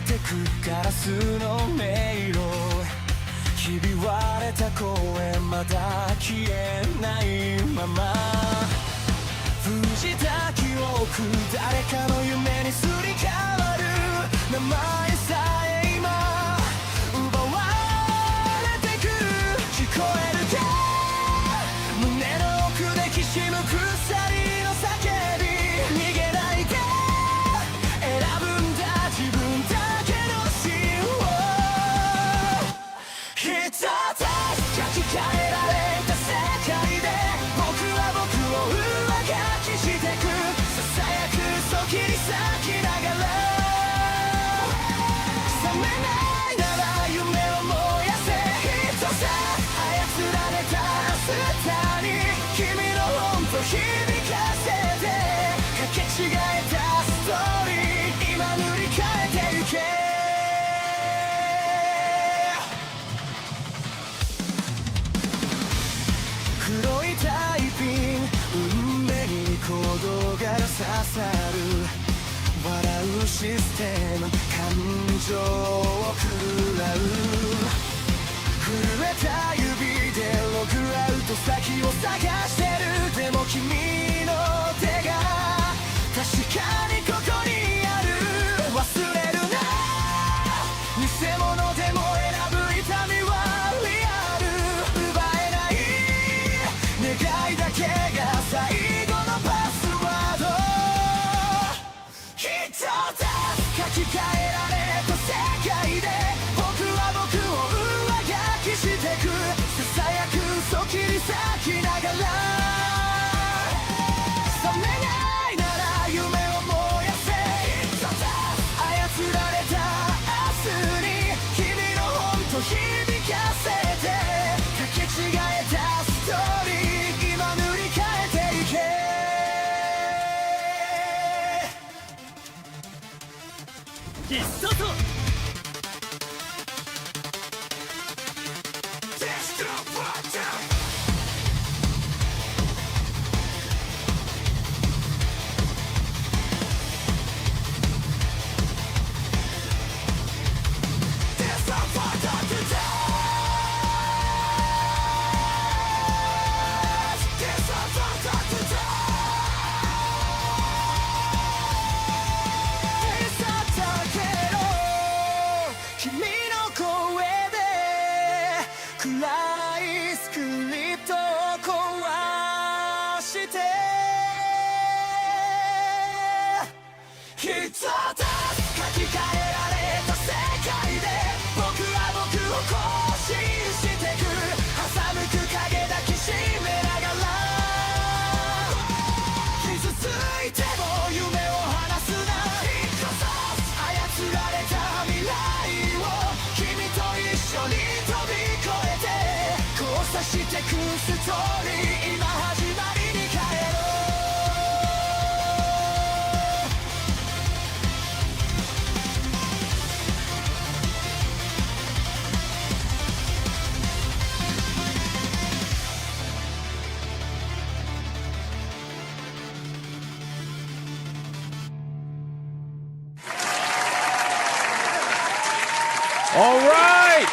てくガラスの迷路ひび割れた公園まだ消えないまま藤滝を置く誰かの夢にすり替わる名前さえ今奪われてく聞こえるか胸の奥できしむ鎖の叫び逃げないで選ぶんだ自分だけの芯を一つ書き換えられた世界で僕は僕を上書きしてくささやく嘘切り裂きながら覚めないなら夢を燃やせ一つ操られたスターに君の本と響かせてかけ違えたストーリー今塗り替えてゆけ黒いタイピン運命に鼓動が刺さる笑うシステム感情を食らう震えた指でログアウト先を探してるでも君の手が確かにここにある忘れるな偽物でも選ぶ痛みはリアル奪えない願いだけが最後のパスワード一つ書き換えられた世界で僕は僕を上書きしてくささやく嘘切り裂きながら覚めないなら夢を燃やせ一つ操られた明日に君の本と響かせてかけ違えたストーリー今塗り替えていけ必殺君の声で暗いスクリプトを壊して一つ書き換えられた世界で僕は僕を更新してく挟むく影抱きしめながら傷ついても夢を離すな一つ操られた未来君と一緒に飛び越えて交差してくストーリー今始まりに帰ろうAll right,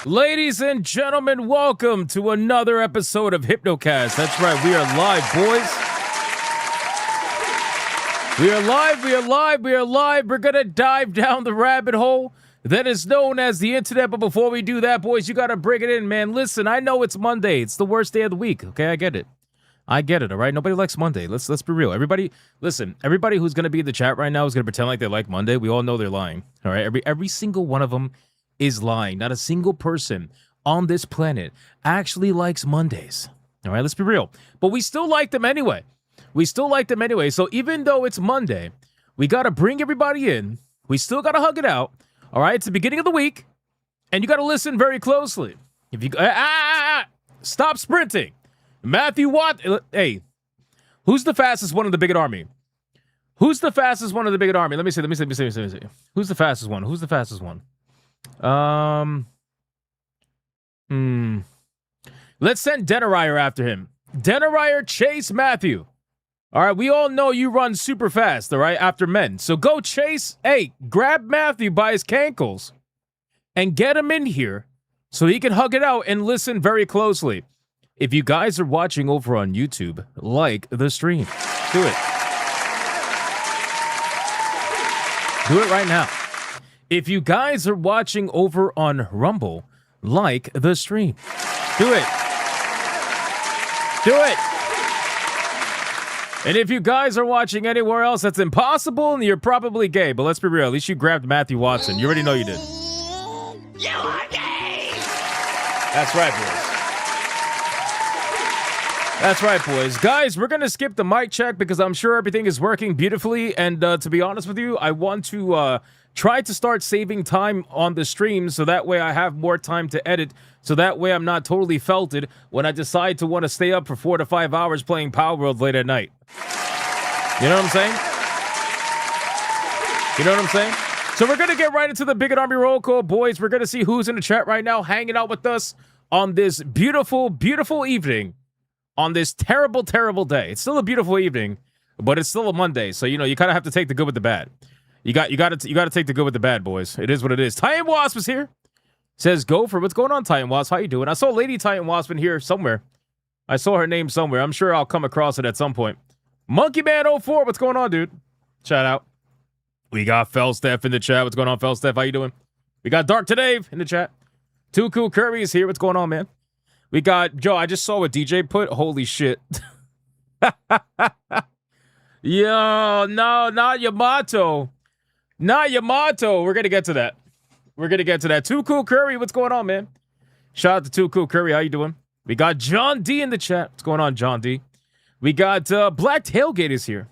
ladies and gentlemen, welcome to another episode of Hypnocast. That's right, we are live, boys. We are live, we are live, we are live. We're gonna dive down the rabbit hole that is known as the internet. But before we do that, boys, you gotta break it in, man. Listen, I know it's Monday. It's the worst day of the week, okay? I get it. I get it, all right? Nobody likes Monday. Let's be real. Everybody, listen, everybody who's going to be in the chat right now is going to pretend like they like Monday. We all know they're lying, all right? Every single one of them is lying. Not a single person on this planet actually likes Mondays, all right? Let's be real. But we still like them anyway. We still like them anyway. So even though it's Monday, we got to bring everybody in. We still got to hug it out, all right? It's the beginning of the week, and you got to listen very closely. If you stop sprinting. Matthew Watt. Hey, who's the fastest one in the Bigot Army? Who's the fastest one in the Bigot Army? Let me see. Who's the fastest one? Who's the fastest one? Let's send Denarier after him. Denarier, chase Matthew. All right, we all know you run super fast, all right, after men. So go chase, grab Matthew by his cankles and get him in here so he can hug it out and listen very closely. If you guys are watching over on YouTube, like the stream. Do it. Do it right now. If you guys are watching over on Rumble, like the stream. Do it. Do it. And if you guys are watching anywhere else, that's impossible, and you're probably gay. But let's be real. At least you grabbed Matthew Watson. You already know you did. You are gay! That's right, boys. That's right, boys. Guys, we're going to skip the mic check because I'm sure everything is working beautifully. And to be honest with you, I want to try to start saving time on the stream so that way I have more time to edit. So that way I'm not totally felted when I decide to want to stay up for 4 to 5 hours playing Palworld late at night. You know what I'm saying? You know what I'm saying? So we're going to get right into the Big and Army roll call, boys. We're going to see who's in the chat right now hanging out with us on this beautiful, beautiful evening. On this terrible, terrible day. It's still a beautiful evening, but it's still a Monday. So, you know, you kind of have to take the good with the bad. You got to take the good with the bad, boys. It is what it is. Titan Wasp is here. Says, go for what's going on, Titan Wasp. How you doing? I saw Lady Titan Wasp in here somewhere. I saw her name somewhere. I'm sure I'll come across it at some point. Monkey Man 04, what's going on, dude? Shout out. We got Felsteph in the chat. What's going on, Felsteph? How you doing? We got Dark to Dave in the chat. Too Cool Curry is here. What's going on, man? We got, Joe, I just saw what DJ put. Holy shit. Yo, no, not Yamato. Not Yamato. We're going to get to that. We're going to get to that. Too Cool Curry, what's going on, man? Shout out to Too Cool Curry. How you doing? We got John D in the chat. What's going on, John D? We got Black Tailgate is here.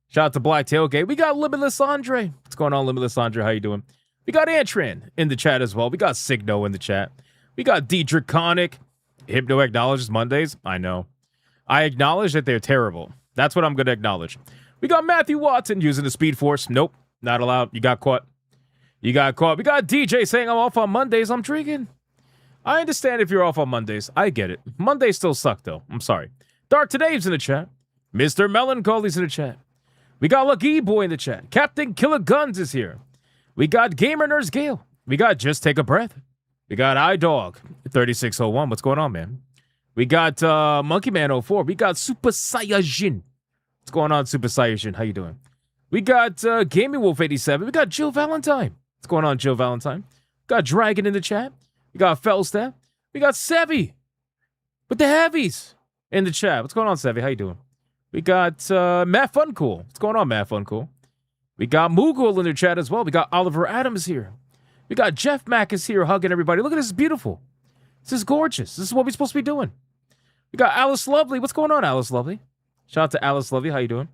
Shout out to Black Tailgate. We got Limitless Andre. What's going on, Limitless Andre? How you doing? We got Antran in the chat as well. We got Signo in the chat. We got D Draconic. Hypno acknowledges Mondays. I know. I acknowledge that they're terrible. That's what I'm going to acknowledge. We got Matthew Watson using the Speed Force. Nope. Not allowed. You got caught. You got caught. We got DJ saying I'm off on Mondays. I'm drinking. I understand if you're off on Mondays. I get it. Mondays still suck, though. I'm sorry. Dark Today's in the chat. Mr. Melancholy's in the chat. We got Lucky Boy in the chat. Captain Killer Guns is here. We got Gamer Nurse Gale. We got Just Take a Breath. We got iDog 3601. What's going on, man? We got Monkey Man 04. We got Super Saiyajin. What's going on, Super Saiyajin? How you doing? We got Gaming Wolf 87. We got Jill Valentine. What's going on, Jill Valentine? We got Dragon in the chat. We got Felstaff. We got Sevi with the heavies in the chat. What's going on, Sevi? How you doing? We got Matt Funcool. What's going on, Matt Funcool? We got Moogle in the chat as well. We got Oliver Adams here. We got Jeff Mack is here hugging everybody. Look at this. It's beautiful. This is gorgeous. This is what we're supposed to be doing. We got Alice Lovely. What's going on, Alice Lovely? Shout out to Alice Lovely. How you doing?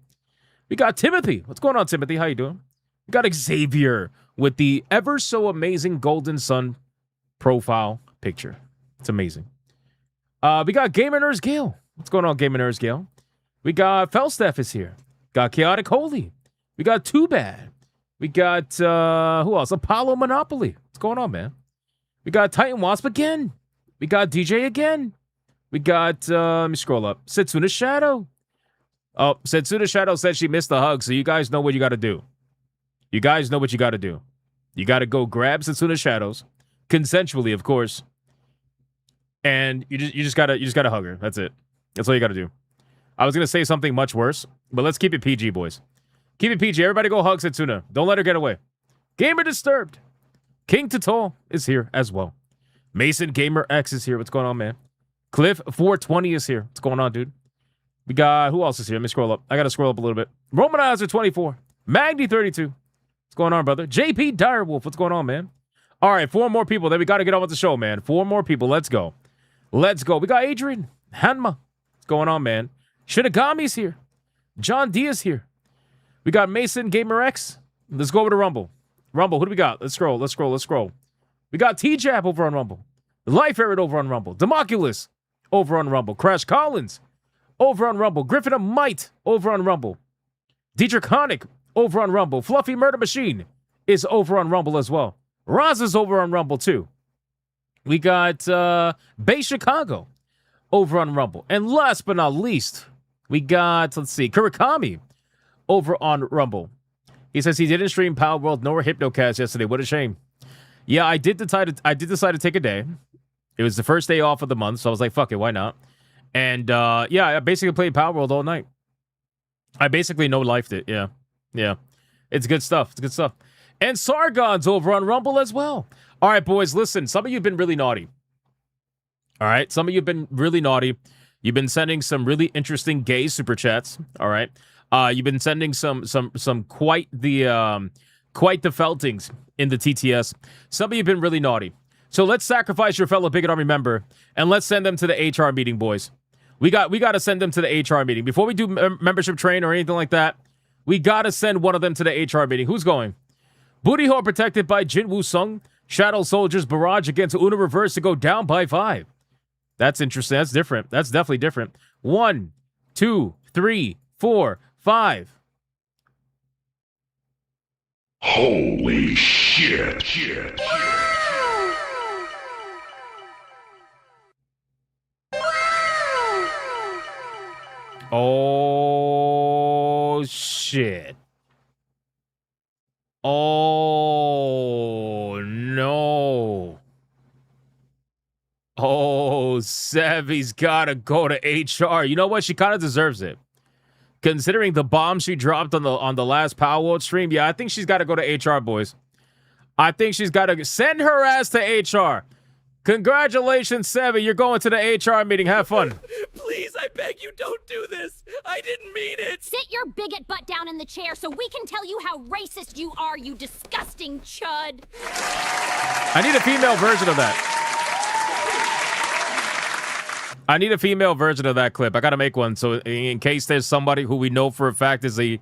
We got Timothy. What's going on, Timothy? How you doing? We got Xavier with the ever so amazing Golden Sun profile picture. It's amazing. We got Gamer Nurse Gale. What's going on, Gamer Nurse Gale? We got Felsteph is here. Got Chaotic Holy. We got Too Bad. We got, who else? Apollo Monopoly. What's going on, man? We got Titan Wasp again. We got DJ again. We got, let me scroll up. Setsuna Shadow. Oh, Setsuna Shadow said she missed the hug, so you guys know what you got to do. You guys know what you got to do. You got to go grab Setsuna Shadows, consensually, of course, and you just gotta hug her. That's it. That's all you got to do. I was gonna say something much worse, but let's keep it PG, boys. Keep it PG. Everybody go hug Setsuna. Don't let her get away. Gamer Disturbed. King Tatal is here as well. Mason Gamer X is here. What's going on, man? Cliff 420 is here. What's going on, dude? We got, who else is here? Let me scroll up. I got to scroll up a little bit. Romanizer 24. Magni 32. What's going on, brother? JP Direwolf. What's going on, man? All right, 4 more people. Then we got to get on with the show, man. 4 more people. Let's go. Let's go. We got Adrian. Hanma. What's going on, man? Shinigami's here. John D is here. We got Mason Gamer X. Let's go over to Rumble. Rumble, who do we got? Let's scroll. Let's scroll. Let's scroll. We got T-Jab over on Rumble. Life Arid over on Rumble. Democulus over on Rumble. Crash Collins over on Rumble. Griffin of Might over on Rumble. Dietrich Honig over on Rumble. Fluffy Murder Machine is over on Rumble as well. Roz is over on Rumble too. We got Bay Chicago over on Rumble. And last but not least, We got, let's see, Kurakami over on Rumble. He says he didn't stream Palworld nor Hypnocast yesterday. What a shame. Yeah, I did decide to take a day. It was the first day off of the month, so I was like, fuck it, why not? And yeah, I basically played Palworld all night. I basically no-lifed it, yeah. Yeah. It's good stuff. It's good stuff. And Sargon's over on Rumble as well. All right, boys, listen. Some of you have been really naughty. All right? Some of you have been really naughty. You've been sending some really interesting gay super chats. All right? You've been sending some quite the feltings in the TTS. Some of you have been really naughty. So let's sacrifice your fellow Bigot Army member and let's send them to the HR meeting, boys. We got to send them to the HR meeting. Before we do membership train or anything like that, we got to send one of them to the HR meeting. Who's going? Booty Hole protected by Jin Woo Sung. Shadow Soldiers barrage against Una Reverse to go down by 5. That's interesting. That's different. That's definitely different. 1, 2, 3, 4, 5. Holy shit. Oh, shit. Oh, no. Oh, Savvy's gotta go to HR. You know what? She kind of deserves it. Considering the bomb she dropped on the last Palworld stream, yeah, I think she's got to go to HR, boys. I think she's got to send her ass to HR. Congratulations, Savvy. You're going to the HR meeting. Have fun. Please, I beg you, don't do this. I didn't mean it. Sit your bigot butt down in the chair so we can tell you how racist you are, you disgusting chud. I need a female version of that. I need a female version of that clip. I got to make one. So in case there's somebody who we know for a fact is a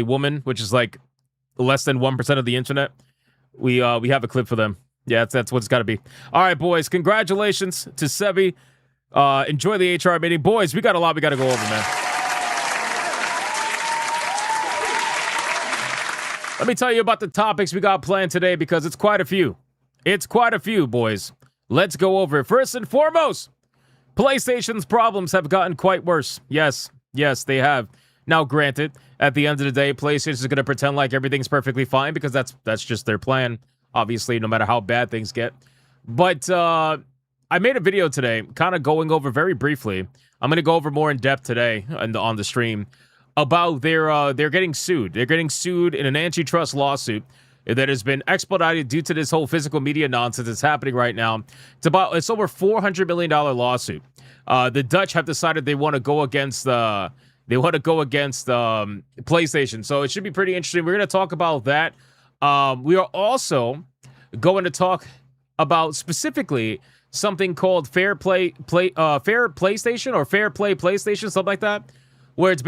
woman, which is like less than 1% of the internet, we have a clip for them. Yeah, that's what it's got to be. All right, boys. Congratulations to Sebi. Enjoy the HR meeting. Boys, we got a lot we got to go over, man. Let me tell you about the topics we got planned today because it's quite a few. It's quite a few, boys. Let's go over it. First and foremost, PlayStation's problems have gotten quite worse. Yes, they have. Now, granted, at the end of the day, PlayStation is going to pretend like everything's perfectly fine because that's just their plan. Obviously, no matter how bad things get. But I made a video today, kind of going over very briefly. I'm going to go over more in depth today on the stream about they're getting sued. They're getting sued in an antitrust lawsuit that has been expedited due to this whole physical media nonsense that's happening right now. It's over $400 million lawsuit. The Dutch have decided they want to go against PlayStation. So it should be pretty interesting. We're going to talk about that. We are also going to talk about specifically something called Fair PlayStation or Fair Play PlayStation, something like that, where it's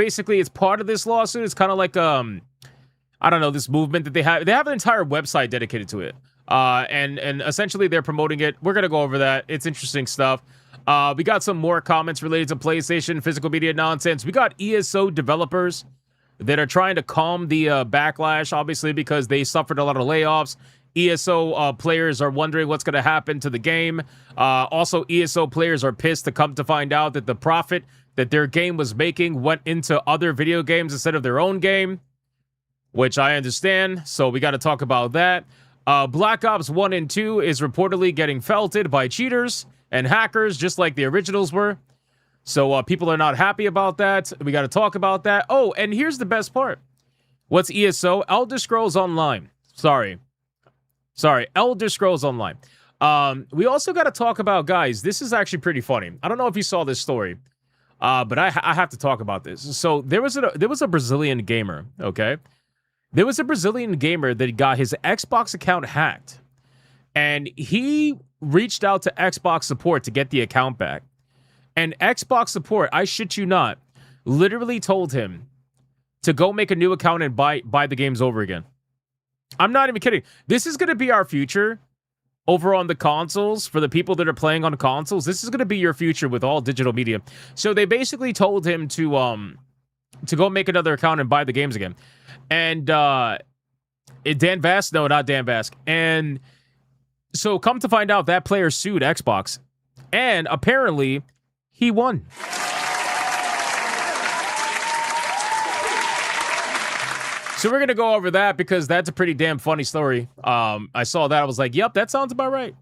part of this lawsuit. It's kind of like I don't know, this movement that they have. They have an entire website dedicated to it, and essentially they're promoting it. We're gonna go over that. It's interesting stuff. We got some more comments related to PlayStation physical media nonsense. We got ESO developers that are trying to calm the backlash, obviously, because they suffered a lot of layoffs. ESO players are wondering what's going to happen to the game. Also, ESO players are pissed to come to find out that the profit that their game was making went into other video games instead of their own game, which I understand. So we got to talk about that. Black Ops 1 and 2 is reportedly getting felted by cheaters and hackers, just like the originals were. So people are not happy about that. We got to talk about that. Oh, and here's the best part. What's ESO? Elder Scrolls Online. Sorry, Elder Scrolls Online. We also got to talk about, guys, this is actually pretty funny. I don't know if you saw this story, but I have to talk about this. So there was a Brazilian gamer, okay? There was a Brazilian gamer that got his Xbox account hacked, and he reached out to Xbox support to get the account back. And Xbox support, I shit you not, literally told him to go make a new account and buy the games over again. I'm not even kidding. This is going to be our future over on the consoles for the people that are playing on consoles. This is going to be your future with all digital media. So they basically told him to go make another account and buy the games again. And Dan Vask? No, not Dan Vask. And so come to find out that player sued Xbox. And apparently he won. So we're going to go over that because that's a pretty damn funny story. I saw that. I was like, yep, that sounds about right.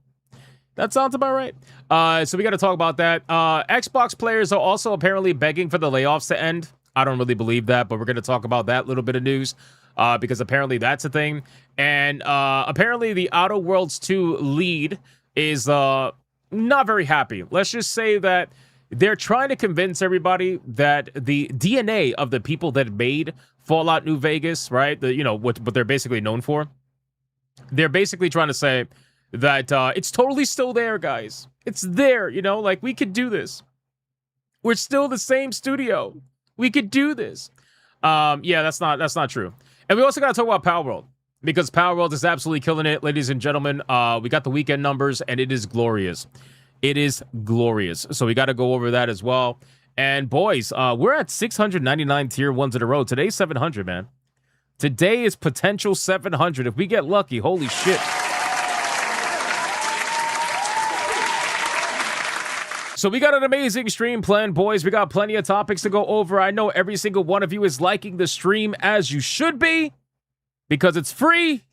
That sounds about right. So we got to talk about that. Xbox players are also apparently begging for the layoffs to end. I don't really believe that, but we're going to talk about that little bit of news because apparently that's a thing. And apparently the Outer Worlds 2 lead is not very happy. Let's just say that they're trying to convince everybody that the DNA of the people that made Fallout New Vegas, right? What they're basically known for. They're basically trying to say that it's totally still there, guys. It's there, like we could do this. We're still the same studio. We could do this. Yeah, that's not true. And we also got to talk about Palworld because Palworld is absolutely killing it, ladies and gentlemen. We got the weekend numbers, and it is glorious. It is glorious. So we got to go over that as well. And boys, we're at 699 tier 1s in a row. Today's 700, man. Today is potential 700. If we get lucky, holy shit. So we got an amazing stream planned, boys. We got plenty of topics to go over. I know every single one of you is liking the stream as you should be because it's free.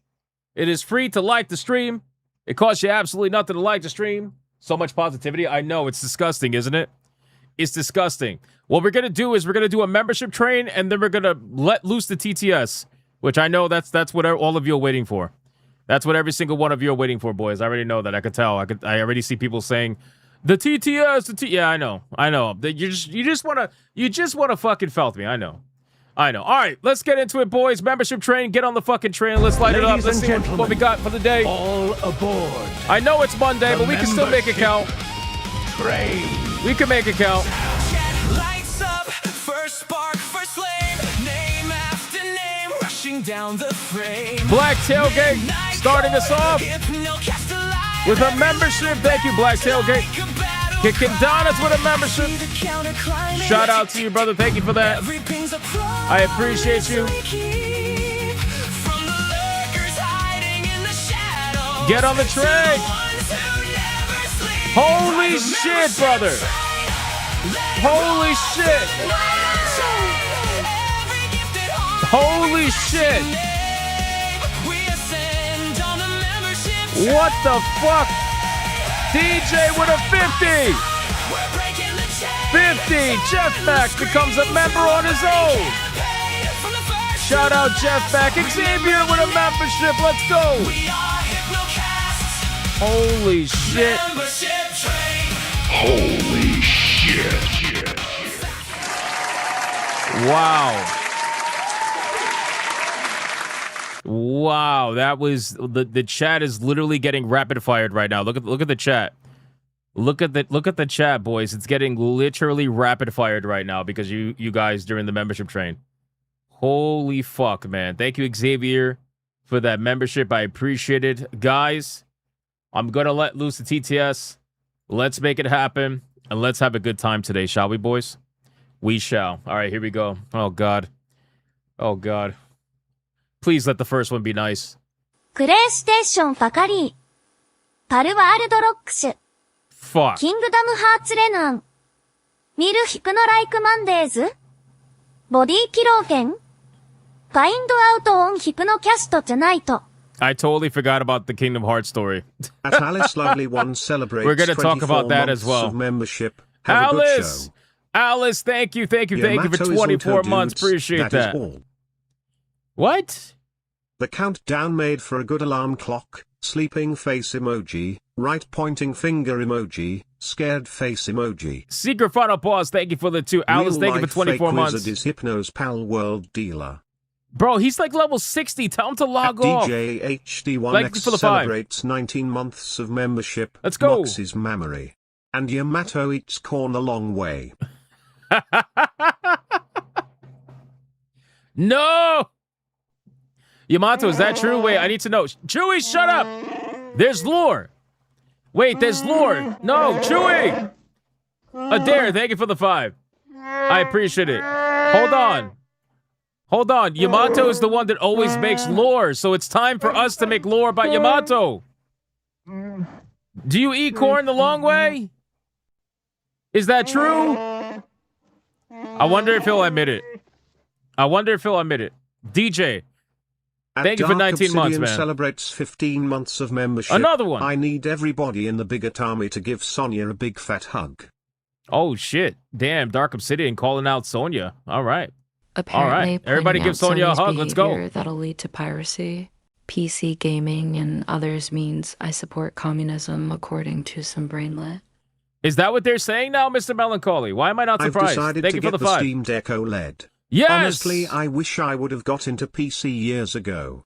It is free to like the stream. It costs you absolutely nothing to like the stream. So much positivity. I know, it's disgusting, isn't it? It's disgusting. What we're going to do is we're going to do a membership train, and then we're going to let loose the TTS, which I know that's what all of you are waiting for. That's what every single one of you are waiting for, boys. I already know that. I could tell. I already see people saying, the TTS, yeah, I know. You just want to fucking felt me. I know. All right, let's get into it, boys. Membership train, get on the fucking train. Let's light it up. Let's see what we got for the day. All aboard. I know it's Monday, but we can still make it count. Train. We can make it count. Lights up, first spark, first flame, name after name, rushing down the frame. Black Tailgate starting us off with a membership. Thank you, Black Tailgate. Kicking Donuts with a membership. Shout out to you, brother. Thank you for that. I appreciate you. Get on the train. Holy shit, brother. Holy shit. Holy shit. What the fuck? DJ with a 50. 50. Jeff Max becomes a member on his own. Shout out Jeff Max. Xavier with a membership. Let's go. Holy shit. Holy shit. Wow. Wow, that was the chat is literally getting rapid fired right now. Look at the chat. Look at the chat, boys. It's getting literally rapid fired right now because you guys during the membership train. Holy fuck, man. Thank you, Xavier, for that membership. I appreciate it. Guys, I'm gonna let loose the TTS. Let's make it happen. And let's have a good time today, shall we, boys? We shall. All right, here we go. Oh, God. Oh, God. Please let the first one be nice. PlayStation パカリー。パルワールドロックス。Fuck. キングダムハーツレナン。見るヒプノライクマンデーズ。ボディピロー券。ファインドアウトオンヒプノキャストトゥナイト。I totally forgot about the Kingdom Hearts story. At Alice Lovely One celebrates We're going to talk about that as well. Of membership. Have a good show. Alice, thank you for 24 months. Appreciate that. What? The countdown made for a good alarm clock, sleeping face emoji, right pointing finger emoji, scared face emoji. Secret Final Pause, thank you for the 2. Alice, thank you for 24 months. Wizard is Hypno's Palworld dealer. Bro, he's like level 60. Tell him to log off. DJ HD1X celebrates 19 months of membership. Let's go. Mox's memory. And Yamato eats corn a long way. No! Yamato, is that true? Wait, I need to know. Chewie, shut up! There's lore. Wait, there's lore. No, Chewie! Adair, thank you for the 5. I appreciate it. Hold on. Hold on. Yamato is the one that always makes lore, so it's time for us to make lore about Yamato. Do you eat corn the long way? Is that true? I wonder if he'll admit it. DJ, Thank you for Dark 19 months, Obsidian man. Celebrates 15 months of membership. Another one. I need everybody in the Bigot Army to give Sonya a big fat hug. Oh, shit. Damn, Dark Obsidian calling out Sonya. All right. Apparently, right. Everybody give Sonya a hug. Let's go. That'll lead to piracy, PC gaming, and others means I support communism, according to some brainlet. Is that what they're saying now, Mr. Melancholy? Why am I not surprised? I've decided Thank to you for get the the 5. Steam Deck OLED. Yes! Honestly, I wish I would have got into PC years ago.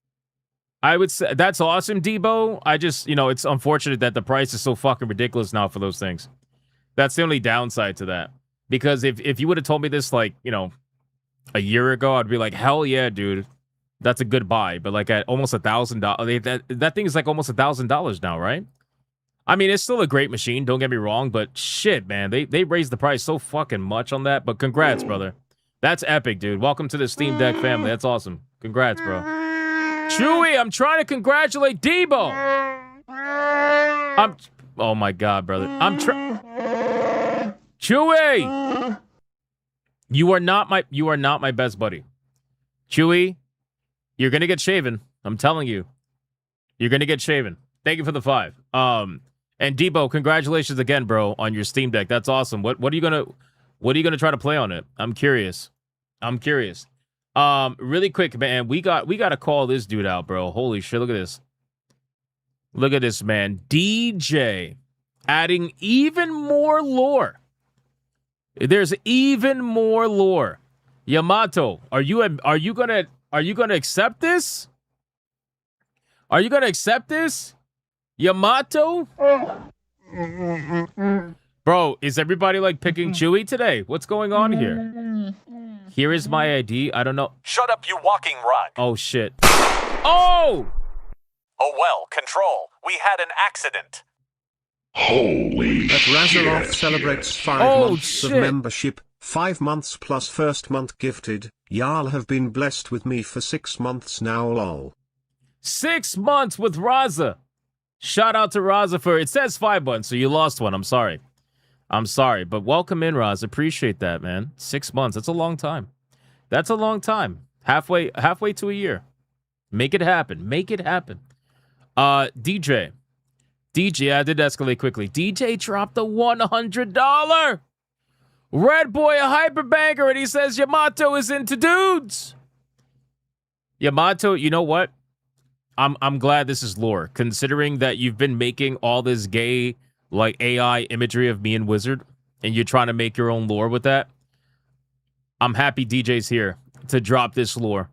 I would say that's awesome, Debo. I just, it's unfortunate that the price is so fucking ridiculous now for those things. That's the only downside to that. Because if you would have told me this, like, a year ago, I'd be like, hell yeah, dude. That's a good buy. But like at almost $1,000, that thing is like almost $1,000 now, right? I mean, it's still a great machine, don't get me wrong, but shit, man, they raised the price so fucking much on that. But congrats, brother. That's epic, dude. Welcome to the Steam Deck family. That's awesome. Congrats, bro. Chewy, I'm trying to congratulate Debo. Oh my god, brother. Chewy! You are not my best buddy. Chewy, you're gonna get shaven. I'm telling you. You're gonna get shaven. Thank you for the 5. And Debo, congratulations again, bro, on your Steam Deck. That's awesome. What are you gonna try to play on it? I'm curious. Really quick, man. We gotta call this dude out, bro. Holy shit, look at this. Look at this, man. DJ adding even more lore. There's even more lore. Yamato, are you gonna accept this? Are you gonna accept this? Yamato? Bro, is everybody like picking Chewy today? What's going on here? Here is my ID. I don't know. Shut up, you walking rug. Oh, shit. Oh! Oh well, Control. We had an accident. Holy That Razorov shit. celebrates 5 Oh, months shit. of membership, 5 months plus first month gifted. Y'all have been blessed with me for 6 months now, lol. 6 months with Raza. Shout out to Raza for, it says 5 months, so you lost one. I'm sorry, but welcome in, Raza. Appreciate that, man. 6 months. That's a long time. Halfway to a year. Make it happen. DJ, I did escalate quickly. DJ dropped the $100 Red Boy a hyperbanger, and he says Yamato is into dudes. Yamato, you know what? I'm glad this is lore, considering that you've been making all this gay like AI imagery of me and Wizard, and you're trying to make your own lore with that. I'm happy DJ's here to drop this lore.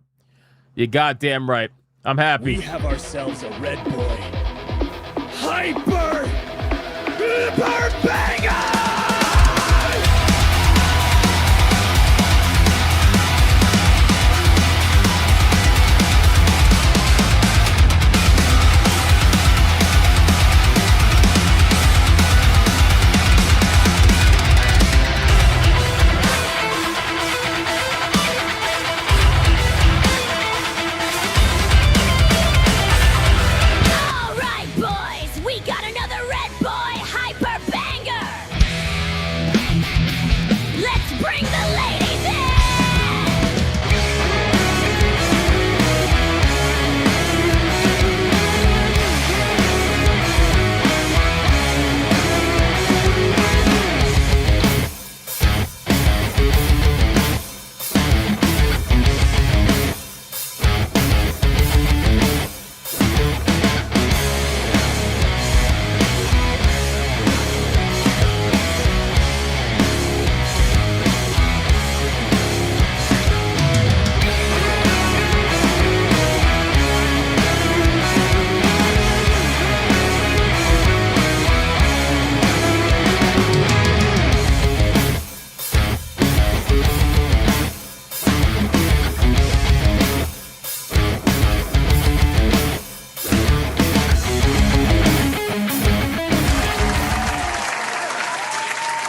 You goddamn right. I'm happy. We have ourselves a red boy. Hyper banger! All right, boys, we got another red boy hyper banger. Let's bring the ladies in.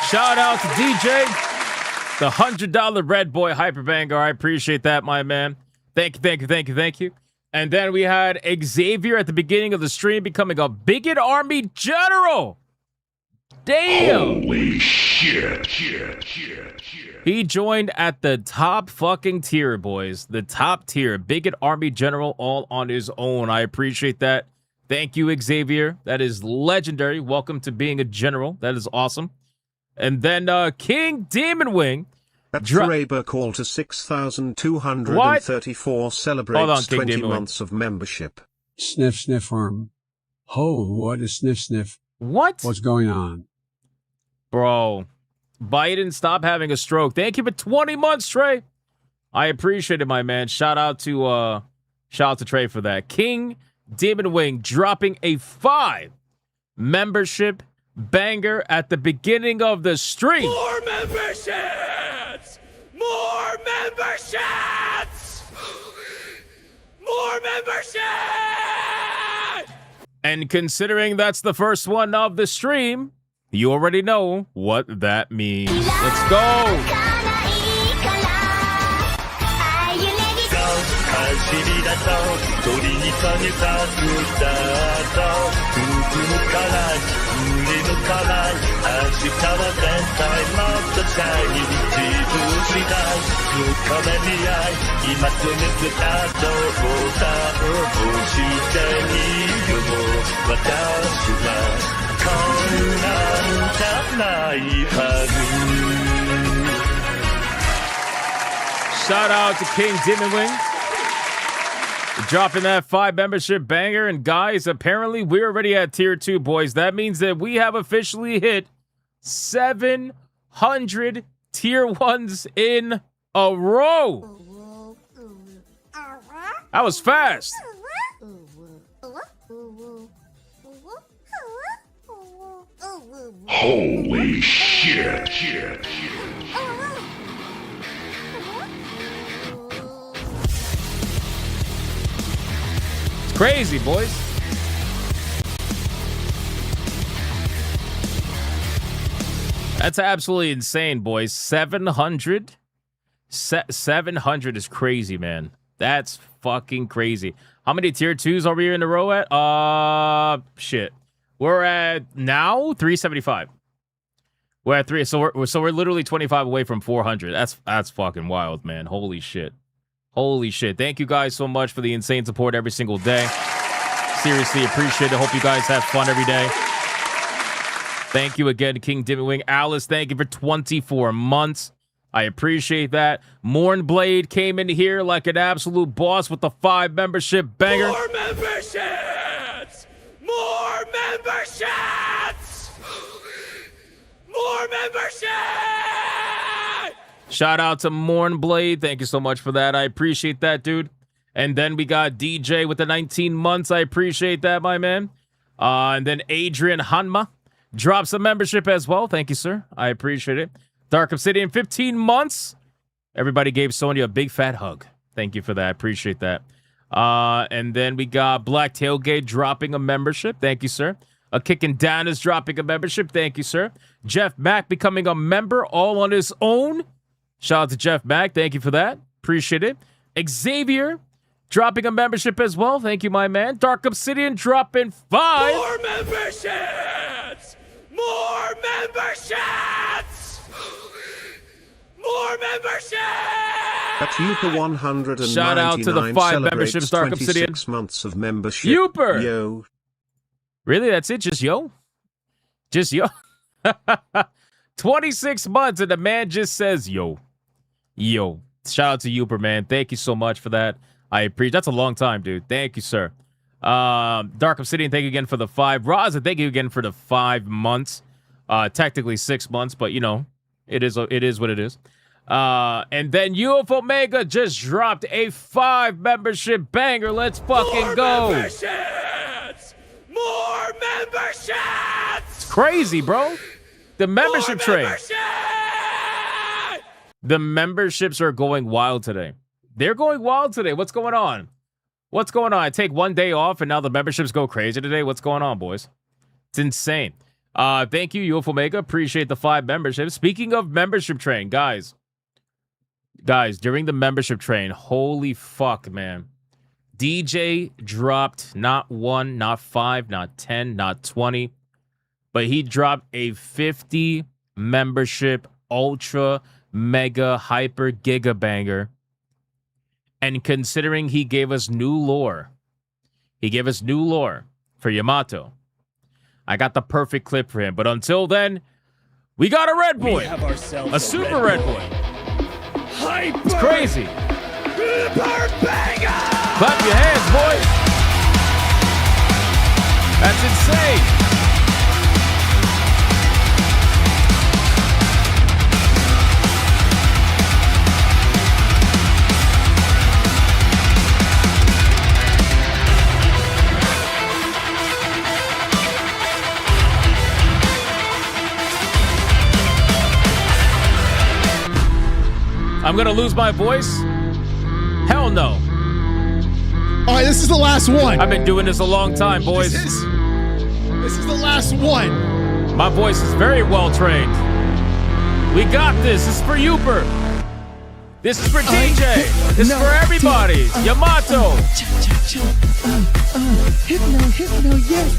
Shout out to DJ, the $100 Red Boy Hyperbanger. I appreciate that, my man. Thank you. And then we had Xavier at the beginning of the stream becoming a Bigot Army General. Damn! Holy shit. He joined at the top fucking tier, boys. The top tier. Bigot Army General all on his own. I appreciate that. Thank you, Xavier. That is legendary. Welcome to being a general. That is awesome. And then King Demon Wing. That's Raber call to 6,234 celebrates 20 months of membership. Sniff, sniff arm. Ho, what is sniff, sniff? What? What's going on? Bro, Biden, stop having a stroke. Thank you for 20 months, Trey. I appreciate it, my man. Shout out to Trey for that. King Demon Wing dropping a 5 membership banger at the beginning of the stream. More memberships! More memberships! More memberships! And considering that's the first one of the stream, you already know what that means. Let's go! Shout out to King Demon Wing. Dropping that 5 membership banger. And guys, apparently we're already at tier 2, boys. That means that we have officially hit 700 tier 1s in a row. That was fast. Holy shit. It's crazy, boys. That's absolutely insane, boys. 700? 700 is crazy, man. That's fucking crazy. How many tier 2s are we in a row at? Shit. We're at now 375. We're at 3, so we're literally 25 away from 400. That's fucking wild, man. Holy shit. Holy shit. Thank you guys so much for the insane support every single day. Seriously, appreciate it. Hope you guys have fun every day. Thank you again, King Demon Wing. Alice, thank you for 24 months. I appreciate that. Mornblade came in here like an absolute boss with the 5 membership banger. More memberships! More memberships! More memberships! Shout out to Mornblade. Thank you so much for that. I appreciate that, dude. And then we got DJ with the 19 months. I appreciate that, my man. And then Adrian Hanma drops a membership as well. Thank you, sir. I appreciate it. Dark Obsidian, 15 months. Everybody gave Sonya a big fat hug. Thank you for that. I appreciate that. And then we got Black Tailgate dropping a membership. Thank you, sir. A Kickin' Down is dropping a membership. Thank you, sir. Jeff Mack becoming a member all on his own. Shout out to Jeff Mack. Thank you for that. Appreciate it. Xavier dropping a membership as well. Thank you, my man. Dark Obsidian dropping 5. More memberships! More memberships! More memberships! That's Uper 199 Shout out to the 5 memberships, Dark Obsidian. 26 months of membership. Uper! Yo. Really? That's it? Just yo? Just yo? 26 months and the man just says yo. Yo. Shout out to Uper, man. Thank you so much for that. I appreciate. That's a long time, dude. Thank you, sir. Dark Obsidian, thank you again for the 5. Raza, thank you again for the 5 months. Technically 6 months, but you know, it is what it is. And then UFO Omega just dropped a 5 membership banger. Let's fucking go. Memberships! More memberships! It's crazy, bro. The membership train. The memberships are going wild today. They're going wild today. What's going on? What's going on? I take one day off and now the memberships go crazy today. What's going on, boys? It's insane. Thank you, UFO Omega. Appreciate the 5 memberships. Speaking of membership train, guys, during the membership train, holy fuck, man. DJ dropped not 1, not 5, not 10, not 20, but he dropped a 50 membership ultra mega hyper giga banger. And considering he gave us new lore for Yamato, I got the perfect clip for him. But until then, we got a red boy, a super red boy. It's crazy. Clap your hands, boys. That's insane. I'm gonna lose my voice? Hell no. All right, this is the last one. I've been doing this a long time, boys. This is the last one. My voice is very well trained. We got this. This is for Uber. This is for DJ. This is for everybody. Yamato. Hypno, yes.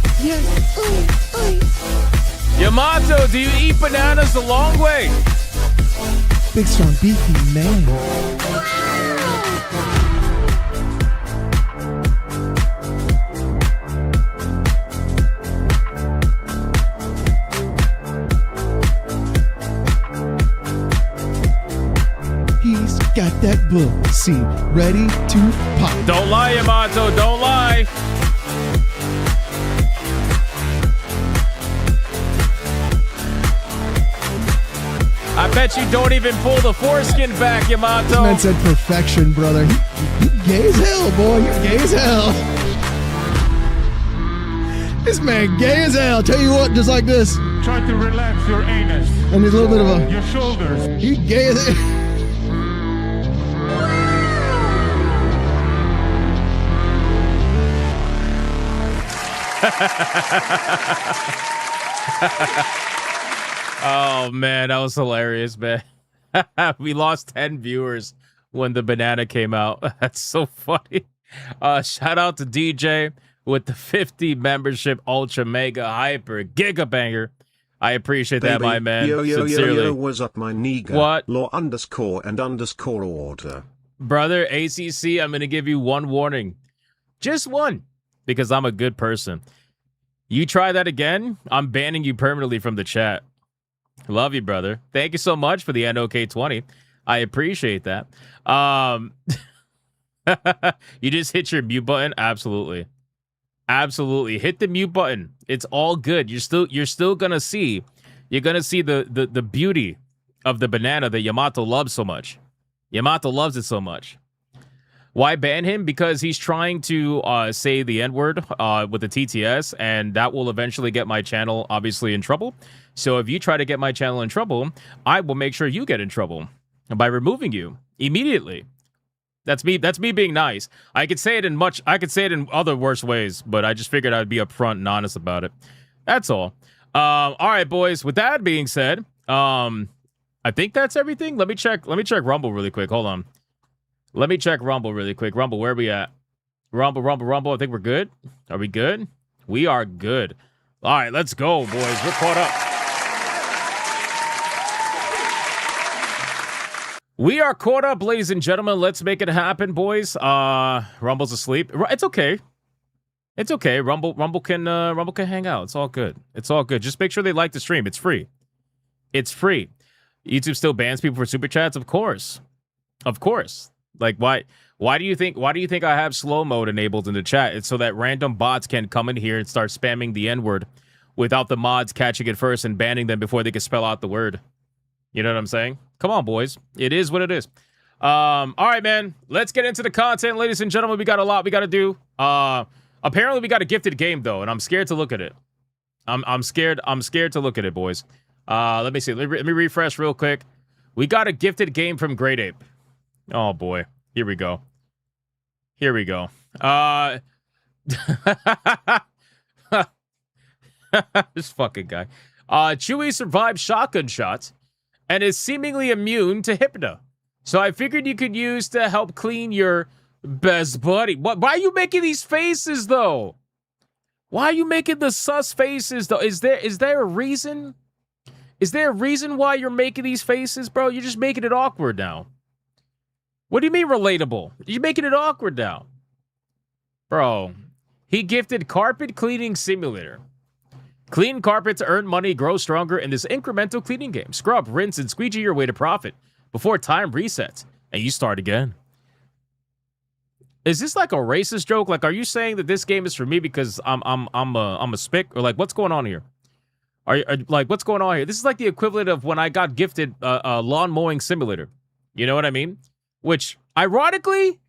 Yamato, do you eat bananas the long way? Big, strong, beefy man. He's got that pussy ready to pop. Don't lie, Yamato. Don't lie. I bet you don't even pull the foreskin back, Yamato. This man said perfection, brother. You gay as hell, boy. You're gay as hell. This man gay as hell. Tell you what, just like this. Try to relax your anus. And there's a little bit of your shoulders. You gay as hell. Oh, man, that was hilarious, man. We lost 10 viewers when the banana came out. That's so funny. Shout out to DJ with the 50 membership ultra mega hyper giga banger. I appreciate that, my man. Sincerely. Was up my nigga. What? Law _and_ order. Brother, ACC, I'm going to give you one warning. Just one. Because I'm a good person. You try that again, I'm banning you permanently from the chat. Love you, brother. Thank you so much for the NOK20. I appreciate that. You just hit your mute button? Absolutely. Absolutely. Hit the mute button. It's all good. You're still gonna see. You're gonna see the beauty of the banana that Yamato loves so much. Yamato loves it so much. Why ban him? Because he's trying to say the N-word with the TTS, and that will eventually get my channel, obviously, in trouble. So if you try to get my channel in trouble, I will make sure you get in trouble by removing you immediately. That's me being nice. I could say it in other worse ways, but I just figured I'd be upfront and honest about it. That's all. All right, boys. With that being said, I think that's everything. Let me check Rumble really quick. Hold on. Let me check Rumble really quick. Rumble, where are we at? Rumble. I think we're good. Are we good? We are good. All right, let's go, boys. We're caught up. We are caught up, ladies and gentlemen. Let's make it happen, boys. Rumble's asleep. It's okay. It's okay. Rumble can hang out. It's all good. It's all good. Just make sure they like the stream. It's free. It's free. YouTube still bans people for super chats? Of course. Of course. Like, why do you think I have slow mode enabled in the chat? It's so that random bots can come in here and start spamming the N-word without the mods catching it first and banning them before they can spell out the word. You know what I'm saying? Come on, boys. It is what it is. All right, man. Let's get into the content, ladies and gentlemen. We got a lot we got to do. Apparently we got a gifted game though, and I'm scared to look at it. I'm scared to look at it, boys. Let me see. Let me refresh real quick. We got a gifted game from Great Ape. Oh boy. Here we go. This fucking guy. Chewie survived shotgun shots and is seemingly immune to Hypno. So I figured you could use to help clean your best buddy. Why are you making these faces though? Why are you making the sus faces, though? Is there a reason? Is there a reason why you're making these faces, bro? You're just making it awkward now. What do you mean relatable? You're making it awkward now. Bro, he gifted Carpet Cleaning Simulator. Clean carpets, earn money, grow stronger in this incremental cleaning game. Scrub, rinse, and squeegee your way to profit before time resets and you start again. Is this like a racist joke? Like, are you saying that this game is for me because I'm a spick, or like what's going on here? Like what's going on here? This is like the equivalent of when I got gifted a lawn mowing simulator. You know what I mean? Which ironically,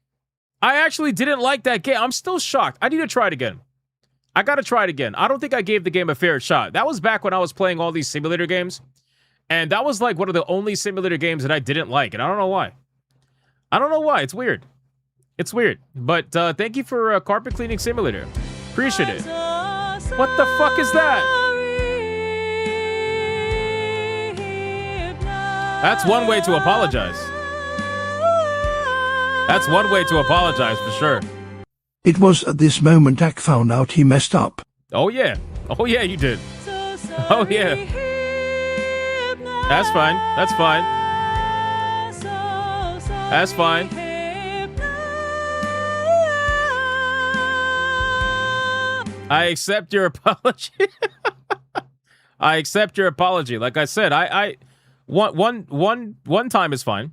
I actually didn't like that game. I'm still shocked. I need to try it again. I gotta try it again. I don't think I gave the game a fair shot. That was back when I was playing all these simulator games. And that was like one of the only simulator games that I didn't like. And I don't know why. I don't know why. It's weird. It's weird. But thank you for Carpet Cleaning Simulator. Appreciate it. What the fuck is that? That's one way to apologize. That's one way to apologize for sure. It was at this moment Dak found out he messed up. Oh yeah. Oh yeah, you did. Oh yeah. That's fine. That's fine. That's fine. I accept your apology. I accept your apology. Like I said, one time is fine.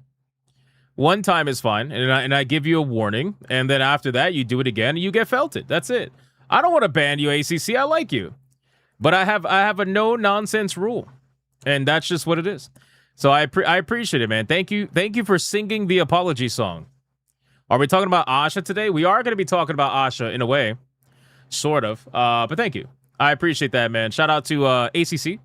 One time is fine, and I give you a warning, and then after that, you do it again, and you get felted. That's it. I don't want to ban you, ACC. I like you, but I have a no nonsense rule, and that's just what it is. So I appreciate it, man. Thank you for singing the apology song. Are we talking about Asha today? We are going to be talking about Asha in a way, sort of. But thank you. I appreciate that, man. Shout out to ACC.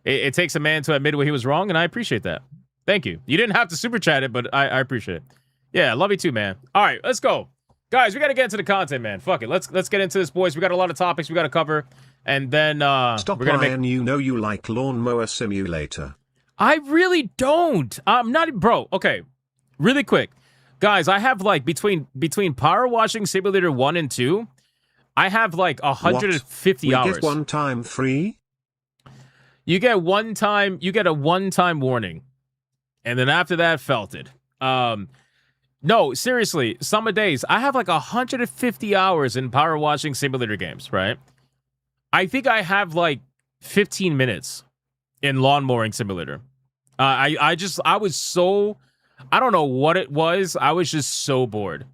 It takes a man to admit when he was wrong, and I appreciate that. Thank you. You didn't have to super chat it, but I appreciate it. Yeah, love you too, man. All right, let's go. Guys, we got to get into the content, man. Fuck it. Let's get into this, boys. We got a lot of topics we got to cover. And then Stop lying, you know you like Lawnmower Simulator. I really don't. I'm not, bro. Okay, really quick. Guys, I have like between Power Washing Simulator 1 and 2, I have like 150 hours. We get one time free? You get a one-time warning. And then after that, felted. No, seriously, some days, I have like 150 hours in Power Washing Simulator games, right? I think I have like 15 minutes in Lawn Mowing Simulator. I was so, I don't know what it was. I was just so bored.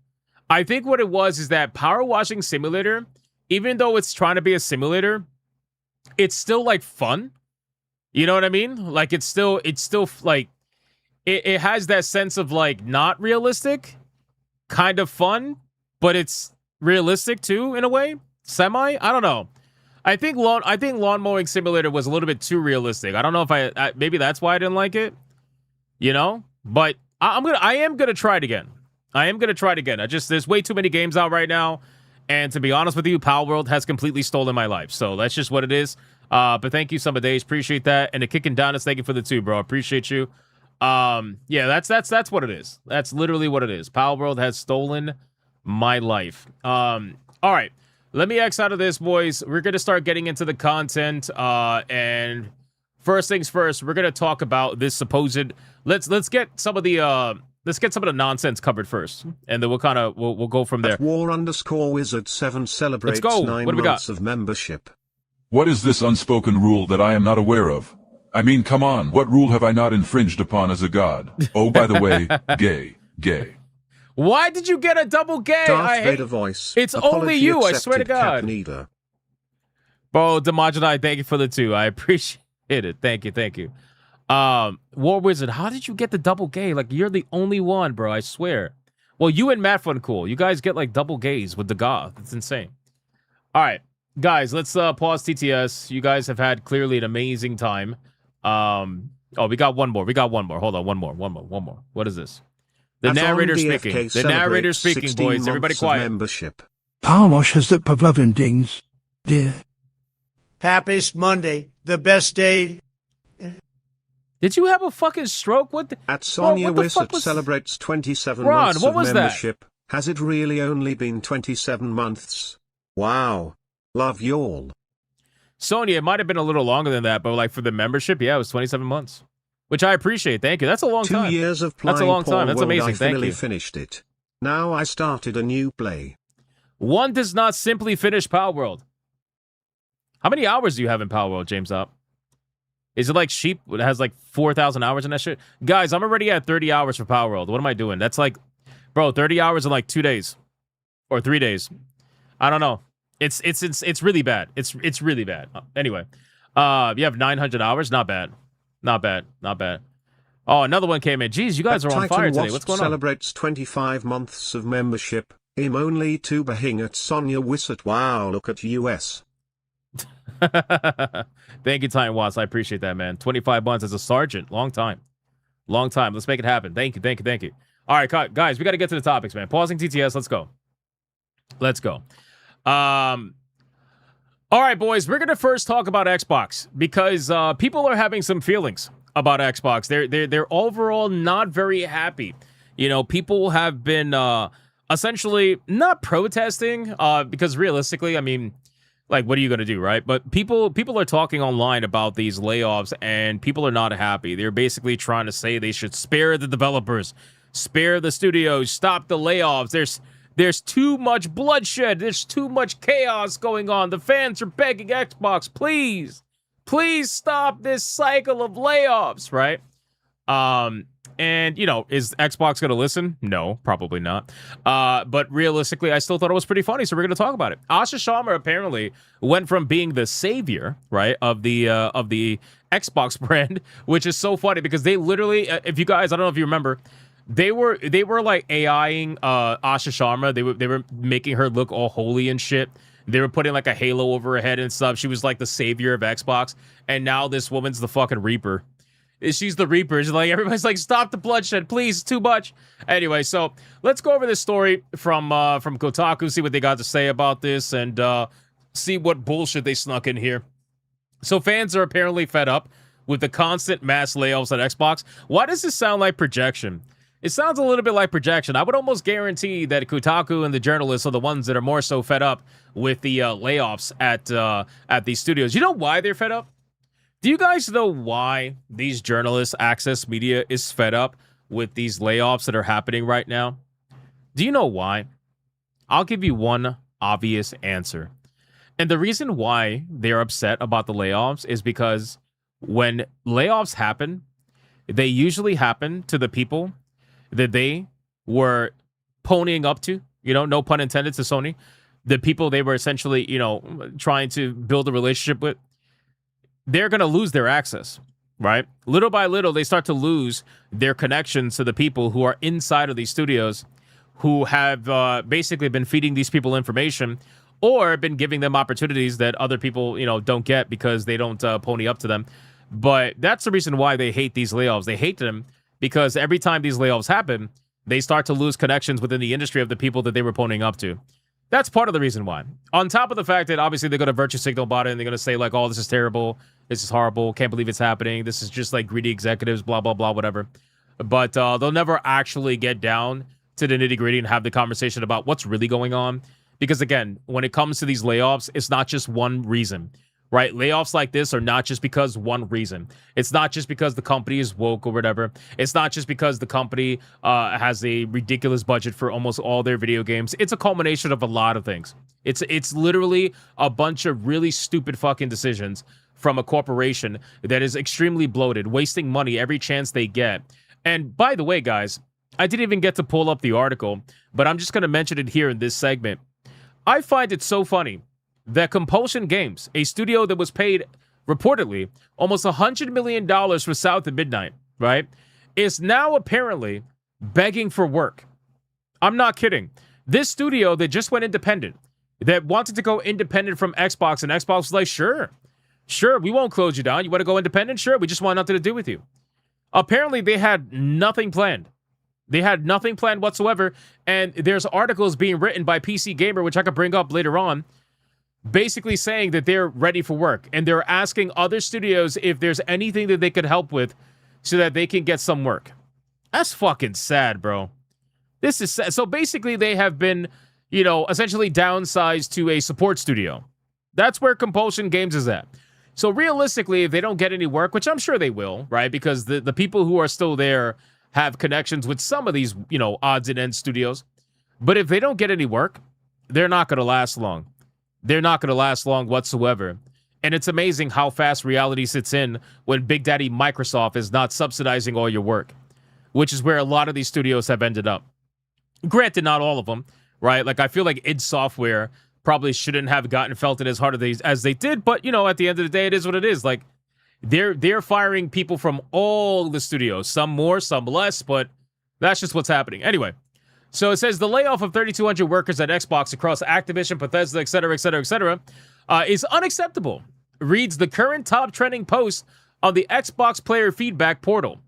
I think what it was is that Power Washing Simulator, even though it's trying to be a simulator, it's still like fun. You know what I mean? Like it's still like, it has that sense of like not realistic, kind of fun, but it's realistic too in a way. Semi? I don't know. I think Lawn Mowing Simulator was a little bit too realistic. I don't know if I maybe that's why I didn't like it. You know? But I am gonna try it again. I am gonna try it again. There's way too many games out right now. And to be honest with you, Palworld has completely stolen my life. So that's just what it is. But thank you, Summer Days. Appreciate that. And the Kicking Donuts, thank you for the 2, bro. Appreciate you. Yeah, that's what it is. That's literally what it is. Palworld has stolen my life. All right. Let me X out of this, boys. We're going to start getting into the content. And first things first, we're going to talk about this supposed, let's get some of the nonsense covered first. And then we'll go from there. At War_Wizard7 celebrates 9 months of membership. What is this unspoken rule that I am not aware of? I mean, come on, what rule have I not infringed upon as a god? Oh, by the way, gay. Why did you get a double gay? Darth Vader voice. It's only you, I swear to God. Bro, Demajidai, thank you for the 2. I appreciate it. Thank you. War Wizard, how did you get the double gay? Like, you're the only one, bro, I swear. Well, you and Matt Fun Cool, you guys get, like, double gays with the goth. It's insane. All right, guys, let's pause TTS. You guys have had clearly an amazing time. Oh, we got one more. Hold on, one more. What is this? The narrator speaking. The narrator speaking, boys. Everybody quiet. Membership. Power Wash has the Pavlovian dings, dear. Happiest Monday, the best day. Did you have a fucking stroke? What? At Sonia Wissett celebrates 27 months of membership. Has it really only been 27 months? Wow. Love y'all. Sonya, it might have been a little longer than that, but like for the membership, yeah, it was 27 months, which I appreciate. Thank you. That's a long 2 time. years of playing That's a long time. That's Palworld, amazing. I Thank finally you. finished it. Now I started a new play. One does not simply finish Palworld. How many hours do you have in Palworld, James Up? Is it like Sheep? It has like 4,000 hours in that shit? Guys, I'm already at 30 hours for Palworld. What am I doing? That's like, bro, 30 hours in like 2 days. Or 3 days. I don't know. It's really bad. It's really bad. Anyway. You have 900 hours? Not bad. Not bad. Not bad. Oh, another one came in. Jeez, you guys are on fire today. What's going on? Celebrates 25 months of membership. I'm only too behing at Sonya Wissett. Wow, look at US. Thank you, Time Watts. I appreciate that, man. 25 months as a sergeant. Long time. Long time. Let's make it happen. Thank you, thank you, thank you. All right, guys, we got to get to the topics, man. Pausing TTS. Let's go. Let's go. All right, boys, we're going to first talk about Xbox because people are having some feelings about Xbox. They're overall not very happy. You know, people have been essentially not protesting because realistically, I mean, like, what are you going to do, right? But people are talking online about these layoffs and people are not happy. They're basically trying to say they should spare the developers, spare the studios, stop the layoffs. There's too much bloodshed. There's too much chaos going on. The fans are begging Xbox, please stop this cycle of layoffs, right? And, you know, is Xbox going to listen? No, probably not. But realistically, I still thought it was pretty funny, so we're going to talk about it. Asha Sharma apparently went from being the savior, right, of the Xbox brand, which is so funny because they literally, if you guys, I don't know if you remember, they were like AIing Asha Sharma. They were making her look all holy and shit. They were putting like a halo over her head and stuff. She was like the savior of Xbox, and now this woman's the fucking Reaper. She's the Reaper. It's like everybody's like, stop the bloodshed, please. It's too much. Anyway, so let's go over this story from Kotaku, see what they got to say about this, and see what bullshit they snuck in here. So fans are apparently fed up with the constant mass layoffs at Xbox. Why does this sound like projection? It sounds a little bit like projection. I would almost guarantee that Kotaku and the journalists are the ones that are more so fed up with the layoffs at these studios. You know why they're fed up? Do you guys know why these journalists, Access Media, is fed up with these layoffs that are happening right now? Do you know why? I'll give you one obvious answer. And the reason why they're upset about the layoffs is because when layoffs happen, they usually happen to the people that they were ponying up to, you know, no pun intended to Sony, the people they were essentially, you know, trying to build a relationship with. They're going to lose their access, right? Little by little, they start to lose their connections to the people who are inside of these studios who have basically been feeding these people information or been giving them opportunities that other people, you know, don't get because they don't pony up to them. But that's the reason why they hate these layoffs. They hate them because every time these layoffs happen, they start to lose connections within the industry of the people that they were ponying up to. That's part of the reason why. On top of the fact that obviously they're going to virtue signal about it and they're going to say like, oh, this is terrible. This is horrible. Can't believe it's happening. This is just like greedy executives, blah, blah, blah, whatever. But they'll never actually get down to the nitty gritty and have the conversation about what's really going on. Because again, when it comes to these layoffs, it's not just one reason, right? Layoffs like this are not just because one reason. It's not just because the company is woke or whatever. It's not just because the company has a ridiculous budget for almost all their video games. It's a culmination of a lot of things. It's literally a bunch of really stupid fucking decisions from a corporation that is extremely bloated, wasting money every chance they get. And by the way, guys, I didn't even get to pull up the article, but I'm just going to mention it here in this segment. I find it so funny that Compulsion Games, a studio that was paid reportedly almost $100 million for South of Midnight, right, is now apparently begging for work. I'm not kidding. This studio that just went independent, that wanted to go independent from Xbox, and Xbox was like, sure, we won't close you down. You want to go independent? Sure, we just want nothing to do with you. Apparently, they had nothing planned. They had nothing planned whatsoever, and there's articles being written by PC Gamer, which I could bring up later on, basically saying that they're ready for work, and they're asking other studios if there's anything that they could help with so that they can get some work. That's fucking sad, bro. This is sad. So basically, they have been, you know, essentially downsized to a support studio, That's where Compulsion Games is at. So realistically, if they don't get any work, which I'm sure they will, right? Because the people who are still there have connections with some of these, odds and ends studios. But if they don't get any work, they're not going to last long. They're not going to last long whatsoever. And it's amazing how fast reality sits in when Big Daddy Microsoft is not subsidizing all your work, which is where a lot of these studios have ended up. Granted, not all of them, right? Like, I feel like id Software probably shouldn't have felt it as hard as they did, but, at the end of the day, it is what it is. Like, they're firing people from all the studios, some more, some less, but that's just what's happening. Anyway, so it says the layoff of 3,200 workers at Xbox across Activision, Bethesda, etc., is unacceptable, reads the current top trending post on the Xbox player feedback portal.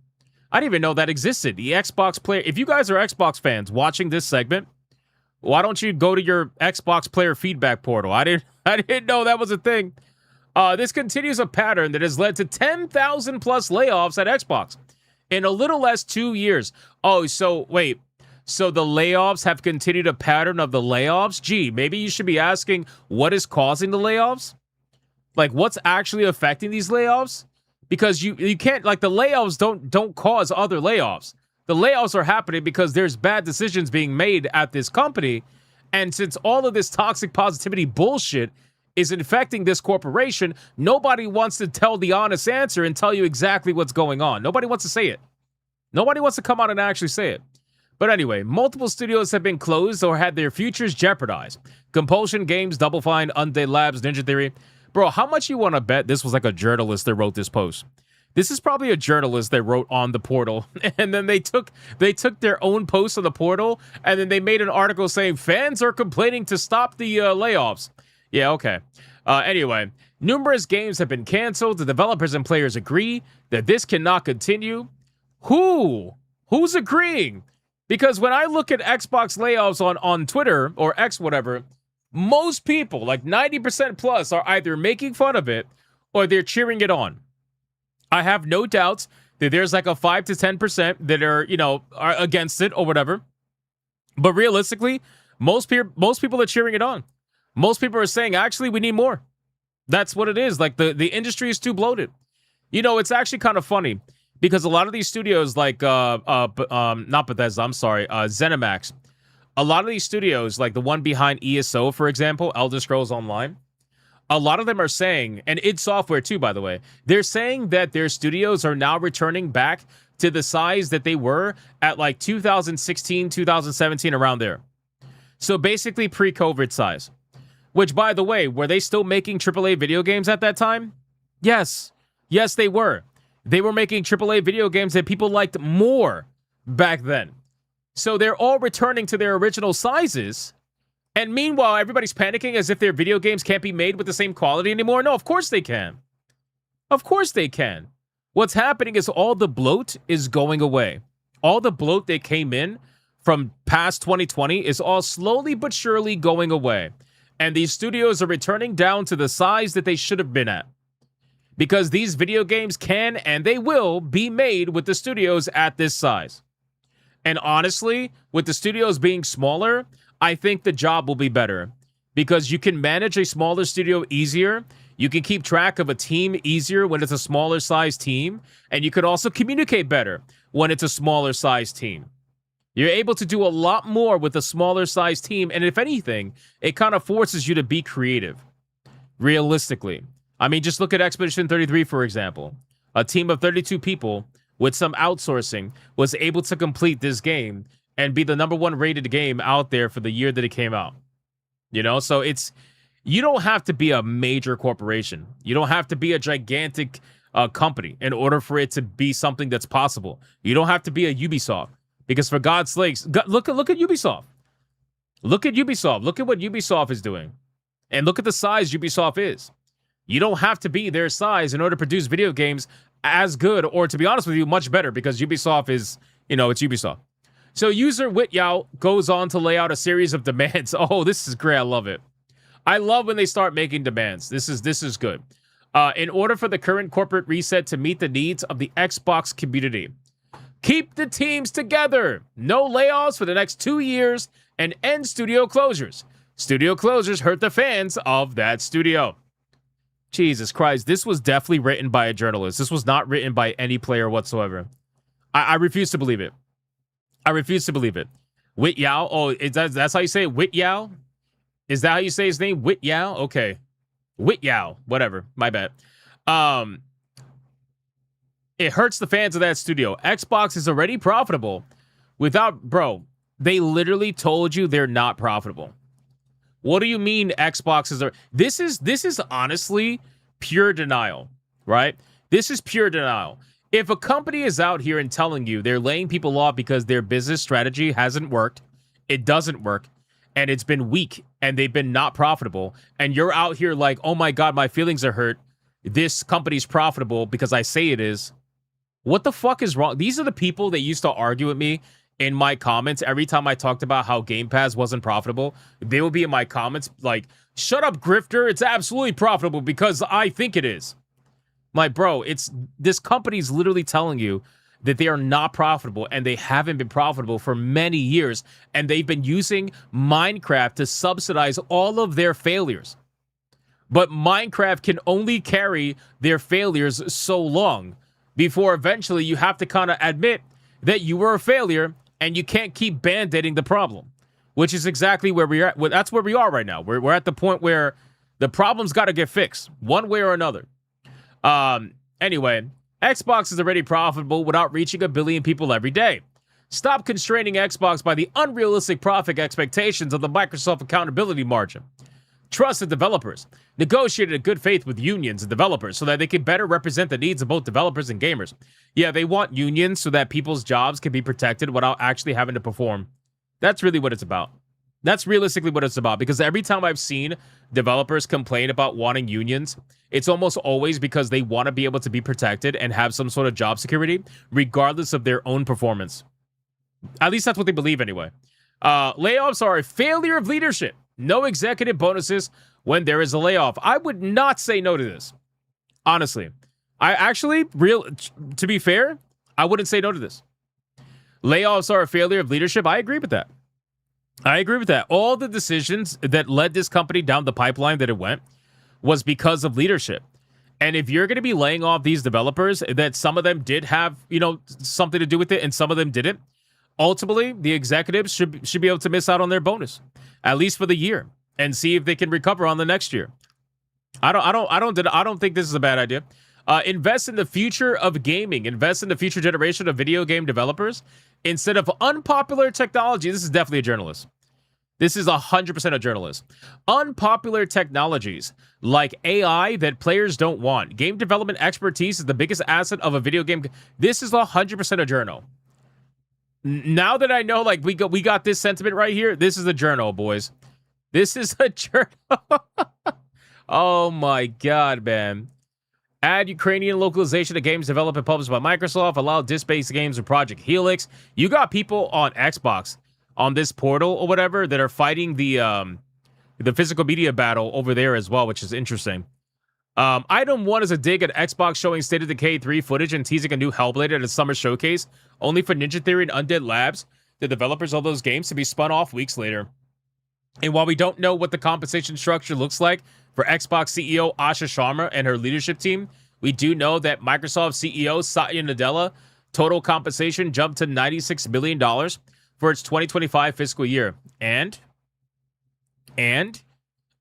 I didn't even know that existed. The Xbox player. If you guys are Xbox fans watching this segment, why don't you go to your Xbox player feedback portal? I didn't know that was a thing. This continues a pattern that has led to 10,000 plus layoffs at Xbox in a little less 2 years. Oh, so wait. So the layoffs have continued a pattern of the layoffs? Gee, maybe you should be asking what is causing the layoffs? Like, what's actually affecting these layoffs? Because you can't, like, the layoffs don't cause other layoffs. The layoffs are happening because there's bad decisions being made at this company. And since all of this toxic positivity bullshit is infecting this corporation, nobody wants to tell the honest answer and tell you exactly what's going on. Nobody wants to say it. Nobody wants to come out and actually say it. But anyway, multiple studios have been closed or had their futures jeopardized. Compulsion Games, Double Fine, Undead Labs, Ninja Theory. Bro, how much you want to bet this was like a journalist that wrote this post? This is probably a journalist that wrote on the portal, and then they took their own post on the portal, and then they made an article saying fans are complaining to stop the layoffs. Yeah, okay. Anyway, numerous games have been canceled. The developers and players agree that this cannot continue. Who's agreeing? Because when I look at Xbox layoffs on Twitter or X whatever, most people, like 90% plus, are either making fun of it or they're cheering it on. I have no doubts that there's like a 5 to 10% that are against it or whatever. But realistically, most people are cheering it on. Most people are saying, actually, we need more. That's what it is. Like, the industry is too bloated. It's actually kind of funny because a lot of these studios, like not Bethesda, I'm sorry, ZeniMax. A lot of these studios, like the one behind ESO, for example, Elder Scrolls Online, a lot of them are saying, and id Software too, by the way, they're saying that their studios are now returning back to the size that they were at like 2016, 2017, around there. So basically pre-COVID size. Which, by the way, were they still making AAA video games at that time? Yes. Yes, they were. They were making AAA video games that people liked more back then. So they're all returning to their original sizes. And meanwhile, everybody's panicking as if their video games can't be made with the same quality anymore. No, of course they can. Of course they can. What's happening is all the bloat is going away. All the bloat that came in from past 2020 is all slowly but surely going away. And these studios are returning down to the size that they should have been at. Because these video games can and they will be made with the studios at this size. And honestly, with the studios being smaller, I think the job will be better because you can manage a smaller studio easier. You can keep track of a team easier when it's a smaller size team. And you can also communicate better when it's a smaller size team. You're able to do a lot more with a smaller size team. And if anything, it kind of forces you to be creative. Realistically. I mean, just look at Expedition 33, for example. A team of 32 people with some outsourcing was able to complete this game and be the #1 rated game out there for the year that it came out. So you don't have to be a major corporation. You don't have to be a gigantic company in order for it to be something that's possible. You don't have to be a Ubisoft because, for God's sakes, look at Ubisoft. Look at Ubisoft. Look at what Ubisoft is doing. And look at the size Ubisoft is. You don't have to be their size in order to produce video games as good, or to be honest with you, much better, because Ubisoft is, it's Ubisoft. So user Wityao goes on to lay out a series of demands. Oh, this is great. I love it. I love when they start making demands. This is good. In order for the current corporate reset to meet the needs of the Xbox community, keep the teams together. No layoffs for the next 2 years and end studio closures. Studio closures hurt the fans of that studio. Jesus Christ, this was definitely written by a journalist. This was not written by any player whatsoever. I refuse to believe it. I refuse to believe it. Wit Yao? Oh, that's how you say it? Wit Yao? Is that how you say his name? Wit Yao? Okay. Wit Yao. Whatever. My bad. It hurts the fans of that studio. Xbox is already profitable without... Bro, they literally told you they're not profitable. What do you mean Xbox is... This is honestly pure denial, right? This is pure denial. If a company is out here and telling you they're laying people off because their business strategy hasn't worked, it doesn't work, and it's been weak, and they've been not profitable, and you're out here like, oh my God, my feelings are hurt, this company's profitable because I say it is, what the fuck is wrong? These are the people that used to argue with me in my comments every time I talked about how Game Pass wasn't profitable. They would be in my comments like, shut up, grifter, it's absolutely profitable because I think it is. My bro, this company's literally telling you that they are not profitable, and they haven't been profitable for many years, and they've been using Minecraft to subsidize all of their failures. But Minecraft can only carry their failures so long before eventually you have to kind of admit that you were a failure and you can't keep band-aiding the problem, which is exactly where we are. Well, that's where we are right now. We're at the point where the problem's got to get fixed one way or another. Anyway, Xbox is already profitable without reaching 1 billion people every day. Stop constraining Xbox by the unrealistic profit expectations of the Microsoft accountability margin. Trust the developers. Negotiated in good faith with unions and developers so that they can better represent the needs of both developers and gamers. Yeah, they want unions so that people's jobs can be protected without actually having to perform. That's really what it's about. That's realistically what it's about, because every time I've seen developers complain about wanting unions, it's almost always because they want to be able to be protected and have some sort of job security, regardless of their own performance. At least that's what they believe anyway. Layoffs are a failure of leadership. No executive bonuses when there is a layoff. I would not say no to this. Honestly. To be fair, I wouldn't say no to this. Layoffs are a failure of leadership. I agree with that. All the decisions that led this company down the pipeline that it went was because of leadership. And if you're going to be laying off these developers, that some of them did have, something to do with it and some of them didn't, ultimately, the executives should be able to miss out on their bonus, at least for the year, and see if they can recover on the next year. I don't think this is a bad idea. Invest in the future of gaming. Invest in the future generation of video game developers instead of unpopular technology. This is definitely a journalist. This is 100% a journalist. Unpopular technologies like AI that players don't want. Game development expertise is the biggest asset of a video game. This is 100% a journal. Now that I know, like, we got this sentiment right here, this is a journal, boys. This is a journal. Oh my God, man. Add Ukrainian localization to games developed and published by Microsoft. Allow disc-based games with Project Helix. You got people on Xbox on this portal or whatever that are fighting the physical media battle over there as well, which is interesting. Item 1 is a dig at Xbox showing State of Decay 3 footage and teasing a new Hellblade at a summer showcase, only for Ninja Theory and Undead Labs, the developers of those games, to be spun off weeks later. And while we don't know what the compensation structure looks like for Xbox CEO Asha Sharma and her leadership team, we do know that Microsoft CEO Satya Nadella total compensation jumped to $96 million for its 2025 fiscal year. And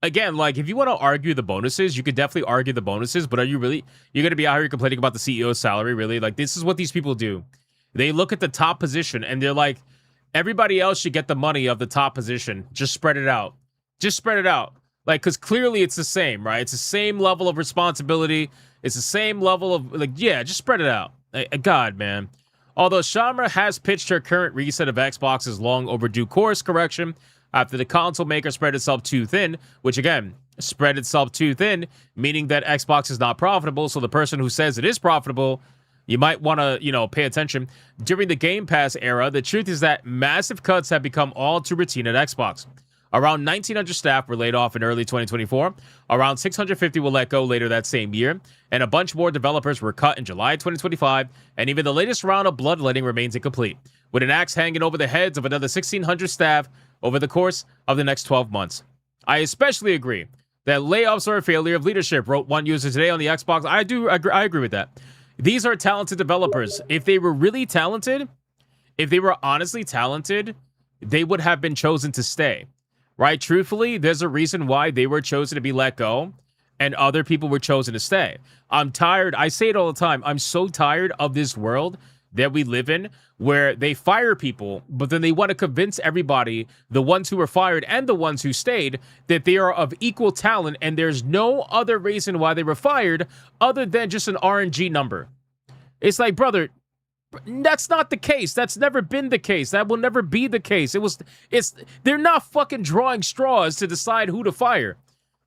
again, like, if you want to argue the bonuses, you could definitely argue the bonuses, but you're going to be out here complaining about the CEO's salary, really? Like, this is what these people do. They look at the top position and they're like, everybody else should get the money of the top position. Just spread it out. Like, because clearly it's the same, right? It's the same level of responsibility. It's the same level of, like, yeah, just spread it out. God, man. Although Sharma has pitched her current reset of Xbox's long overdue course correction after the console maker spread itself too thin, which, again, spread itself too thin, meaning that Xbox is not profitable, so the person who says it is profitable, you might want to, pay attention. During the Game Pass era, the truth is that massive cuts have become all too routine at Xbox. Around 1,900 staff were laid off in early 2024. Around 650 were let go later that same year. And a bunch more developers were cut in July 2025. And even the latest round of bloodletting remains incomplete, with an axe hanging over the heads of another 1,600 staff over the course of the next 12 months. I especially agree that layoffs are a failure of leadership, wrote one user today on the Xbox. I agree with that. These are talented developers. If they were really talented, if they were honestly talented, they would have been chosen to stay, right? Truthfully, there's a reason why they were chosen to be let go and other people were chosen to stay. I'm tired. I say it all the time. I'm so tired of this world that we live in where they fire people, but then they want to convince everybody, the ones who were fired and the ones who stayed, that they are of equal talent and there's no other reason why they were fired other than just an RNG number. It's like, brother, that's not the case. That's never been the case. That will never be the case. They're not fucking drawing straws to decide who to fire.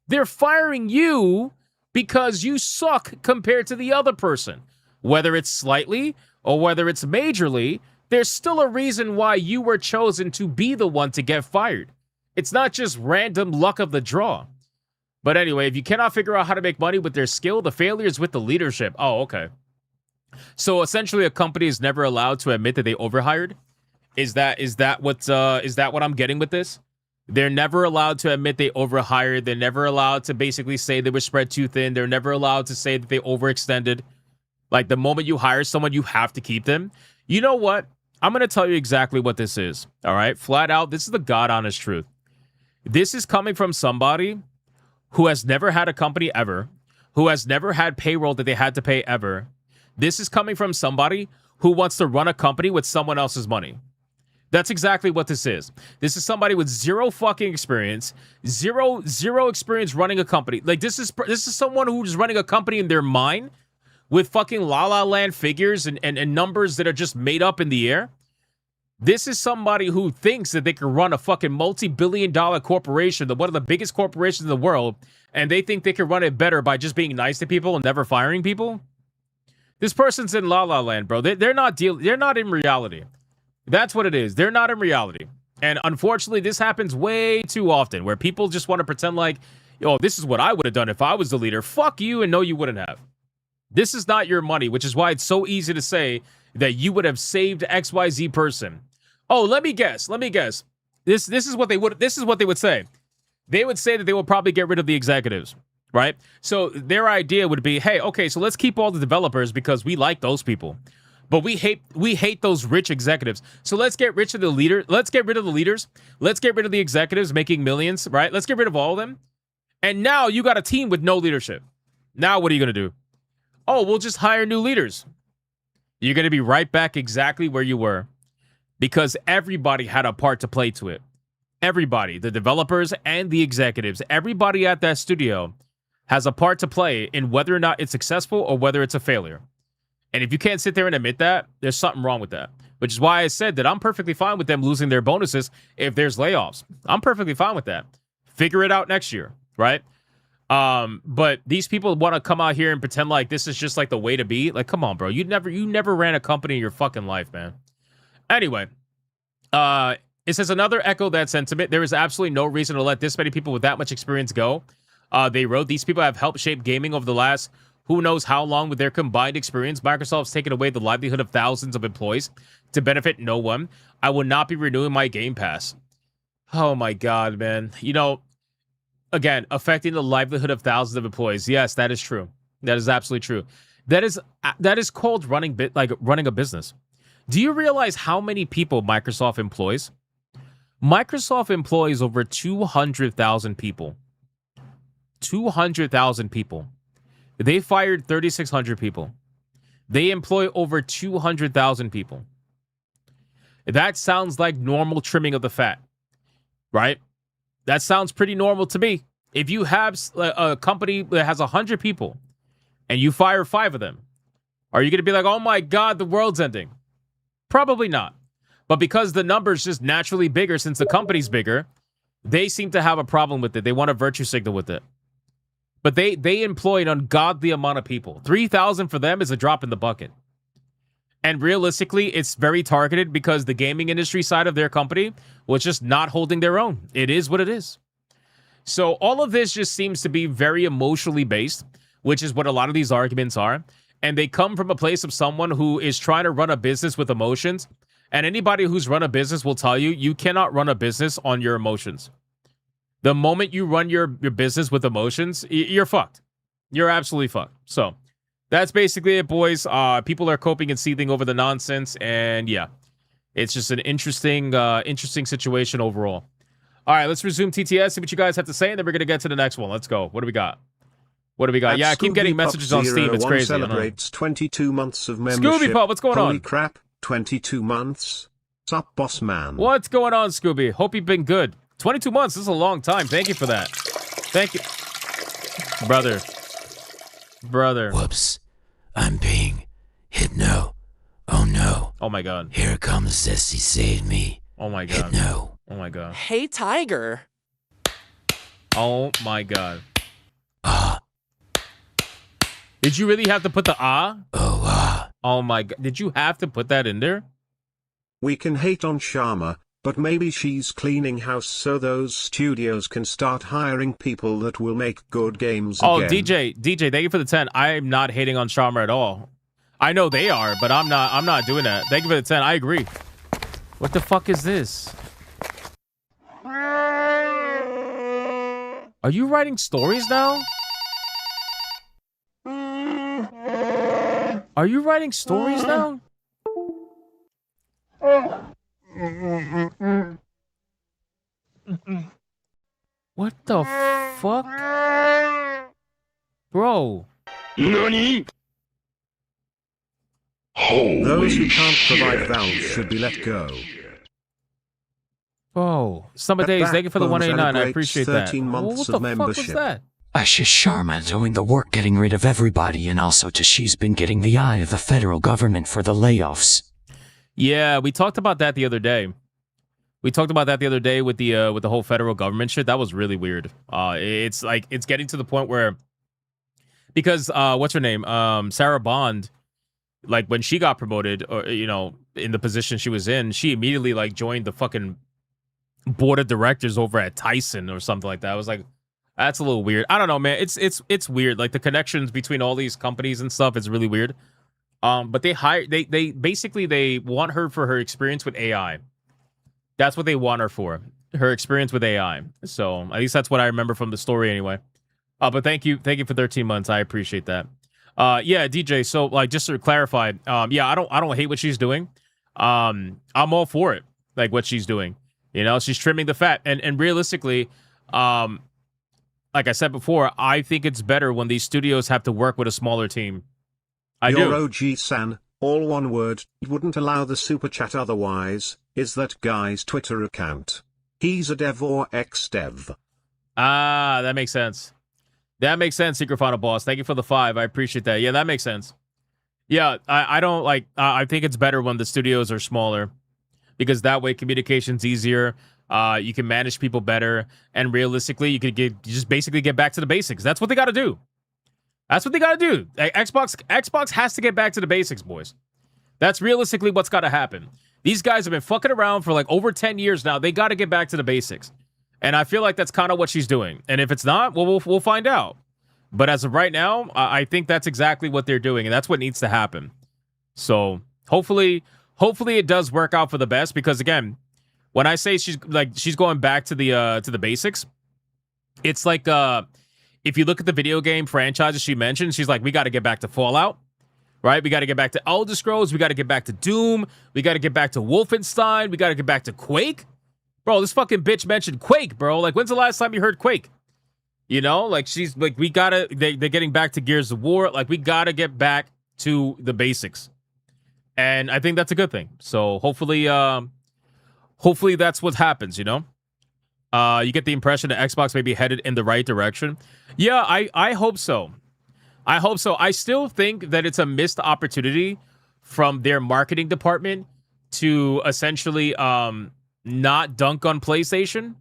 They're firing you because you suck compared to the other person. Whether it's slightly or whether it's majorly, there's still a reason why you were chosen to be the one to get fired. It's not just random luck of the draw. But anyway, if you cannot figure out how to make money with their skill, the failure is with the leadership. Oh, okay. So essentially, a company is never allowed to admit that they overhired. Is that what I'm getting with this? They're never allowed to admit they overhired. They're never allowed to basically say they were spread too thin. They're never allowed to say that they overextended. Like, the moment you hire someone, you have to keep them. You know what? I'm going to tell you exactly what this is. All right? Flat out, this is the God honest truth. This is coming from somebody who has never had a company ever, who has never had payroll that they had to pay ever. This is coming from somebody who wants to run a company with someone else's money. That's exactly what this is. This is somebody with zero fucking experience, zero experience running a company. Like, this is someone who's running a company in their mind with fucking La La Land figures and numbers that are just made up in the air. This is somebody who thinks that they can run a fucking multi-billion-dollar corporation, one of the biggest corporations in the world, and they think they can run it better by just being nice to people and never firing people. This person's in La La Land, bro. They're not in reality. That's what it is. They're not in reality. And unfortunately, this happens way too often, where people just want to pretend like, oh, this is what I would have done if I was the leader. Fuck you, and no, you wouldn't have. This is not your money, which is why it's so easy to say that you would have saved XYZ person. Oh, let me guess. This is what they would say. They would say that they will probably get rid of the executives, right? So their idea would be, hey, okay, so let's keep all the developers because we like those people. But we hate those rich executives. So let's get rid of the leaders. Let's get rid of the executives making millions, right? Let's get rid of all of them. And now you got a team with no leadership. Now what are you going to do? Oh, we'll just hire new leaders. You're going to be right back exactly where you were because everybody had a part to play to it. Everybody, the developers and the executives, everybody at that studio has a part to play in whether or not it's successful or whether it's a failure. And if you can't sit there and admit that, there's something wrong with that. Which is why I said that I'm perfectly fine with them losing their bonuses if there's layoffs. I'm perfectly fine with that. Figure it out next year, right? But these people want to come out here and pretend like this is just like the way to be. Like, come on, bro. You never ran a company in your fucking life, man. Anyway, it says another echo that sentiment. There is absolutely no reason to let this many people with that much experience go. They wrote, these people have helped shape gaming over the last who knows how long with their combined experience. Microsoft's taken away the livelihood of thousands of employees to benefit no one. I will not be renewing my Game Pass. Oh my God, man. You know, again, affecting the livelihood of thousands of employees. Yes, that is true. That is absolutely true. That is called running a business. Do you realize how many people Microsoft employs? Microsoft employs over 200,000 people. 200,000 people. They fired 3,600 people. They employ over 200,000 people. That sounds like normal trimming of the fat, right? That sounds pretty normal to me. If you have a company that has 100 people and you fire 5 of them, are you going to be like, oh my God, the world's ending? Probably not. But because the number's just naturally bigger since the company's bigger, they seem to have a problem with it. They want a virtue signal with it. But they employ an ungodly amount of people. 3,000 for them is a drop in the bucket. And realistically, it's very targeted because the gaming industry side of their company was just not holding their own. It is what it is. So all of this just seems to be very emotionally based, which is what a lot of these arguments are. And they come from a place of someone who is trying to run a business with emotions. And anybody who's run a business will tell you, you cannot run a business on your emotions. The moment you run your business with emotions, you're fucked. You're absolutely fucked. So that's basically it, boys. People are coping and seething over the nonsense, and yeah, it's just an interesting situation overall. All right, let's resume TTS, see what you guys have to say, and then we're going to get to the next one. Let's go. What do we got? Yeah, I keep getting messages on Steam. It's crazy. Celebrates 22 months of membership. Scooby Pop, what's going on? Holy crap, 22 months. Sup, boss man? What's going on, Scooby? Hope you've been good. 22 months, this is a long time. Thank you for that. Thank you. Brother. Whoops. I'm being hypno. Oh no. Oh my god. Here comes Zesty Save Me. Oh my god. Hypno. Oh my god. Hey, Tiger. Oh my god. Did you really have to put the Oh my god. Did you have to put that in there? We can hate on Sharma, but maybe she's cleaning house so those studios can start hiring people that will make good games again. DJ, thank you for the 10. I'm not hating on Sharma at all. I know they are, but I'm not doing that. Thank you for the 10. I agree. What the fuck is this? Are you writing stories now? Are you writing stories now? What the fuck? Bro. NANI? Those who can't provide valves should be let go. Bro. Summer Days, thank you for the 189. I appreciate that. 13 months what the of fuck was that? Ashish Sharma doing the work getting rid of everybody, and also Tashi's been getting the eye of the federal government for the layoffs. Yeah, we talked about that the other day. With the whole federal government shit. That was really weird. It's like it's getting to the point where, because what's her name? Sarah Bond, like when she got promoted, or in the position she was in, she immediately like joined the fucking board of directors over at Tyson or something like that. I was like, that's a little weird. I don't know, man. It's weird. Like the connections between all these companies and stuff is really weird. But they basically want her for her experience with AI. That's what they want her for. Her experience with AI. So at least that's what I remember from the story anyway. But thank you for 13 months. I appreciate that. Yeah, DJ. So like just to clarify, yeah, I don't hate what she's doing. I'm all for it. Like what she's doing. She's trimming the fat, and realistically, like I said before, I think it's better when these studios have to work with a smaller team. Your OG-san, all one word, wouldn't allow the super chat otherwise, is that guy's Twitter account. He's a dev or ex-dev. Ah, that makes sense. That makes sense, Secret Final Boss. Thank you for the 5. I appreciate that. Yeah, that makes sense. Yeah, I don't like, I think it's better when the studios are smaller, because that way communication's easier. You can manage people better, and realistically, you just basically get back to the basics. That's what they got to do. That's what they got to do. Xbox has to get back to the basics, boys. That's realistically what's got to happen. These guys have been fucking around for like over 10 years now. They got to get back to the basics. And I feel like that's kind of what she's doing. And if it's not, well, we'll find out. But as of right now, I think that's exactly what they're doing, and that's what needs to happen. So hopefully it does work out for the best, because again, when I say she's going back to the basics, it's like if you look at the video game franchises she mentioned, she's like, we got to get back to Fallout, right? We got to get back to Elder Scrolls. We got to get back to Doom. We got to get back to Wolfenstein. We got to get back to Quake. Bro, this fucking bitch mentioned Quake, bro. Like, when's the last time you heard Quake? Like, she's like, they're getting back to Gears of War. Like, we got to get back to the basics. And I think that's a good thing. So hopefully that's what happens, You get the impression that Xbox may be headed in the right direction. Yeah, I hope so. I still think that it's a missed opportunity from their marketing department to essentially not dunk on PlayStation.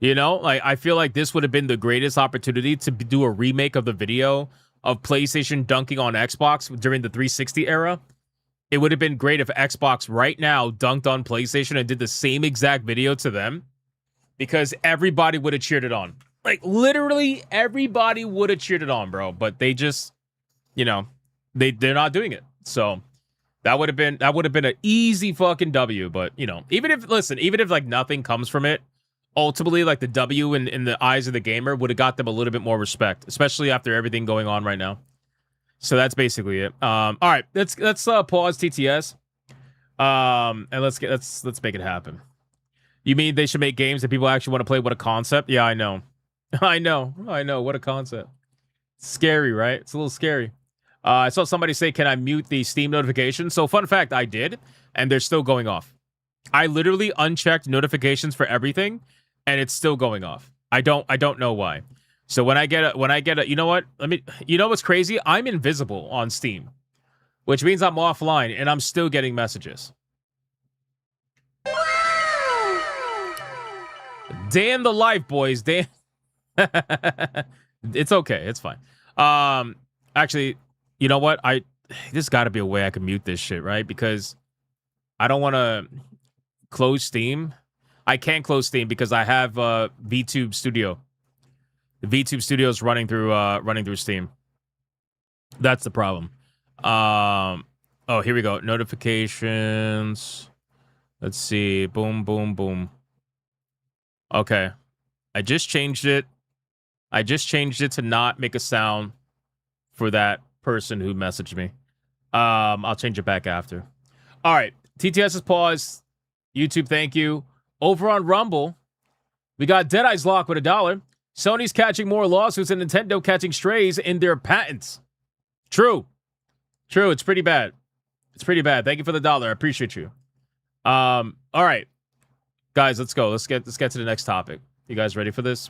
Like, I feel like this would have been the greatest opportunity to do a remake of the video of PlayStation dunking on Xbox during the 360 era. It would have been great if Xbox right now dunked on PlayStation and did the same exact video to them, because everybody would have cheered it on. Like, literally everybody would have cheered it on, bro. But they just, they're not doing it. So that would have been an easy fucking W. But, even if like nothing comes from it, ultimately, like the W in the eyes of the gamer would have got them a little bit more respect, especially after everything going on right now. So that's basically it. All right, let's pause TTS. And let's make it happen. You mean they should make games that people actually want to play? What a concept! Yeah, I know. I know. What a concept. Scary, right? It's a little scary. I saw somebody say, "Can I mute the Steam notifications?" So, fun fact, I did, and they're still going off. I literally unchecked notifications for everything, and it's still going off. I don't know why. So when I get a, you know what? You know what's crazy? I'm invisible on Steam, which means I'm offline, and I'm still getting messages. Damn the life, boys. Damn. It's okay. It's fine. Actually, you know what? There's got to be a way I can mute this shit, right? Because I don't want to close Steam. I can't close Steam because I have VTube Studio. The VTube Studio is running through Steam. That's the problem. Oh, here we go. Notifications. Let's see. Boom, boom, boom. Okay. I just changed it. I just changed it to not make a sound for that person who messaged me. I'll change it back after. All right. TTS is paused. YouTube, thank you. Over on Rumble, we got Deadeye's Lock with $1. Sony's catching more lawsuits and Nintendo catching strays in their patents. True. It's pretty bad. Thank you for the $1. I appreciate you. All right. Guys, let's go. Let's get to the next topic. You guys ready for this?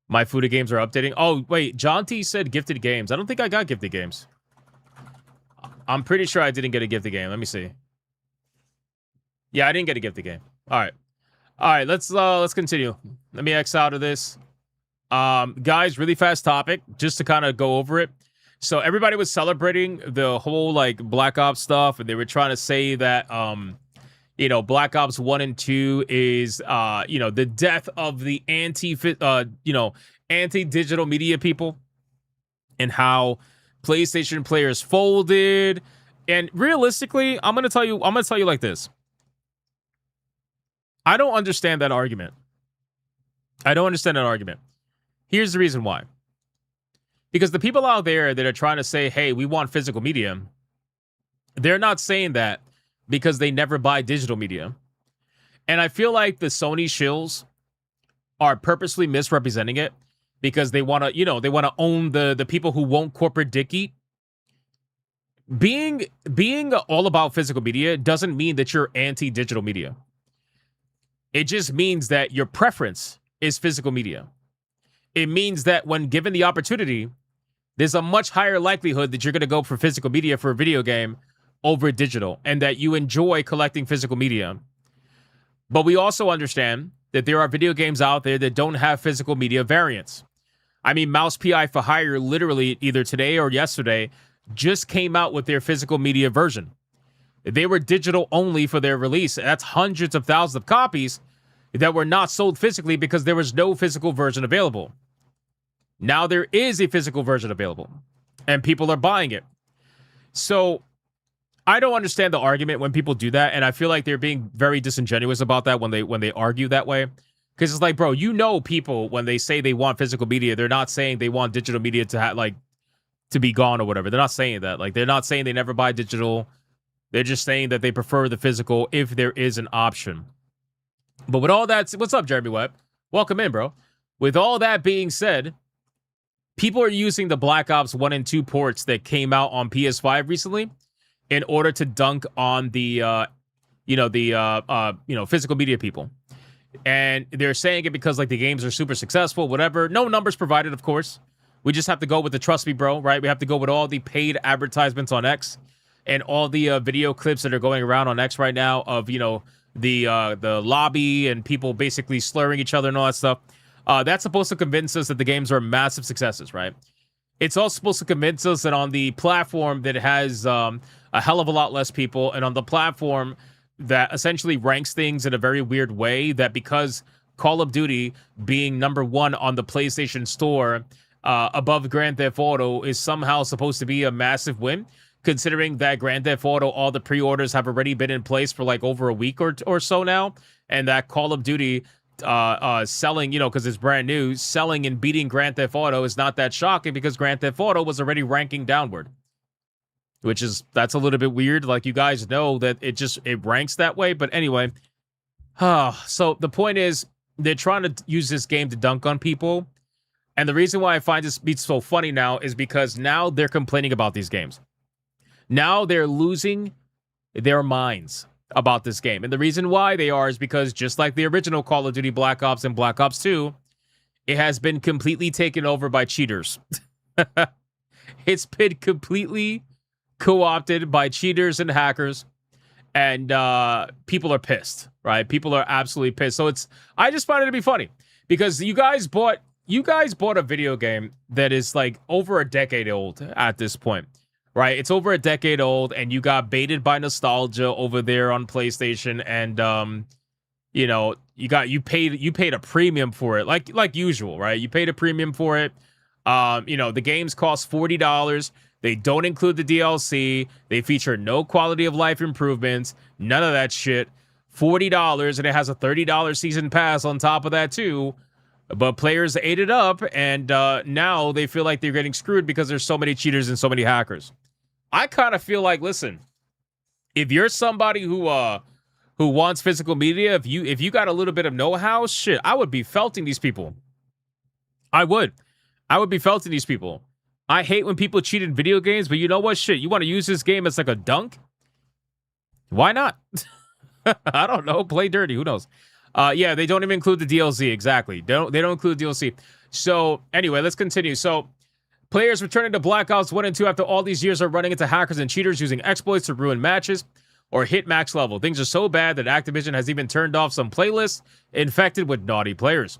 My foodie games are updating. Oh, wait. John T said gifted games. I don't think I got gifted games. I'm pretty sure I didn't get a gifted game. Let me see. Yeah, I didn't get a gifted game. All right. Let's continue. Let me X out of this. Guys, really fast topic, just to kind of go over it. So everybody was celebrating the whole like Black Ops stuff, and they were trying to say that Black Ops 1 and 2 is the death of the anti-digital media people, and how PlayStation players folded. And realistically, I'm gonna tell you like this. I don't understand that argument. Here's the reason why. Because the people out there that are trying to say, hey, we want physical media, they're not saying that because they never buy digital media. And I feel like the Sony shills are purposely misrepresenting it because they want to own the people who won't corporate dick eat. Being all about physical media doesn't mean that you're anti-digital media. It just means that your preference is physical media. It means that when given the opportunity, there's a much higher likelihood that you're going to go for physical media for a video game over digital, and that you enjoy collecting physical media. But we also understand that there are video games out there that don't have physical media variants. I mean, Mouse PI for Hire literally either today or yesterday just came out with their physical media version. They were digital only for their release. That's hundreds of thousands of copies that were not sold physically because there was no physical version available. Now there is a physical version available, and people are buying it. So I don't understand the argument when people do that, and I feel like they're being very disingenuous about that when they argue that way. Because it's like, bro, people when they say they want physical media, they're not saying they want digital media to be gone or whatever. They're not saying that. Like, they're not saying they never buy digital. They're just saying that they prefer the physical if there is an option. But with all that, what's up, Jeremy Webb? Welcome in, bro. With all that being said, people are using the Black Ops 1 and 2 ports that came out on PS5 recently in order to dunk on the physical media people. And they're saying it because like the games are super successful, whatever. No numbers provided, of course. We just have to go with the trust me, bro, right? We have to go with all the paid advertisements on X and all the video clips that are going around on X right now of, the lobby and people basically slurring each other and all that stuff. That's supposed to convince us that the games are massive successes, right? It's also supposed to convince us that on the platform that has a hell of a lot less people, and on the platform that essentially ranks things in a very weird way, that because Call of Duty being number one on the PlayStation Store above Grand Theft Auto is somehow supposed to be a massive win, considering that Grand Theft Auto, all the pre-orders have already been in place for like over a week or so now, and that Call of Duty selling, because it's brand new, selling and beating Grand Theft Auto is not that shocking because Grand Theft Auto was already ranking downward. That's a little bit weird. Like, you guys know that it ranks that way. But anyway, so the point is, they're trying to use this game to dunk on people. And the reason why I find this beat so funny now is because now they're complaining about these games. Now they're losing their minds about this game. And the reason why they are is because just like the original Call of Duty Black Ops and Black Ops 2, it has been completely taken over by cheaters. It's been completely co-opted by cheaters and hackers. And people are pissed, right? People are absolutely pissed. So I just find it to be funny because you guys bought a video game that is like over a decade old at this point, right? It's over a decade old, and you got baited by nostalgia over there on PlayStation, and you paid a premium for it, like usual, right? You paid a premium for it. The games cost $40. They don't include the DLC. They feature no quality of life improvements. None of that shit. $40, and it has a $30 season pass on top of that too. But players ate it up, and now they feel like they're getting screwed because there's so many cheaters and so many hackers. I kind of feel like, listen, if you're somebody who wants physical media, if you got a little bit of know-how, shit, I would be felting these people. I would be felting these people. I hate when people cheat in video games, but you know what? Shit, you want to use this game as like a dunk? Why not? I don't know. Play dirty. Who knows? Yeah, they don't even include the DLC. Exactly. They don't include DLC. So anyway, let's continue. So players returning to Black Ops 1 and 2 after all these years are running into hackers and cheaters using exploits to ruin matches or hit max level. Things are so bad that Activision has even turned off some playlists infected with naughty players.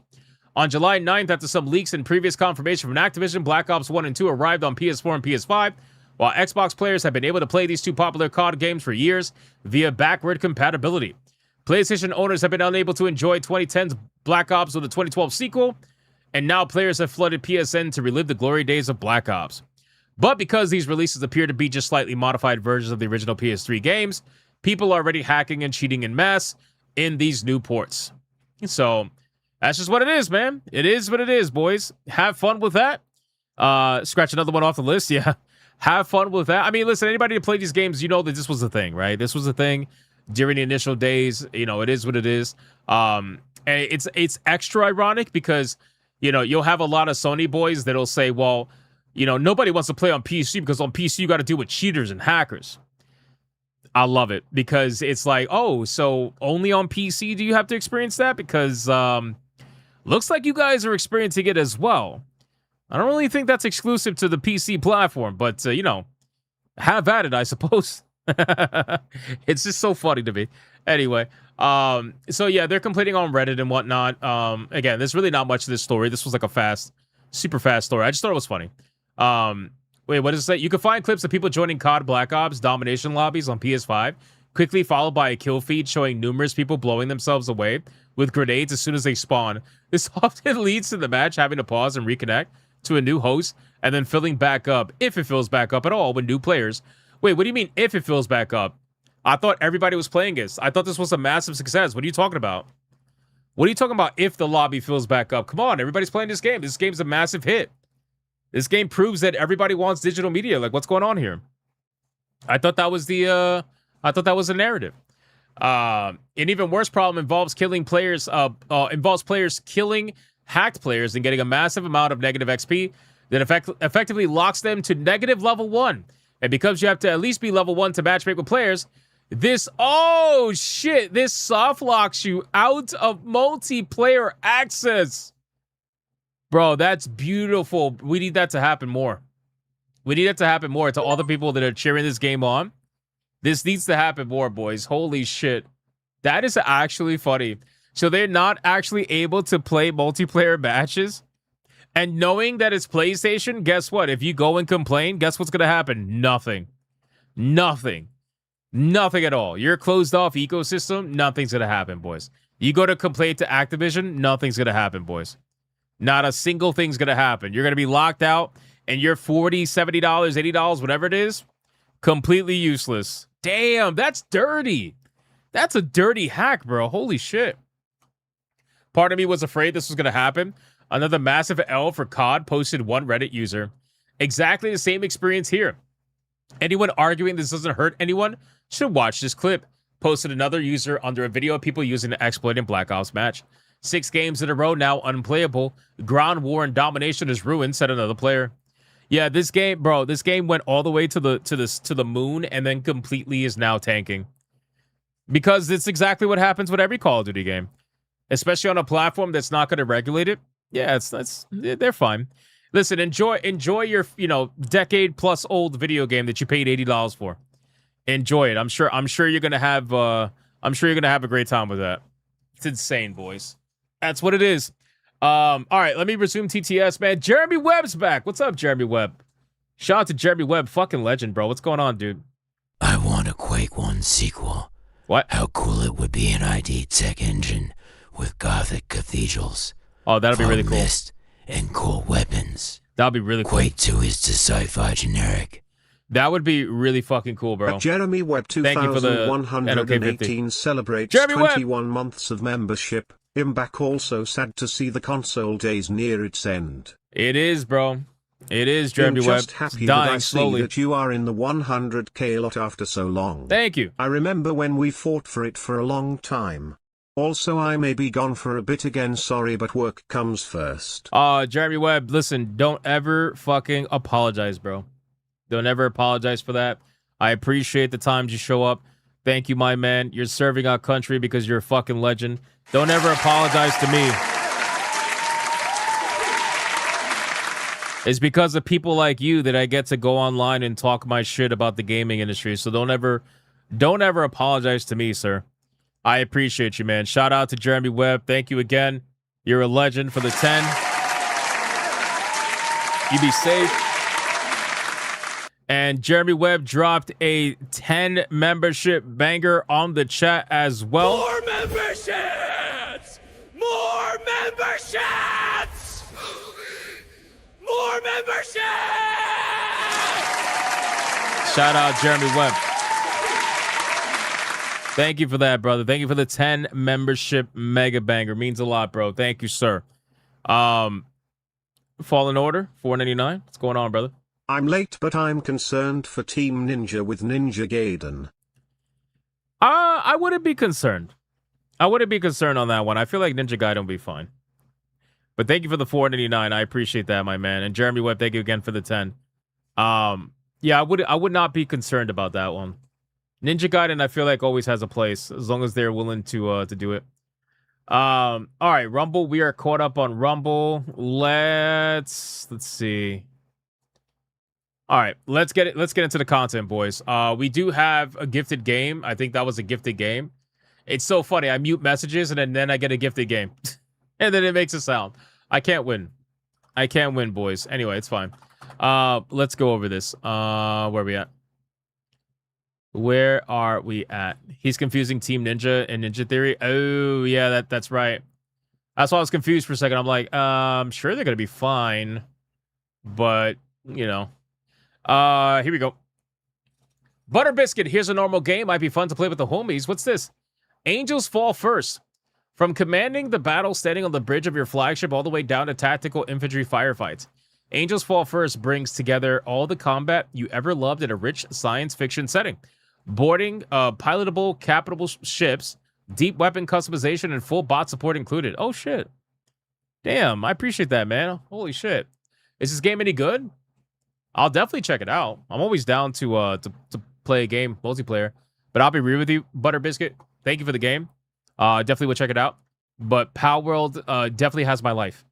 On July 9th, after some leaks and previous confirmation from Activision, Black Ops 1 and 2 arrived on PS4 and PS5, while Xbox players have been able to play these two popular COD games for years via backward compatibility. PlayStation owners have been unable to enjoy 2010's Black Ops with the 2012 sequel, and now players have flooded PSN to relive the glory days of Black Ops. But because these releases appear to be just slightly modified versions of the original PS3 games, people are already hacking and cheating en masse in these new ports. So that's just what it is, man. It is what it is, boys. Have fun with that. Scratch another one off the list. Yeah. Have fun with that. I mean, listen, anybody who played these games, you know that this was a thing, right? This was a thing during the initial days. It is what it is. And it's extra ironic because, you'll have a lot of Sony boys that'll say, well, nobody wants to play on PC because on PC you got to deal with cheaters and hackers. I love it because it's like, oh, so only on PC do you have to experience that? Because looks like you guys are experiencing it as well. I don't really think that's exclusive to the PC platform, but, have at it, I suppose. It's just so funny to me. Anyway, so yeah, they're complaining on Reddit and whatnot. Again, there's really not much to this story. This was like a super fast story. I just thought it was funny. Wait, what does it say? You can find clips of people joining COD Black Ops domination lobbies on PS5, quickly followed by a kill feed showing numerous people blowing themselves away with grenades as soon as they spawn. This often leads to the match having to pause and reconnect to a new host, and then filling back up, if it fills back up at all, with new players. Wait, what do you mean, if it fills back up? I thought everybody was playing this. I thought this was a massive success. What are you talking about? What are you talking about if the lobby fills back up? Come on, everybody's playing this game. This game's a massive hit. This game proves that everybody wants digital media. Like, what's going on here? I thought that was the narrative. An even worse problem involves players killing hacked players and getting a massive amount of negative XP that effectively locks them to negative level 1. And because you have to at least be level 1 to matchmake with players, this soft locks you out of multiplayer access. Bro, that's beautiful. We need that to happen more. We need it to happen more to all the people that are cheering this game on. This needs to happen more, boys. Holy shit. That is actually funny. So they're not actually able to play multiplayer matches. And knowing that it's PlayStation, guess what? If you go and complain, guess what's going to happen? Nothing. Nothing. Nothing at all. You're a closed off ecosystem. Nothing's going to happen, boys. You go to complain to Activision, nothing's going to happen, boys. Not a single thing's going to happen. You're going to be locked out, and your $40, $70, $80, whatever it is, completely useless. Damn, that's dirty. That's a dirty hack, bro. Holy shit. Part of me was afraid this was going to happen. Another massive L for COD, posted one Reddit user. Exactly the same experience here. Anyone arguing this doesn't hurt anyone should watch this clip. Posted another user under a video of people using the exploit in Black Ops match. 6 games in a row now unplayable. Ground war and domination is ruined, said another player. Yeah, this game, bro, this game went all the way to the moon and then completely is now tanking. Because it's exactly what happens with every Call of Duty game. Especially on a platform that's not going to regulate it. Yeah, they're fine. Listen, enjoy your, decade plus old video game that you paid $80 for. Enjoy it. I'm sure you're going to have a great time with that. It's insane, boys. That's what it is. All right, let me resume TTS, man. Jeremy Webb's back. What's up, Jeremy Webb? Shout out to Jeremy Webb, fucking legend, bro. What's going on, dude? I want a Quake 1 sequel. What? How cool it would be an ID Tech engine with Gothic cathedrals. Oh, that'll be really cool. Mist and cool weapons. That'll be really cool. Quake 2 is to sci-fi generic. That would be really fucking cool, bro. Jeremy Webb 2118 celebrates Jeremy 21 months of membership. Back also sad to see the console days near its end. It is, bro. It is, Jeremy Webb. Just happy dying that I slowly. see that you are in the 100K lot after so long. Thank you. I remember when we fought for it for a long time. Also, I may be gone for a bit again, sorry, but work comes first. Jeremy Webb, listen, don't ever fucking apologize, bro. Don't ever apologize for that. I appreciate the times you show up. Thank you, my man. You're serving our country because you're a fucking legend. Don't ever apologize to me. It's because of people like you that I get to go online and talk my shit about the gaming industry. So don't ever apologize to me, sir. I appreciate you, man. Shout out to Jeremy Webb. Thank you again. You're a legend for the 10. You be safe. And Jeremy Webb dropped a 10 membership banger on the chat as well. More memberships! More memberships! More memberships! Shout out Jeremy Webb. Thank you for that, brother. Thank you for the 10 membership mega banger. Means a lot, bro. Thank you, sir. Fallen Order, $4.99. What's going on, brother? I'm late, but I'm concerned for Team Ninja with Ninja Gaiden. I wouldn't be concerned. I wouldn't be concerned on that one. I feel like Ninja Gaiden will be fine. But thank you for the $4.99. I appreciate that, my man. And Jeremy Webb, thank you again for the 10. Yeah, I would not be concerned about that one. Ninja Gaiden, I feel like always has a place as long as they're willing to do it. All right, Rumble. We are caught up on Rumble. Let's see. All right, let's get into the content, boys. We do have a gifted game. I think that was a gifted game. It's so funny. I mute messages and then I get a gifted game. And then it makes a sound. I can't win. I can't win, boys. Anyway, it's fine. Let's go over this. Where are we at? Where are we at? He's confusing Team Ninja and Ninja Theory. Oh, yeah, that's right. That's why I was confused for a second. I'm like, I'm sure they're going to be fine. But, you know. Here we go. Butter Biscuit. Here's a normal game. Might be fun to play with the homies. What's this? Angels Fall First. From commanding the battle standing on the bridge of your flagship all the way down to tactical infantry firefights. Angels Fall First brings together all the combat you ever loved in a rich science fiction setting. Boarding pilotable capital ships, deep weapon customization, and full bot support included. Oh, shit. Damn, I appreciate that, man. Holy shit. Is this game any good? I'll definitely check it out. I'm always down to play a game, multiplayer. But I'll be real with you, Butter Biscuit. Thank you for the game. Definitely will check it out. But Palworld definitely has my life.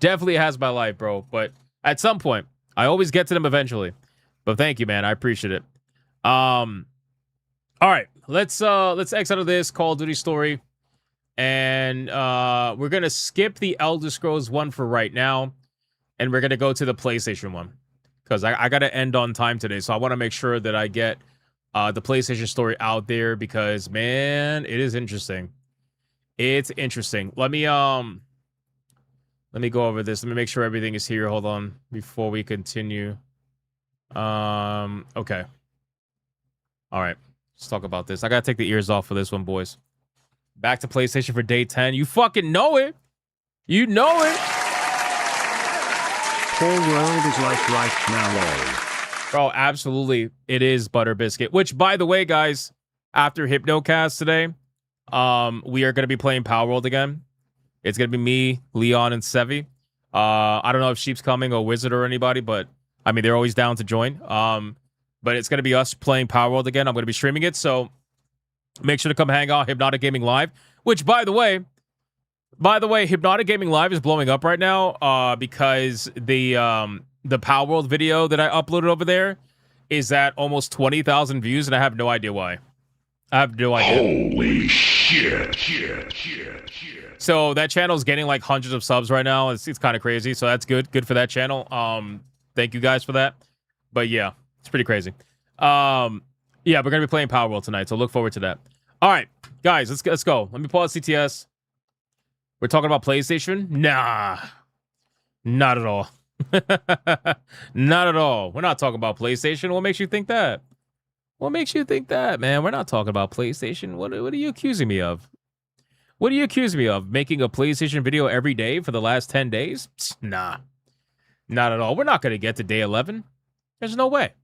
Definitely has my life, bro. But at some point, I always get to them eventually. But thank you, man. I appreciate it. All right. Let's exit out of this Call of Duty story. And we're gonna skip the Elder Scrolls one for right now. And we're gonna go to the PlayStation one. Because I gotta end on time today. So I want to make sure that I get the PlayStation story out there because man, it is interesting. It's interesting. Let me go over this. Let me make sure everything is here. Hold on before we continue. Okay. All right. Let's talk about this. I gotta take the ears off for this one, boys. Back to PlayStation for day 10. You fucking know it. You know it. Palworld is like right now, lol. Bro, absolutely. It is Butter Biscuit. Which, by the way, guys, after Hypnocast today, we are going to be playing Palworld again. It's going to be me, Leon, and Sevi. I don't know if Sheep's coming or Wizard or anybody, but, I mean, they're always down to join. But it's going to be us playing Palworld again. I'm going to be streaming it, so make sure to come hang out Hypnotic Gaming Live, which, by the way, Hypnotic Gaming Live is blowing up right now because the Palworld video that I uploaded over there is at almost 20,000 views, and I have no idea why. I have no idea. Holy shit. So that channel is getting like hundreds of subs right now. It's kind of crazy, so that's good. Good for that channel. Thank you guys for that. But yeah, it's pretty crazy. Yeah, we're gonna be playing Palworld tonight, so look forward to that. All right, guys, let's go. Let me pause CTS. We're talking about PlayStation? Nah, not at all. Not at all. We're not talking about PlayStation. What makes you think that? What makes you think that, man? We're not talking about PlayStation. What are you accusing me of? What are you accusing me of? Making a PlayStation video every day for the last 10 days? Psst, nah, not at all. We're not going to get to day 11. There's no way.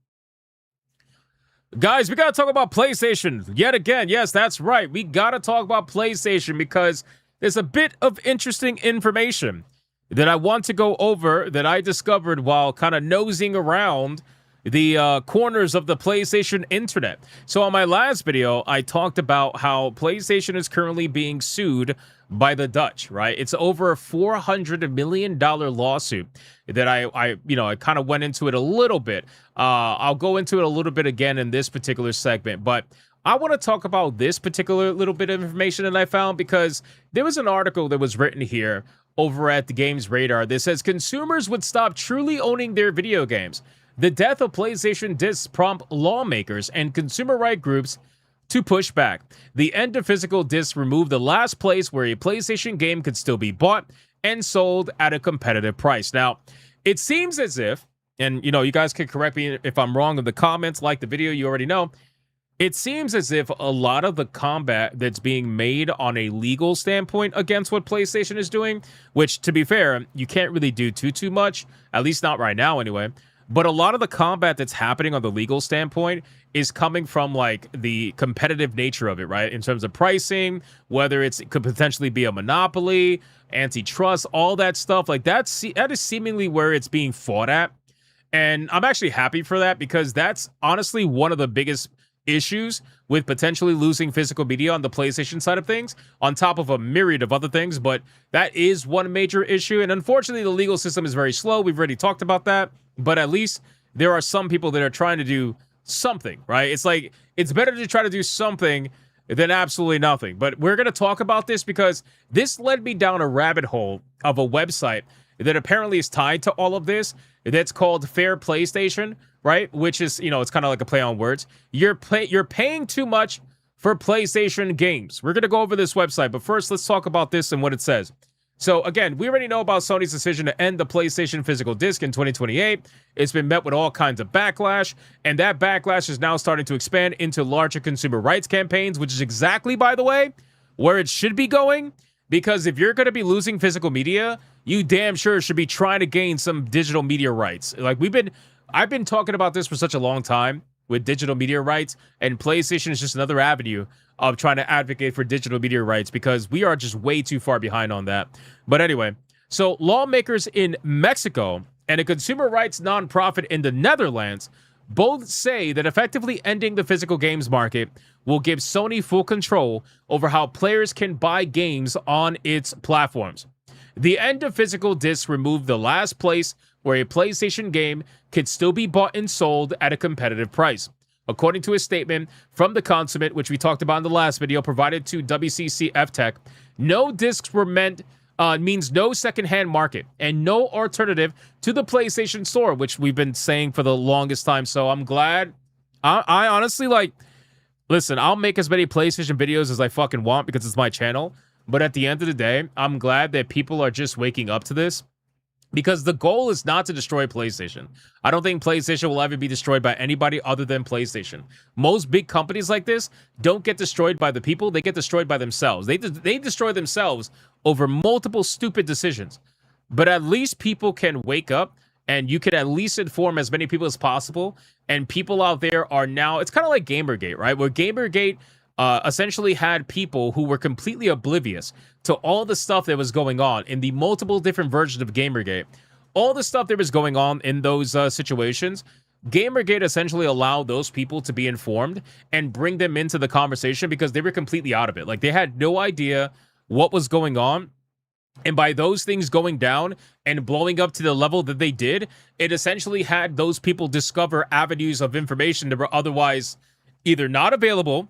Guys, we got to talk about PlayStation yet again. Yes, that's right. We got to talk about PlayStation because there's a bit of interesting information that I want to go over that I discovered while kind of nosing around the corners of the PlayStation internet. So on my last video, I talked about how PlayStation is currently being sued by the Dutch, right? It's over a $400 million lawsuit that I kind of went into it a little bit. I'll go into it a little bit again in this particular segment, but I want to talk about this particular little bit of information that I found because there was an article that was written here over at the Games Radar that says consumers would stop truly owning their video games. The death of PlayStation discs prompt lawmakers and consumer rights groups to push back. The end of physical discs removed the last place where a PlayStation game could still be bought and sold at a competitive price. Now, it seems as if, and you guys can correct me if I'm wrong in the comments, like the video, you already know, it seems as if a lot of the combat that's being made on a legal standpoint against what PlayStation is doing, which, to be fair, you can't really do too much, at least not right now anyway, but a lot of the combat that's happening on the legal standpoint is coming from, like, the competitive nature of it, right? In terms of pricing, whether it could potentially be a monopoly, antitrust, all that stuff. Like, that is seemingly where it's being fought at. And I'm actually happy for that because that's honestly one of the biggest issues with potentially losing physical media on the PlayStation side of things, on top of a myriad of other things. But that is one major issue. And unfortunately, the legal system is very slow. We've already talked about that. But at least there are some people that are trying to do something, right? It's like, it's better to try to do something than absolutely nothing. But we're going to talk about this because this led me down a rabbit hole of a website that apparently is tied to all of this. That's called Fair PlayStation, right? Which is, it's kind of like a play on words. You're paying too much for PlayStation games. We're going to go over this website, but first let's talk about this and what it says. So again, we already know about Sony's decision to end the PlayStation physical disc in 2028. It's been met with all kinds of backlash, and that backlash is now starting to expand into larger consumer rights campaigns, which is exactly, by the way, where it should be going. Because if you're going to be losing physical media, you damn sure should be trying to gain some digital media rights. Like I've been talking about this for such a long time with digital media rights, and PlayStation is just another avenue of trying to advocate for digital media rights because we are just way too far behind on that. But anyway, so lawmakers in Mexico and a consumer rights nonprofit in the Netherlands both say that effectively ending the physical games market will give Sony full control over how players can buy games on its platforms. The end of physical discs removed the last place where a PlayStation game could still be bought and sold at a competitive price. According to a statement from the consulate, which we talked about in the last video, provided to WCC FTech, no discs were means no secondhand market and no alternative to the PlayStation Store, which we've been saying for the longest time. So I'm glad. I honestly, listen, I'll make as many PlayStation videos as I fucking want because it's my channel. But at the end of the day, I'm glad that people are just waking up to this because the goal is not to destroy PlayStation. I don't think PlayStation will ever be destroyed by anybody other than PlayStation. Most big companies like this don't get destroyed by the people. They get destroyed by themselves. They destroy themselves over multiple stupid decisions. But at least people can wake up, and you can at least inform as many people as possible. And people out there are now, it's kind of like Gamergate, right? Where Gamergate essentially had people who were completely oblivious to all the stuff that was going on in the multiple different versions of Gamergate. All the stuff that was going on in those situations, Gamergate essentially allowed those people to be informed and bring them into the conversation because they were completely out of it. Like, they had no idea what was going on. And by those things going down and blowing up to the level that they did, it essentially had those people discover avenues of information that were otherwise either not available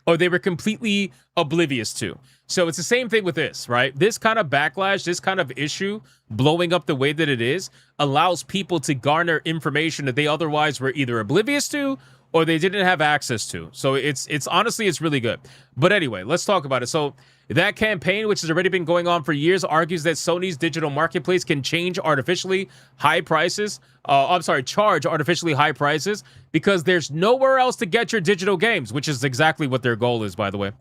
or they were completely oblivious to. So it's the same thing with this, right? This kind of backlash, this kind of issue blowing up the way that it is allows people to garner information that they otherwise were either oblivious to or they didn't have access to. So it's honestly, it's really good. But anyway, let's talk about it. So that campaign, which has already been going on for years, argues that Sony's digital marketplace can charge artificially high prices because there's nowhere else to get your digital games, which is exactly what their goal is, by the way.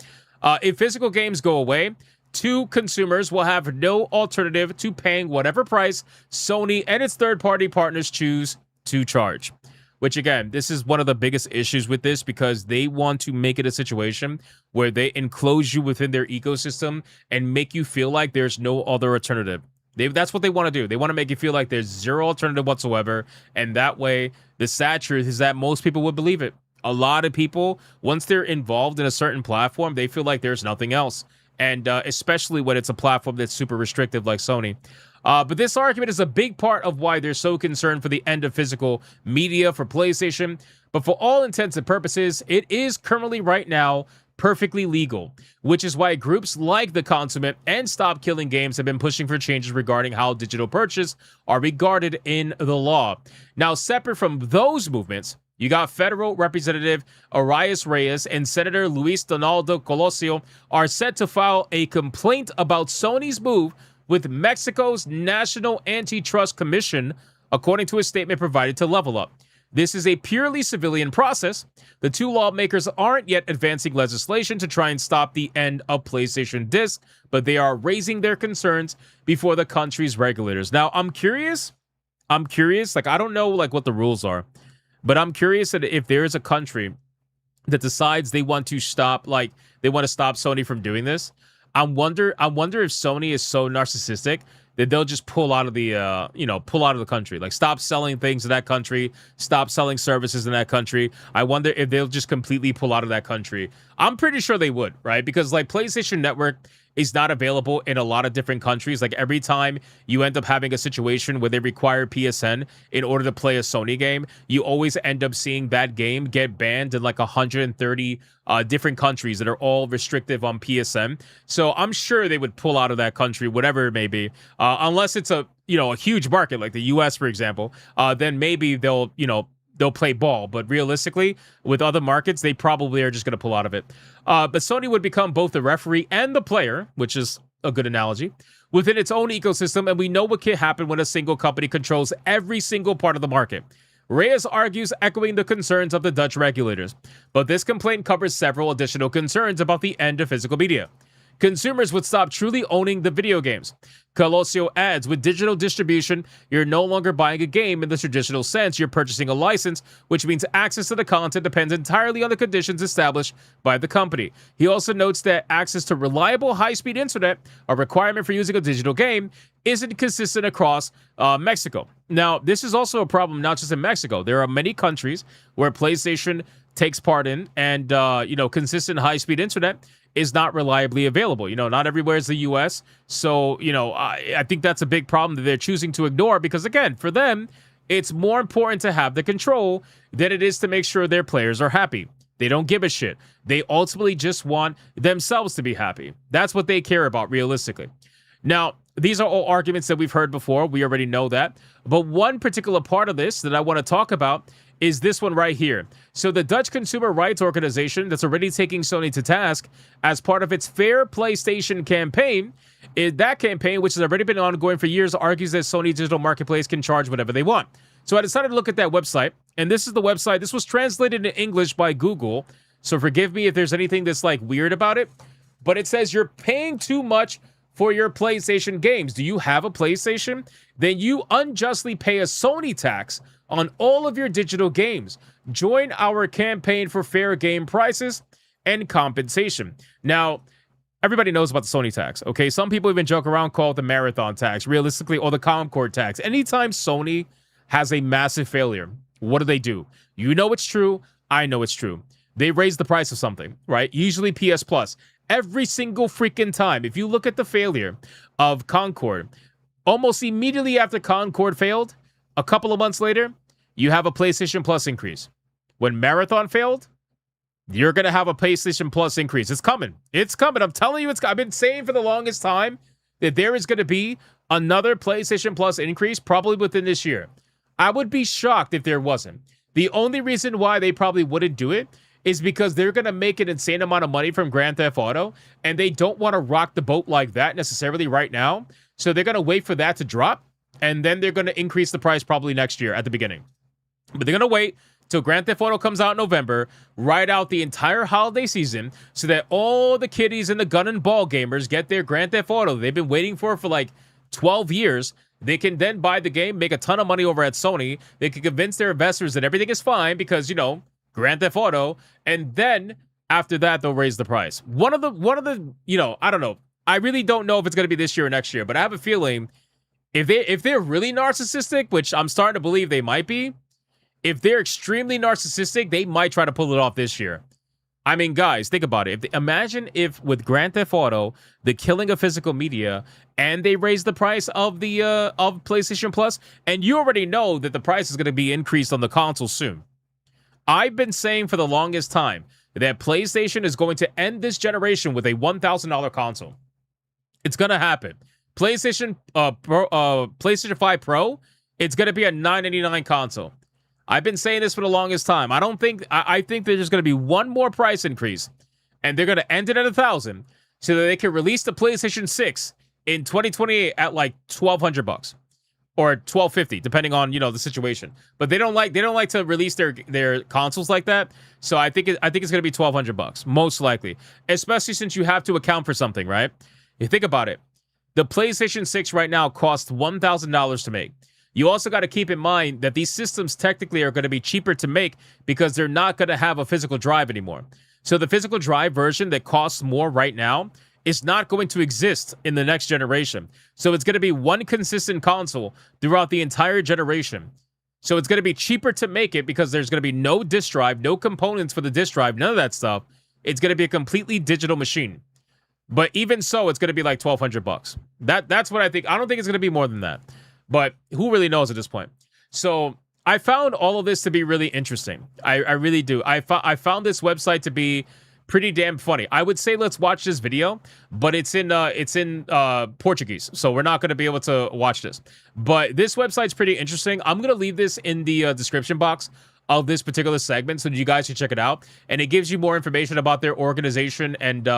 If physical games go away, consumers will have no alternative to paying whatever price Sony and its third-party partners choose to charge. Which, again, this is one of the biggest issues with this because they want to make it a situation where they enclose you within their ecosystem and make you feel like there's no other alternative. That's what they want to do. They want to make you feel like there's zero alternative whatsoever. And that way, the sad truth is that most people would believe it. A lot of people, once they're involved in a certain platform, they feel like there's nothing else. And especially when it's a platform that's super restrictive like Sony. But this argument is a big part of why they're so concerned for the end of physical media for PlayStation. But for all intents and purposes, it is currently right now perfectly legal, which is why groups like The Consummate and Stop Killing Games have been pushing for changes regarding how digital purchase are regarded in the law. Now, separate from those movements, you got Federal Representative Arias Reyes and Senator Luis Donaldo Colosio are set to file a complaint about Sony's move with Mexico's National Antitrust Commission, according to a statement provided to Level Up. This is a purely civilian process. The two lawmakers aren't yet advancing legislation to try and stop the end of PlayStation Disc, but they are raising their concerns before the country's regulators. Now, I'm curious, like, I don't know, like, what the rules are, but I'm curious that if there is a country that decides they want to stop, like, they want to stop Sony from doing this, I wonder if Sony is so narcissistic that they'll just pull out of the, pull out of the country. Like, stop selling things in that country, stop selling services in that country. I wonder if they'll just completely pull out of that country. I'm pretty sure they would, right? Because, like, PlayStation Network is not available in a lot of different countries. Like, every time you end up having a situation where they require PSN in order to play a Sony game, you always end up seeing that game get banned in like 130 different countries that are all restrictive on PSN. So I'm sure they would pull out of that country, whatever it may be, unless it's a huge market like the US, for example. Then maybe they'll play ball, but realistically, with other markets, they probably are just going to pull out of it. But Sony would become both the referee and the player, which is a good analogy, within its own ecosystem, and we know what can happen when a single company controls every single part of the market. Reyes argues, echoing the concerns of the Dutch regulators, but this complaint covers several additional concerns about the end of physical media. Consumers would stop truly owning the video games. Colosio adds, with digital distribution, you're no longer buying a game in the traditional sense. You're purchasing a license, which means access to the content depends entirely on the conditions established by the company. He also notes that access to reliable high-speed internet, a requirement for using a digital game, isn't consistent across Mexico. Now, this is also a problem not just in Mexico. There are many countries where PlayStation takes part in, and consistent high-speed internet is not reliably available. Not everywhere is the US. So, I think that's a big problem that they're choosing to ignore because, again, for them, it's more important to have the control than it is to make sure their players are happy. They don't give a shit. They ultimately just want themselves to be happy. That's what they care about, realistically. Now, these are all arguments that we've heard before. We already know that. But one particular part of this that I want to talk about is this one right here. So the Dutch Consumer Rights Organization that's already taking Sony to task as part of its Fair PlayStation campaign, that campaign, which has already been ongoing for years, argues that Sony Digital Marketplace can charge whatever they want. So I decided to look at that website, and this is the website. This was translated into English by Google, so forgive me if there's anything that's like weird about it, but it says you're paying too much for your PlayStation games. Do you have a PlayStation? Then you unjustly pay a Sony tax on all of your digital games. Join our campaign for fair game prices and compensation. Now, everybody knows about the Sony tax, okay? Some people even joke around, call it the marathon tax, realistically, or the Concord tax. Anytime Sony has a massive failure, what do? You know it's true. I know it's true. They raise the price of something, right? Usually PS Plus. Every single freaking time. If you look at the failure of Concord, almost immediately after Concord failed, a couple of months later, you have a PlayStation Plus increase. When Marathon failed, you're going to have a PlayStation Plus increase. It's coming. It's coming. I'm telling you, I've been saying for the longest time that there is going to be another PlayStation Plus increase probably within this year. I would be shocked if there wasn't. The only reason why they probably wouldn't do it is because they're going to make an insane amount of money from Grand Theft Auto, and they don't want to rock the boat like that necessarily right now. So they're going to wait for that to drop, and then they're going to increase the price probably next year at the beginning. But they're going to wait till Grand Theft Auto comes out in November, ride out the entire holiday season, so that all the kiddies and the gun and ball gamers get their Grand Theft Auto they've been waiting for like 12 years. They can then buy the game, make a ton of money over at Sony. They can convince their investors that everything is fine because, you know, Grand Theft Auto, and then after that they'll raise the price. One of the, you know, I don't know. I really don't know if it's going to be this year or next year, but I have a feeling if they're really narcissistic, which I'm starting to believe they might be, if they're extremely narcissistic, they might try to pull it off this year. I mean, guys, think about it. Imagine if with Grand Theft Auto, the killing of physical media, and they raise the price of the of PlayStation Plus, and you already know that the price is going to be increased on the console soon. I've been saying for the longest time that PlayStation is going to end this generation with a $1,000 console. It's going to happen. PlayStation 5 Pro, it's going to be a $999 console. I've been saying this for the longest time. I think there's just going to be one more price increase, and they're going to end it at $1,000 so that they can release the PlayStation 6 in 2028 at like $1,200 or $1,250, depending on, you know, the situation. But they don't like to release their consoles like that. So I think it's going to be $1,200 most likely, especially since you have to account for something, right? You think about it. The PlayStation 6 right now costs $1,000 to make. You also got to keep in mind that these systems technically are going to be cheaper to make because they're not going to have a physical drive anymore. So the physical drive version that costs more right now is not going to exist in the next generation. So it's going to be one consistent console throughout the entire generation. So it's going to be cheaper to make it because there's going to be no disk drive, no components for the disk drive, none of that stuff. It's going to be a completely digital machine. But even so, it's going to be like $1,200. That's what I think. I don't think it's going to be more than that. But who really knows at this point? So I found all of this to be really interesting. I really do. I found this website to be pretty damn funny. I would say let's watch this video, but it's in Portuguese, so we're not going to be able to watch this. But this website's pretty interesting. I'm going to leave this in the description box of this particular segment so that you guys can check it out. And it gives you more information about their organization and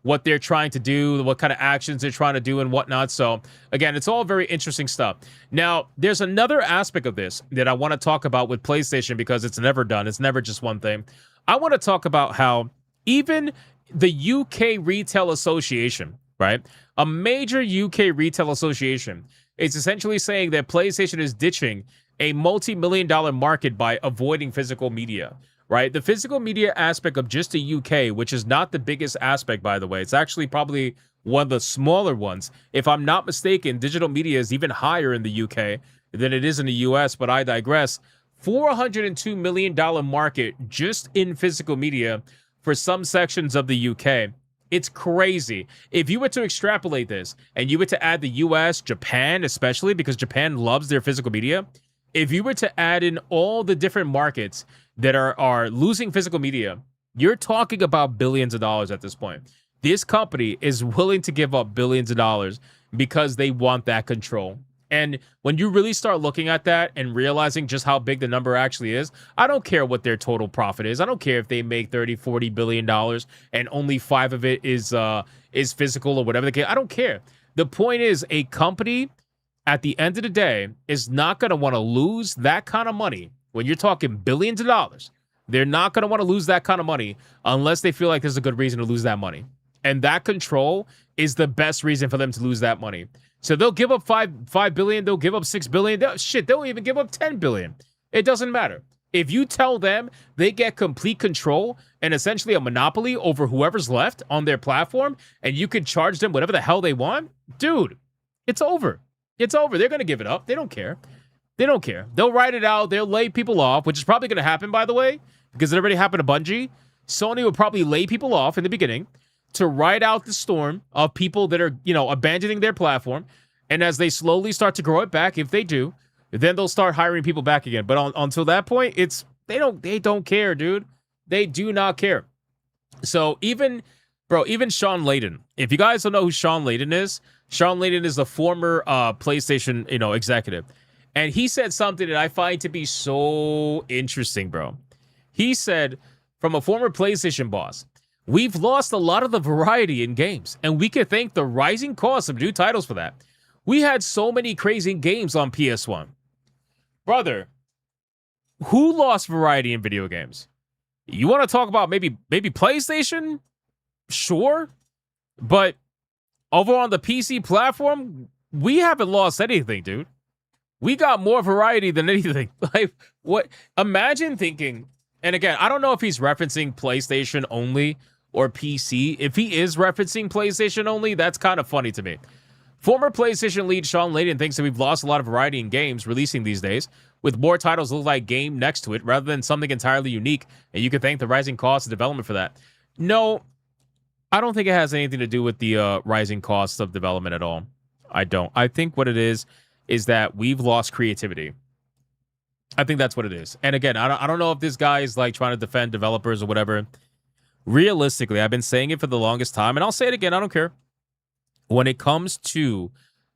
what they're trying to do, what kind of actions they're trying to do and whatnot. So again, it's all very interesting stuff. Now, there's another aspect of this that I want to talk about with PlayStation because it's never done. It's never just one thing. I want to talk about how even the UK Retail Association, right? A major UK retail association is essentially saying that PlayStation is ditching a multi-million-dollar market by avoiding physical media, right? The physical media aspect of just the UK, which is not the biggest aspect, by the way. It's actually probably one of the smaller ones. If I'm not mistaken, digital media is even higher in the UK than it is in the US, but I digress. $402 million market just in physical media for some sections of the UK. It's crazy. If you were to extrapolate this and you were to add the US, Japan especially, because Japan loves their physical media, if you were to add in all the different markets that are losing physical media, you're talking about billions of dollars at this point. This company is willing to give up billions of dollars because they want that control. And when you really start looking at that and realizing just how big the number actually is, I don't care what their total profit is. I don't care if they make 30, 40 billion dollars and only 5 of it is physical or whatever the case. I don't care. The point is, a company at the end of the day is not going to want to lose that kind of money. When you're talking billions of dollars, they're not going to want to lose that kind of money unless they feel like there's a good reason to lose that money. And that control is the best reason for them to lose that money. So they'll give up 5 billion, they'll give up 6 billion. They'll even give up 10 billion. It doesn't matter. If you tell them they get complete control and essentially a monopoly over whoever's left on their platform, and you can charge them whatever the hell they want, dude, it's over. It's over. They're going to give it up. They don't care. They don't care. They'll write it out. They'll lay people off, which is probably going to happen, by the way, because it already happened to Bungie. Sony will probably lay people off in the beginning to ride out the storm of people that are, abandoning their platform. And as they slowly start to grow it back, if they do, then they'll start hiring people back again. But until that point, they don't care, dude. They do not care. So even Sean Layden, if you guys don't know who Sean Layden is the former PlayStation, executive. And he said something that I find to be so interesting, bro. He said, from a former PlayStation boss, we've lost a lot of the variety in games, and we could thank the rising cost of new titles for that. We had so many crazy games on PS1. Brother, who lost variety in video games? You want to talk about maybe PlayStation? Sure. But over on the PC platform, we haven't lost anything, dude. We got more variety than anything. Like, what? Imagine thinking, and again, I don't know if he's referencing PlayStation only or PC. If he is referencing PlayStation only, that's kind of funny to me. Former PlayStation lead Sean Layden thinks that we've lost a lot of variety in games releasing these days, with more titles look like game next to it rather than something entirely unique, and you can thank the rising cost of development for that. No, I don't think it has anything to do with the rising cost of development at all. I don't. I think what it is that we've lost creativity. I think that's what it is. And again, I don't know if this guy is like trying to defend developers or whatever. Realistically, I've been saying it for the longest time, and I'll say it again. I don't care. When it comes to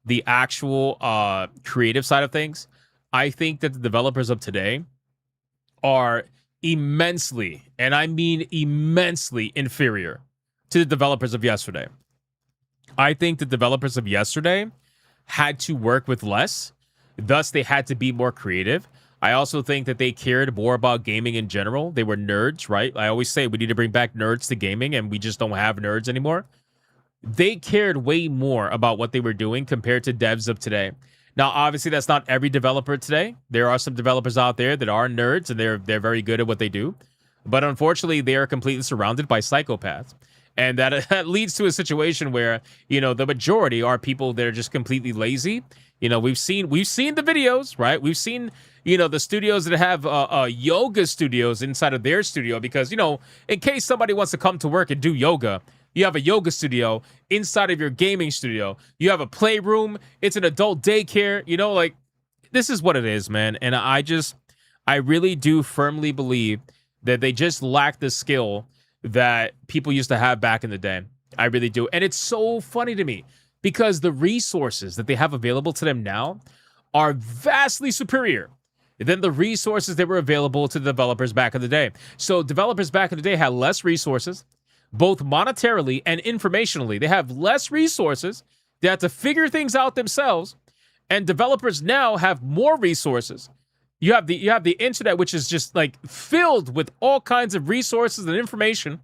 the actual creative side of things, I think that the developers of today are immensely, and I mean immensely, inferior to the developers of yesterday. I think the developers of yesterday had to work with less, thus they had to be more creative. I also think that they cared more about gaming in general. They were nerds, right? I always say we need to bring back nerds to gaming, and we just don't have nerds anymore. They cared way more about what they were doing compared to devs of today. Now, obviously, that's not every developer today. There are some developers out there that are nerds, and they're very good at what they do. But unfortunately, they are completely surrounded by psychopaths. And that leads to a situation where, the majority are people that are just completely lazy. We've seen the videos, right? We've seen, the studios that have yoga studios inside of their studio because, in case somebody wants to come to work and do yoga, you have a yoga studio inside of your gaming studio. You have a playroom. It's an adult daycare. This is what it is, man. And I really do firmly believe that they just lack the skill that people used to have back in the day. I really do. And it's so funny to me because the resources that they have available to them now are vastly superior than the resources that were available to the developers back in the day. So developers back in the day had less resources, both monetarily and informationally. They have less resources. They have to figure things out themselves. And developers now have more resources. You have the internet, which is just like filled with all kinds of resources and information.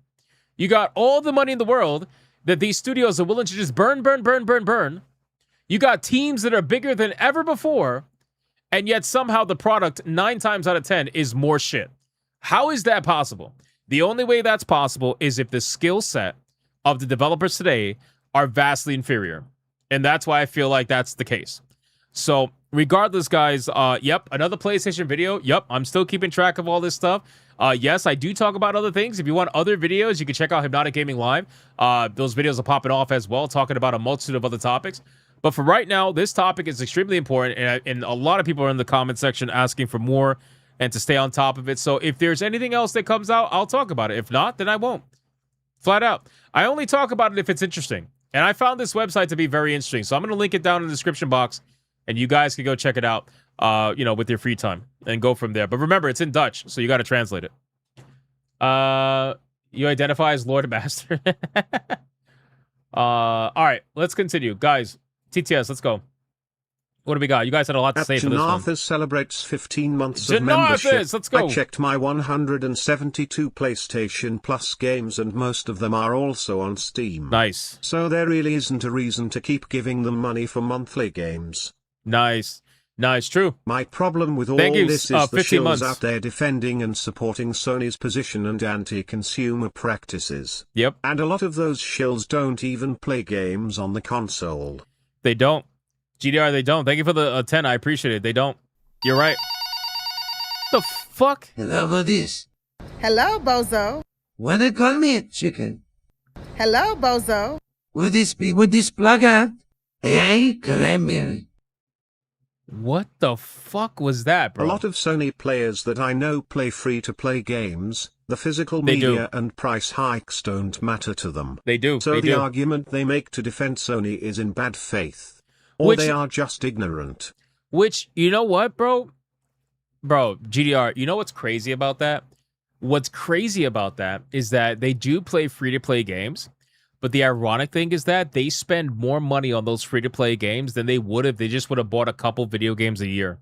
You got all the money in the world that these studios are willing to just burn. You got teams that are bigger than ever before, and yet somehow the product 9 times out of 10 is more shit. How is that possible? The only way that's possible is if the skill set of the developers today are vastly inferior. And that's why I feel like that's the case. So regardless, guys, yep, another PlayStation video. Yep, I'm still keeping track of all this stuff. Yes, I do talk about other things. If you want other videos, you can check out Hypnotic Gaming Live. Those videos are popping off as well, talking about a multitude of other topics. But for right now, this topic is extremely important, and a lot of people are in the comment section asking for more and to stay on top of it. So if there's anything else that comes out, I'll talk about it. If not, then I won't. Flat out. I only talk about it if it's interesting. And I found this website to be very interesting. So I'm going to link it down in the description box. and you guys can go check it out, with your free time and go from there. But remember, it's in Dutch, so you got to translate it. You identify as Lord Master. All right, let's continue, guys. TTS, let's go. What do we got? You guys had a lot to say for this one. Janarthas celebrates 15 months of Janarthas, membership. let's go. I checked my 172 PlayStation Plus games and most of them are also on Steam. Nice. So there really isn't a reason to keep giving them money for monthly games. Nice. True. My problem with all this is the shills out there defending and supporting Sony's position and anti-consumer practices. Yep. And a lot of those shills don't even play games on the console. They don't. GDR, they don't. Thank you for the 10. I appreciate it. They don't. You're right. The fuck? Hello, what is? Hello, Bozo. Wanna call me a chicken? Hello, Bozo. Would this be with this plug out? Hey, Kremlin. What the fuck was that, bro? A lot of Sony players that I know play free-to-play games. The physical media and price hikes don't matter to them. They do. So the argument they make to defend Sony is in bad faith. Or they are just ignorant. Which, you know what, bro? Bro, GDR, you know what's crazy about that? What's crazy about that is that they do play free-to-play games, but the ironic thing is that they spend more money on those free-to-play games than they would if they just would have bought a couple video games a year.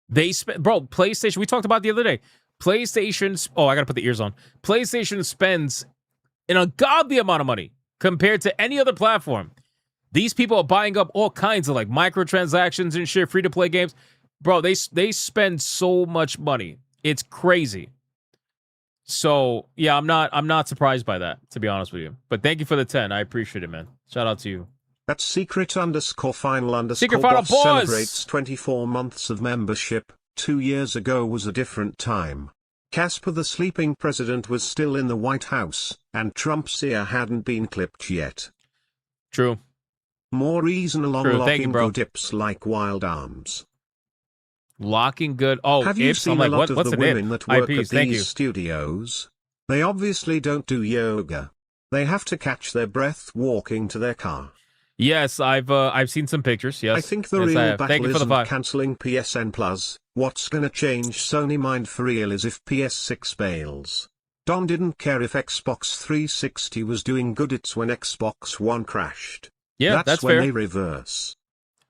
They spend, bro, PlayStation, we talked about it the other day. PlayStation, oh, I gotta put the ears on. PlayStation spends an ungodly amount of money compared to any other platform. These people are buying up all kinds of like microtransactions and shit, free-to-play games. Bro, they spend so much money. It's crazy. So, yeah, I'm not surprised by that, to be honest with you. But thank you for the 10. I appreciate it, man. Shout out to you. That secret_final_boss celebrates 24 months of membership. 2 years ago was a different time. Casper the sleeping president was still in the White House, and Trump's ear hadn't been clipped yet. True. More reason along locking good dips like Wild Arms. Locking good. Oh, have you ips? seen I'm like, a lot of what's the an women ip? that work IPs, at these studios? They obviously don't do yoga. They have to catch their breath walking to their car. Yes, I've seen some pictures. Yes, I think the yes, real battle isn't cancelling PSN Plus. What's gonna change Sony mind for real is if PS6 fails. Don didn't care if Xbox 360 was doing good. It's when Xbox One crashed. Yeah, that's fair. when they reverse.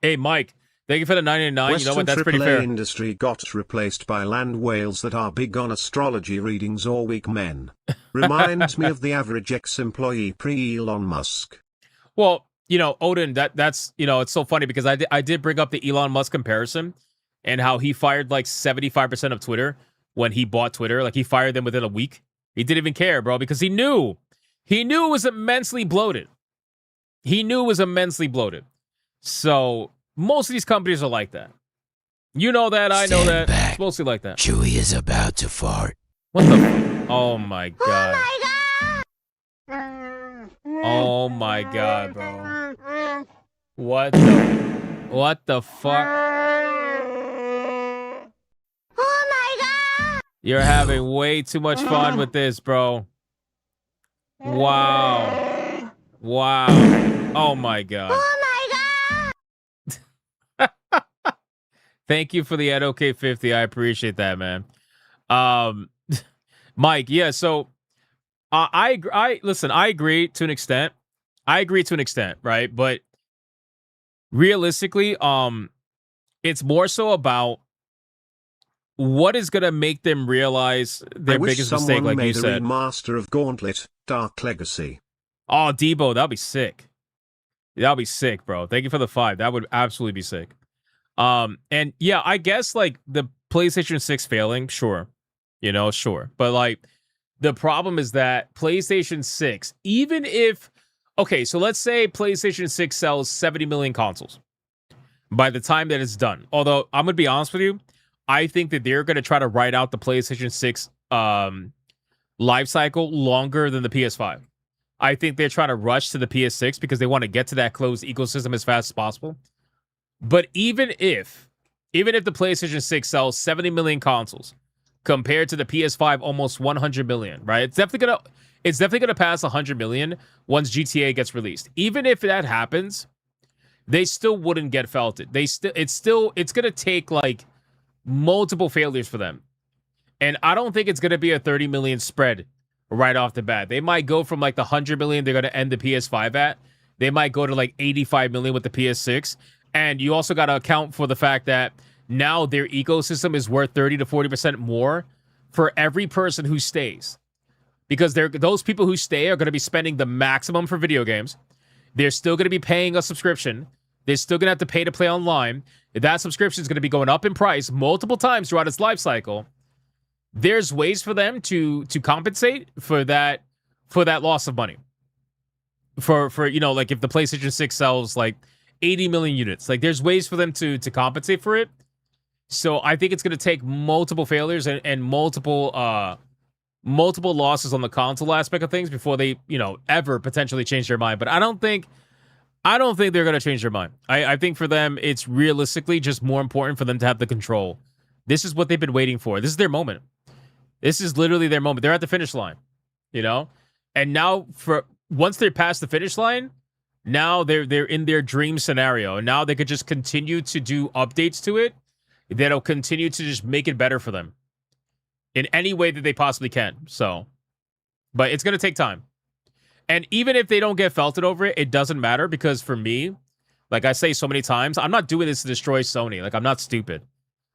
Hey, Mike, thank you for the 999. You know what? That's pretty AAA fair. Industry got replaced by land whales that are big on astrology readings or weak men. Reminds me of the average ex-employee pre-Elon Musk. Well, Odin, that's it's so funny because I did bring up the Elon Musk comparison and how he fired like 75% of Twitter when he bought Twitter. Like he fired them within a week. He didn't even care, bro, because he knew it was immensely bloated. So most of these companies are like that. You know that, I know that. It's mostly like that. Chewie is about to fart. What the? Oh my god. Oh my god, bro. What the fuck? Oh my god! You're having way too much fun with this, bro. Wow. Oh my god. Oh my god! Thank you for the OK50. I appreciate that, man. Mike, yeah, so I listen, I agree to an extent. Right? But realistically, it's more so about what is going to make them realize their biggest mistake, like you said. I wish someone made a remaster of Gauntlet, Dark Legacy. Oh, Debo, that'd be sick. That'd be sick, bro. Thank you for the 5. That would absolutely be sick. And yeah, I guess like the PlayStation 6 failing, sure. Sure. But like the problem is that PlayStation 6, even if, okay, so let's say PlayStation 6 sells 70 million consoles by the time that it's done. Although I'm going to be honest with you, I think that they're going to try to ride out the PlayStation 6 life cycle longer than the PS5. I think they're trying to rush to the PS6 because they want to get to that closed ecosystem as fast as possible. But even if the PlayStation 6 sells 70 million consoles compared to the PS5 almost 100 million, right? It's definitely gonna pass 100 million once GTA gets released. Even if that happens, they still wouldn't get felted. It's gonna take like multiple failures for them. And I don't think it's gonna be a 30 million spread right off the bat. They might go from like the 100 million they're gonna end the PS5 at. They might go to like 85 million with the PS6. And you also gotta account for the fact that now their ecosystem is worth 30 to 40% more for every person who stays. Because those people who stay are going to be spending the maximum for video games. They're still going to be paying a subscription. They're still going to have to pay to play online. That subscription is going to be going up in price multiple times throughout its life cycle. There's ways for them to compensate for that loss of money. For you know, like if the PlayStation 6 sells like 80 million units, like there's ways for them to compensate for it. So I think it's going to take multiple failures and multiple losses on the console aspect of things before they, you know, ever potentially change their mind. But I don't think they're going to change their mind. I think for them, it's realistically just more important for them to have the control. This is what they've been waiting for. This is their moment. This is literally their moment. They're at the finish line, you know? And now once they're past the finish line, now they're in their dream scenario. And now they could just continue to do updates to it that'll continue to just make it better for them in any way that they possibly can. So, but it's going to take time. And even if they don't get felted over it, it doesn't matter, because for me, like I say so many times, I'm not doing this to destroy Sony. Like, I'm not stupid.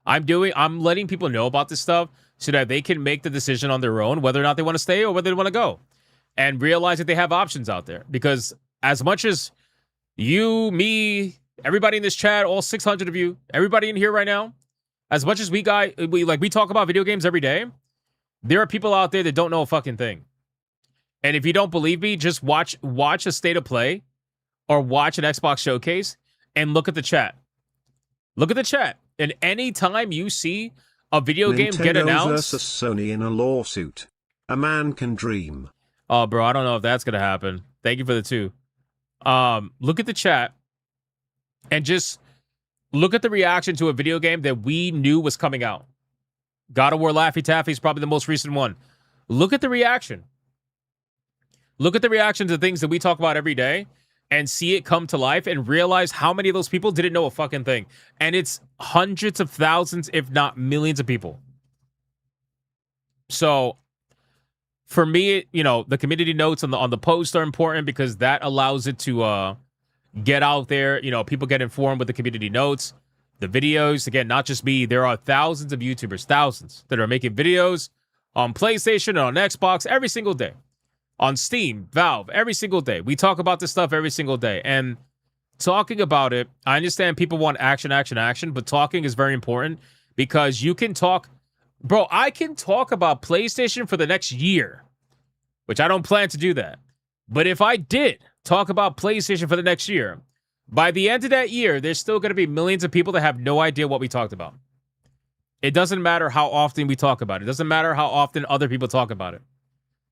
I'm letting people know about this stuff so that they can make the decision on their own whether or not they want to stay or whether they want to go, and realize that they have options out there. Because as much as you, me, everybody in this chat, all 600 of you, everybody in here right now, as much as we talk about video games every day, there are people out there that don't know a fucking thing. And if you don't believe me, just watch a state of play or watch an Xbox showcase and look at the chat. Look at the chat. And any time you see a video game get announced versus Sony in a lawsuit, a man can dream. Oh, bro, I don't know if that's gonna happen. Thank you for the 2. Look at the chat and just look at the reaction to a video game that we knew was coming out. God of War Laffy Taffy is probably the most recent one. Look at the reaction. Look at the reaction to things that we talk about every day and see it come to life and realize how many of those people didn't know a fucking thing. And it's hundreds of thousands, if not millions of people. So for me, you know, the community notes on the post are important because that allows it to get out there. You know, people get informed with the community notes, the videos. Again, not just me. There are thousands of YouTubers, thousands, that are making videos on PlayStation and on Xbox every single day. On Steam, Valve, every single day. We talk about this stuff every single day. And talking about it, I understand people want action, but talking is very important because you can talk. Bro, I can talk about PlayStation for the next year, which I don't plan to do that. But if I did talk about PlayStation for the next year, by the end of that year, there's still going to be millions of people that have no idea what we talked about. It doesn't matter how often we talk about it. It doesn't matter how often other people talk about it.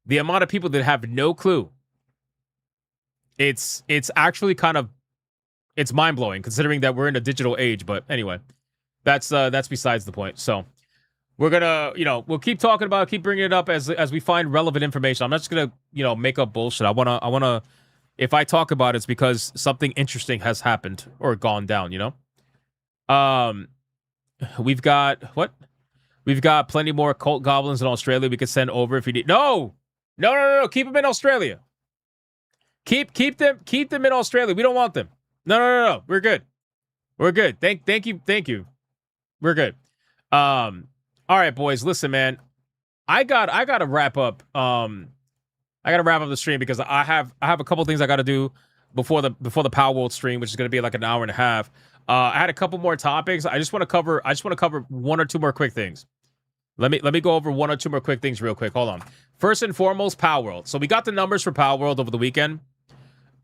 The amount of people that have no clue, it's actually kind of, it's mind-blowing considering that we're in a digital age. But anyway, that's besides the point. So we're gonna, you know, we'll keep talking about it, keep bringing it up as we find relevant information. I'm not just gonna, you know, make up bullshit. I wanna, if I talk about it, it's because something interesting has happened or gone down. You know, we've got what? We've got plenty more cult goblins in Australia we could send over if you need. No. Keep them in Australia. Keep them in Australia. We don't want them. No. We're good. Thank you. We're good. All right, boys. Listen, man. I gotta wrap up. I gotta wrap up the stream because I have a couple things I gotta do before the Palworld stream, which is gonna be like an hour and a half. I had a couple more topics. I just want to cover one or two more quick things. Let me go over one or two more quick things real quick. Hold on. First and foremost, Palworld. So we got the numbers for Palworld over the weekend,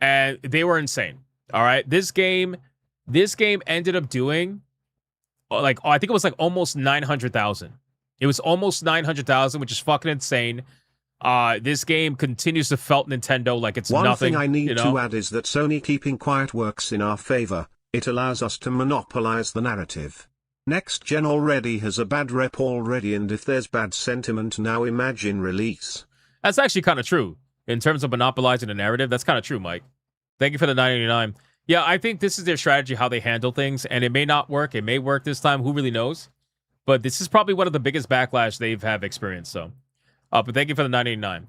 and they were insane. All right, this game ended up doing I think it was like almost 900,000. It was almost 900,000, which is fucking insane. This game continues to felt Nintendo like it's nothing. One thing I need to add is that Sony keeping quiet works in our favor. It allows us to monopolize the narrative. Next gen already has a bad rep already, and if there's bad sentiment now, imagine release. That's actually kind of true. In terms of monopolizing the narrative, that's kind of true, Mike. Thank you for the 989. Yeah, I think this is their strategy, how they handle things, and it may not work. It may work this time. Who really knows? But this is probably one of the biggest backlash they've have experienced. So, but thank you for the 989.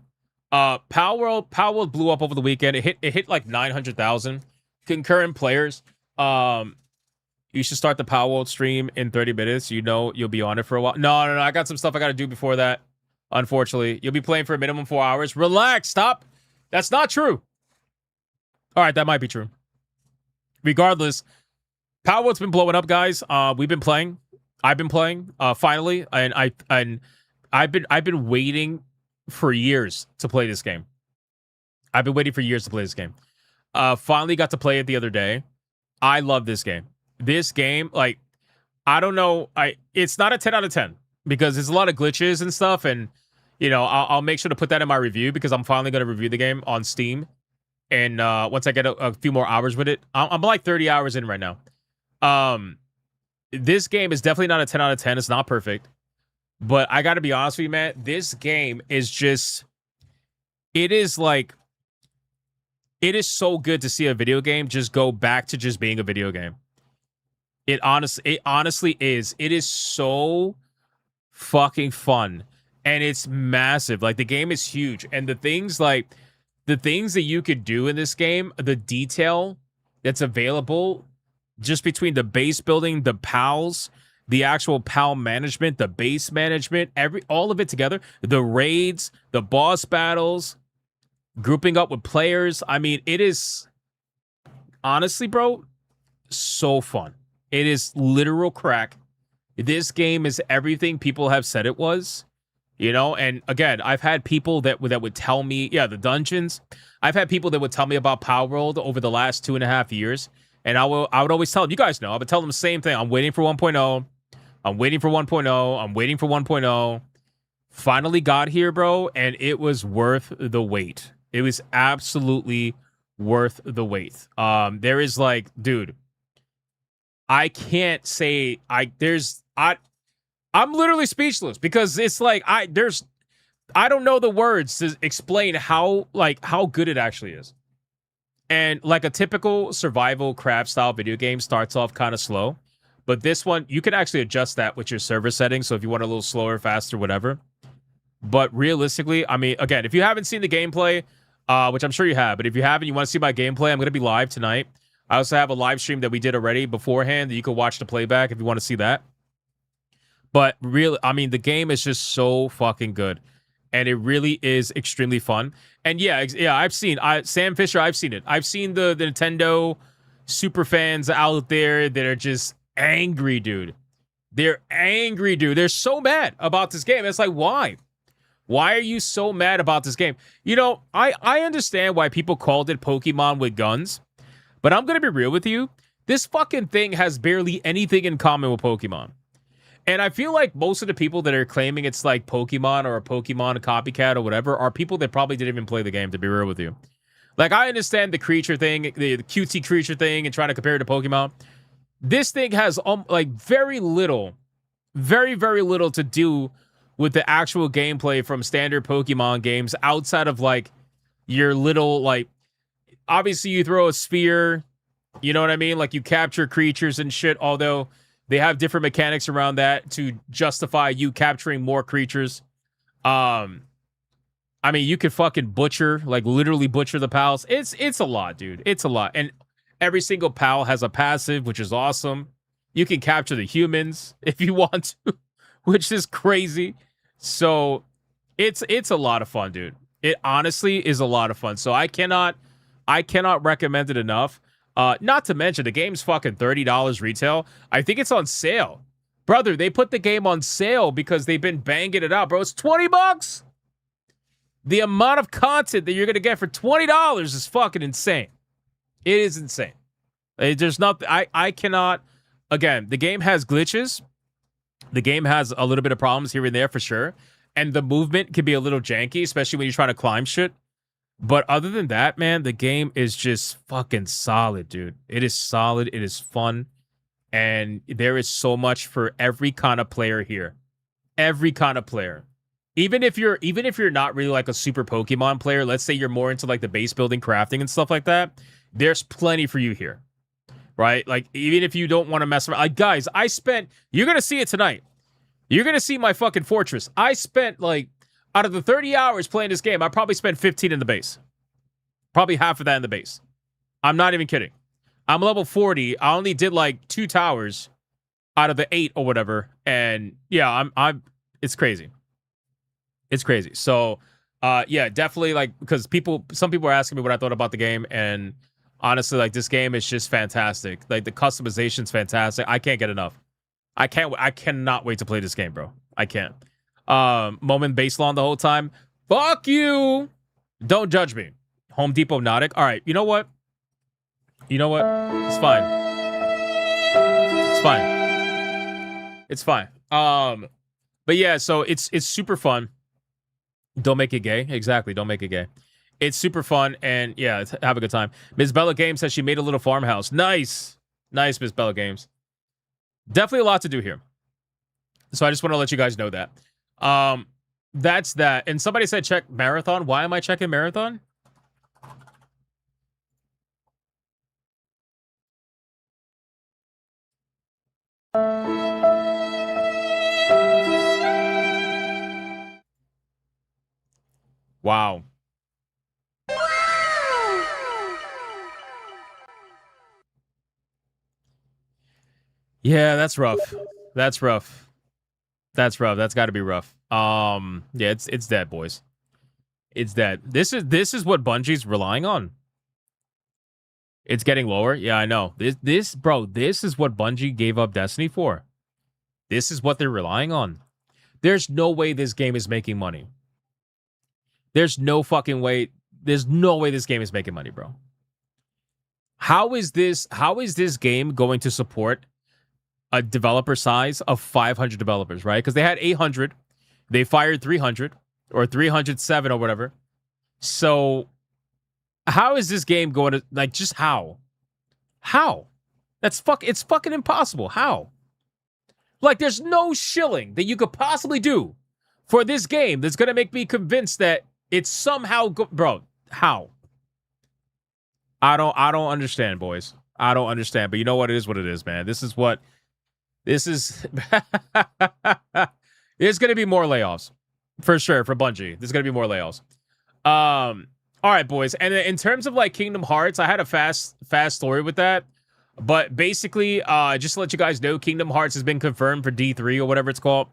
Palworld blew up over the weekend. It hit like 900,000 concurrent players. You should start the Palworld stream in 30 minutes. You know you'll be on it for a while. No. I got some stuff I got to do before that. Unfortunately, you'll be playing for a minimum 4 hours. Relax. Stop. That's not true. All right, that might be true. Regardless, Palworld's been blowing up, guys. We've been playing. I've been playing. Finally, and I've been waiting for years to play this game. I've been waiting for years to play this game. Finally got to play it the other day. I love this game. This game, like, I don't know. It's not a 10 out of 10 because there's a lot of glitches and stuff. And, you know, I'll make sure to put that in my review because I'm finally going to review the game on Steam. And once I get a few more hours with it, I'm like 30 hours in right now. This game is definitely not a 10 out of 10. It's not perfect. But I got to be honest with you, man. This game is just... It is so good to see a video game just go back to just being a video game. It honestly is. It is so fucking fun. And it's massive. Like, the game is huge. And the things that you could do in this game, the detail that's available just between the base building, the pals, the actual pal management, the base management, all of it together, the raids, the boss battles, grouping up with players. I mean, it is honestly, bro, so fun. It is literal crack. This game is everything people have said it was. You know, and again, I've had people that would tell me, yeah, the dungeons. I've had people that would tell me about Palworld over the last 2.5 years, and I would always tell them, you guys know, I would tell them the same thing. I'm waiting for 1.0. I'm waiting for 1.0. I'm waiting for 1.0. Finally got here, bro, and it was worth the wait. It was absolutely worth the wait. There is like, dude, I can't say I'm literally speechless because it's like I don't know the words to explain how good it actually is. And like a typical survival craft style video game starts off kind of slow, but this one you can actually adjust that with your server settings. So if you want a little slower, faster, whatever. But realistically, I mean, again, if you haven't seen the gameplay, which I'm sure you have, but if you haven't, you want to see my gameplay, I'm going to be live tonight. I also have a live stream that we did already beforehand that you can watch the playback if you want to see that. But really, I mean, the game is just so fucking good. And it really is extremely fun. And yeah, I've seen Sam Fisher, I've seen it. I've seen the Nintendo super fans out there that are just angry, dude. They're angry, dude. They're so mad about this game. It's like, why? Why are you so mad about this game? You know, I understand why people called it Pokemon with guns. But I'm going to be real with you. This fucking thing has barely anything in common with Pokemon. And I feel like most of the people that are claiming it's like Pokemon or a Pokemon copycat or whatever are people that probably didn't even play the game, to be real with you. Like, I understand the creature thing, the cutesy creature thing, and trying to compare it to Pokemon. This thing has like very little to do with the actual gameplay from standard Pokemon games outside of like your little, like, obviously you throw a sphere, you know what I mean? Like, you capture creatures and shit, although they have different mechanics around that to justify you capturing more creatures. I mean, you could fucking butcher, like literally butcher the pals. It's a lot, dude. It's a lot. And every single pal has a passive, which is awesome. You can capture the humans if you want to, which is crazy. So it's a lot of fun, dude. It honestly is a lot of fun. So I cannot recommend it enough. Not to mention, the game's fucking $30 retail. I think it's on sale. Brother, they put the game on sale because they've been banging it out, bro. It's $20. The amount of content that you're going to get for $20 is fucking insane. It is insane. There's nothing... I cannot... Again, the game has glitches. The game has a little bit of problems here and there for sure. And the movement can be a little janky, especially when you're trying to climb shit. But other than that, man, the game is just fucking solid, dude. It is solid. It is fun. And there is so much for every kind of player here. Every kind of player. Even if you're not really like a super Pokemon player, let's say you're more into like the base building, crafting, and stuff like that, there's plenty for you here, right? Like, even if you don't want to mess around, like, guys, you're gonna see it tonight. You're gonna see my fucking fortress. I spent like, out of the 30 hours playing this game, I probably spent 15 in the base. Probably half of that in the base. I'm not even kidding. I'm level 40. I only did like 2 towers out of the 8 or whatever, and yeah, it's crazy. It's crazy. So, yeah, definitely, like, because some people are asking me what I thought about the game, and honestly, like, this game is just fantastic. Like, the customization's fantastic. I can't get enough. I cannot wait to play this game, bro. I can't. Moment baseline the whole time. Fuck you. Don't judge me. Home Depot Nautic. All right, you know what? It's fine. It's fine. It's fine. But yeah, so it's super fun. Don't make it gay. Exactly. Don't make it gay. It's super fun, and yeah, have a good time. Miss Bella Games says she made a little farmhouse. Nice. Nice, Miss Bella Games. Definitely a lot to do here. So I just want to let you guys know that. That's that. And somebody said check Marathon. Why am I checking Marathon? Wow. Yeah, that's rough. That's rough. That's rough. That's got to be rough. Yeah, it's dead, boys. It's dead. This is what Bungie's relying on. It's getting lower. Yeah, I know. This is what Bungie gave up Destiny for. This is what they're relying on. There's no way this game is making money. There's no fucking way. There's no way this game is making money, bro. How is this game going to support a developer size of 500 developers, right? Because they had 800. They fired 300 or 307 or whatever. So how is this game going to, like, just how? How? It's fucking impossible. How? Like, there's no shilling that you could possibly do for this game that's going to make me convinced that it's somehow bro, how? I don't understand, boys. I don't understand. But you know what? It is what it is, man. This is there's going to be more layoffs. For sure, for Bungie. There's going to be more layoffs. All right, boys. And in terms of, like, Kingdom Hearts, I had a fast story with that. But basically, just to let you guys know, Kingdom Hearts has been confirmed for D3 or whatever it's called.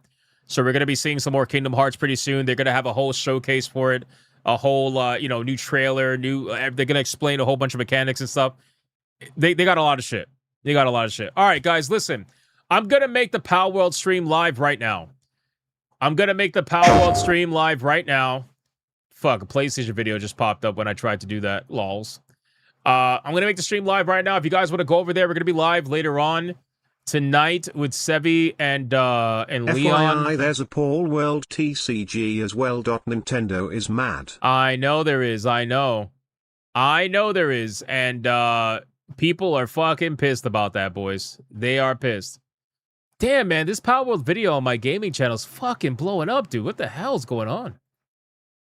So we're going to be seeing some more Kingdom Hearts pretty soon. They're going to have a whole showcase for it. A whole, new trailer. They're going to explain a whole bunch of mechanics and stuff. They got a lot of shit. They got a lot of shit. All right, guys, listen. I'm going to make the Palworld stream live right now. Fuck, a PlayStation video just popped up when I tried to do that. Lols. I'm going to make the stream live right now. If you guys want to go over there, we're going to be live later on tonight with Sevi and Leon. FYI, there's a Palworld TCG as well. Nintendo is mad. I know there is. I know there is. And people are fucking pissed about that, boys. They are pissed. Damn, man, this Palworld video on my gaming channel is fucking blowing up, dude. What the hell's going on?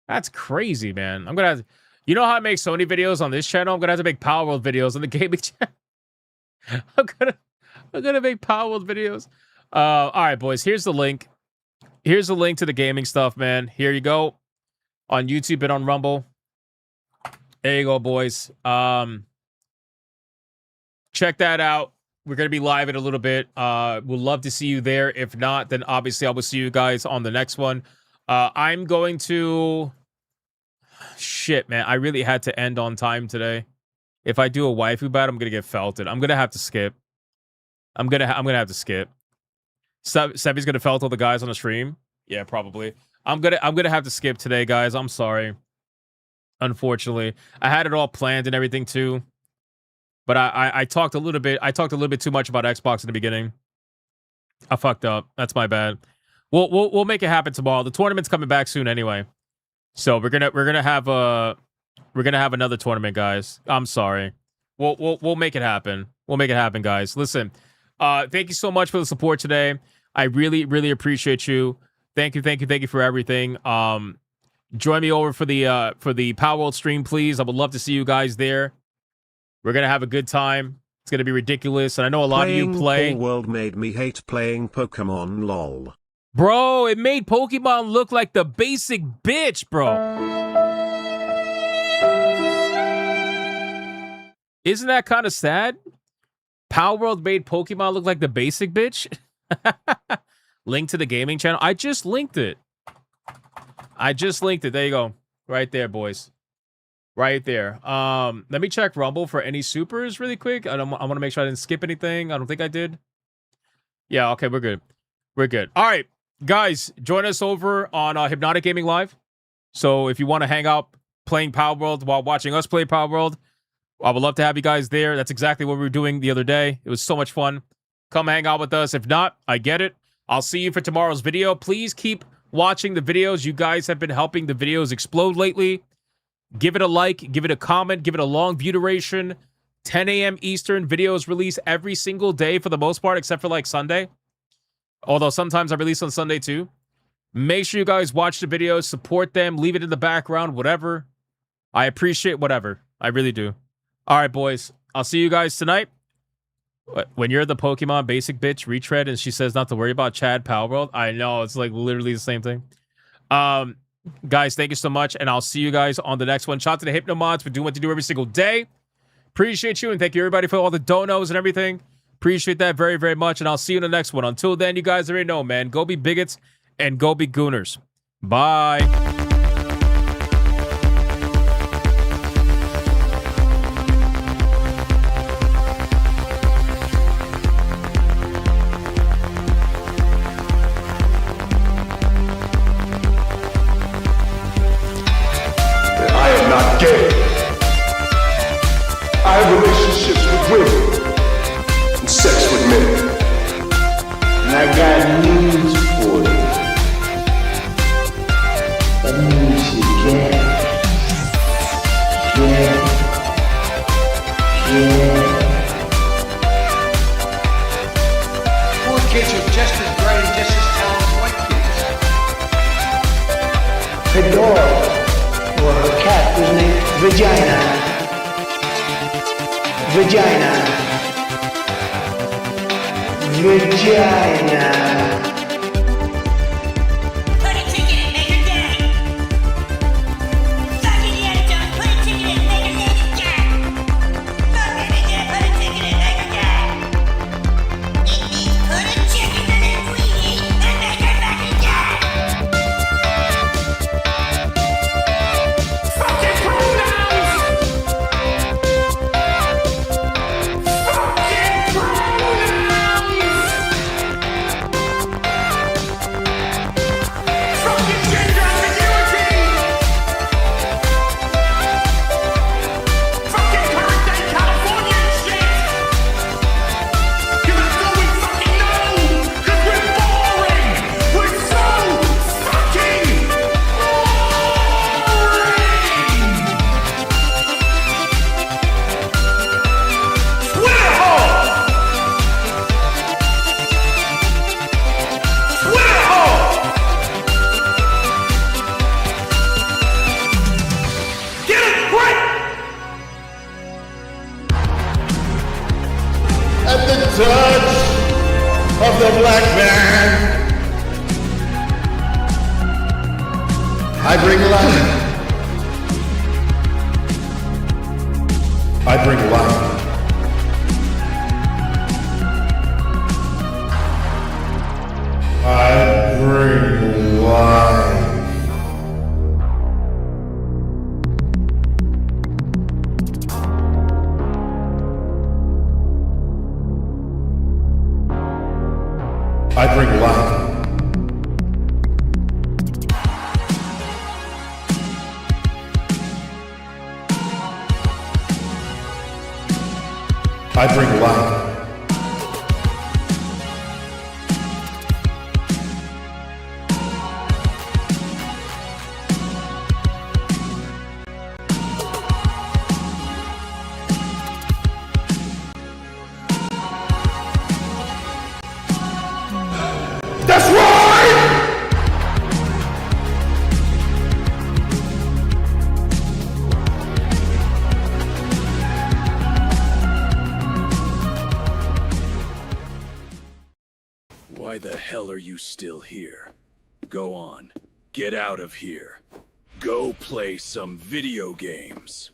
That's crazy, man. I'm going to have to... You know how I make Sony videos on this channel? I'm going to have to make Palworld videos on the gaming channel. I'm gonna make Palworld videos. All right, boys. Here's the link. Here's the link to the gaming stuff, man. Here you go. On YouTube and on Rumble. There you go, boys. Check that out. We're gonna be live in a little bit. We'll love to see you there. If not, then obviously I will see you guys on the next one. I'm going to... Shit, man. I really had to end on time today. If I do a waifu battle, I'm gonna get felted. I'm gonna have to skip. I'm gonna have to skip. Sebi's gonna felt all the guys on the stream. Yeah, probably. I'm gonna have to skip today, guys. I'm sorry. Unfortunately, I had it all planned and everything too, but I talked a little bit. I talked a little bit too much about Xbox in the beginning. I fucked up. That's my bad. We'll make it happen tomorrow. The tournament's coming back soon anyway, so we're gonna have another tournament, guys. I'm sorry. We'll make it happen. We'll make it happen, guys. Listen, thank you so much for the support today. I really, really appreciate you. Thank you for everything. Join me over for the Palworld stream, please. I would love to see you guys there. We're gonna have a good time. It's gonna be ridiculous, and I know a lot of you play. Palworld made me hate playing Pokemon. Lol. Bro, it made Pokemon look like the basic bitch, bro. Isn't that kind of sad? Palworld made Pokemon look like the basic bitch. Link to the gaming channel. I just linked it. There you go. Right there, boys. Right there. Let me check Rumble for any supers really quick. I want to make sure I didn't skip anything. I don't think I did. Yeah, okay, we're good. We're good. All right, guys, join us over on Hypnotic Gaming Live. So if you want to hang out playing Palworld while watching us play Palworld, I would love to have you guys there. That's exactly what we were doing the other day. It was so much fun. Come hang out with us. If not, I get it. I'll see you for tomorrow's video. Please keep watching the videos. You guys have been helping the videos explode lately. Give it a like. Give it a comment. Give it a long view duration. 10 a.m. Eastern. Videos release every single day for the most part, except for like Sunday. Although sometimes I release on Sunday too. Make sure you guys watch the videos. Support them. Leave it in the background. Whatever. I appreciate whatever. I really do. All right, boys. I'll see you guys tonight. When you're the Pokemon basic bitch retread and she says not to worry about Chad Palworld, I know it's like literally the same thing. Guys, thank you so much, and I'll see you guys on the next one. Shout out to the Hypnomods for doing what they do every single day. Appreciate you, and thank you everybody for all the donos and everything. Appreciate that very, very much, and I'll see you in the next one. Until then, you guys already know, man. Go be bigots and go be gooners. Bye. Gay. I have relationships with women and sex with men. And I got news for you. That means you Poor kids are just as bright and just as talented as white kids. Her dog, or her cat, was named Vagina. Put a ticket in, make her gay. Fuck it, yeah, don't put a ticket in, make her gay. Fuck it, yeah, put a ticket in, make her gay. It means put a chicken in it, we eat, and make her fucking gay. Fucking pronouns! Fucking pronouns! Fucking gender ambiguity! Fucking current day California shit! Cause that's all we fucking know! Cause we're boring! We're so fucking Twitter hole! Twitter hole! Get it right! At the touch of the black man, I bring life. I bring life. I bring life. I bring life. I bring life. That's right! Why the hell are you still here? Go on. Get out of here. Go play some video games.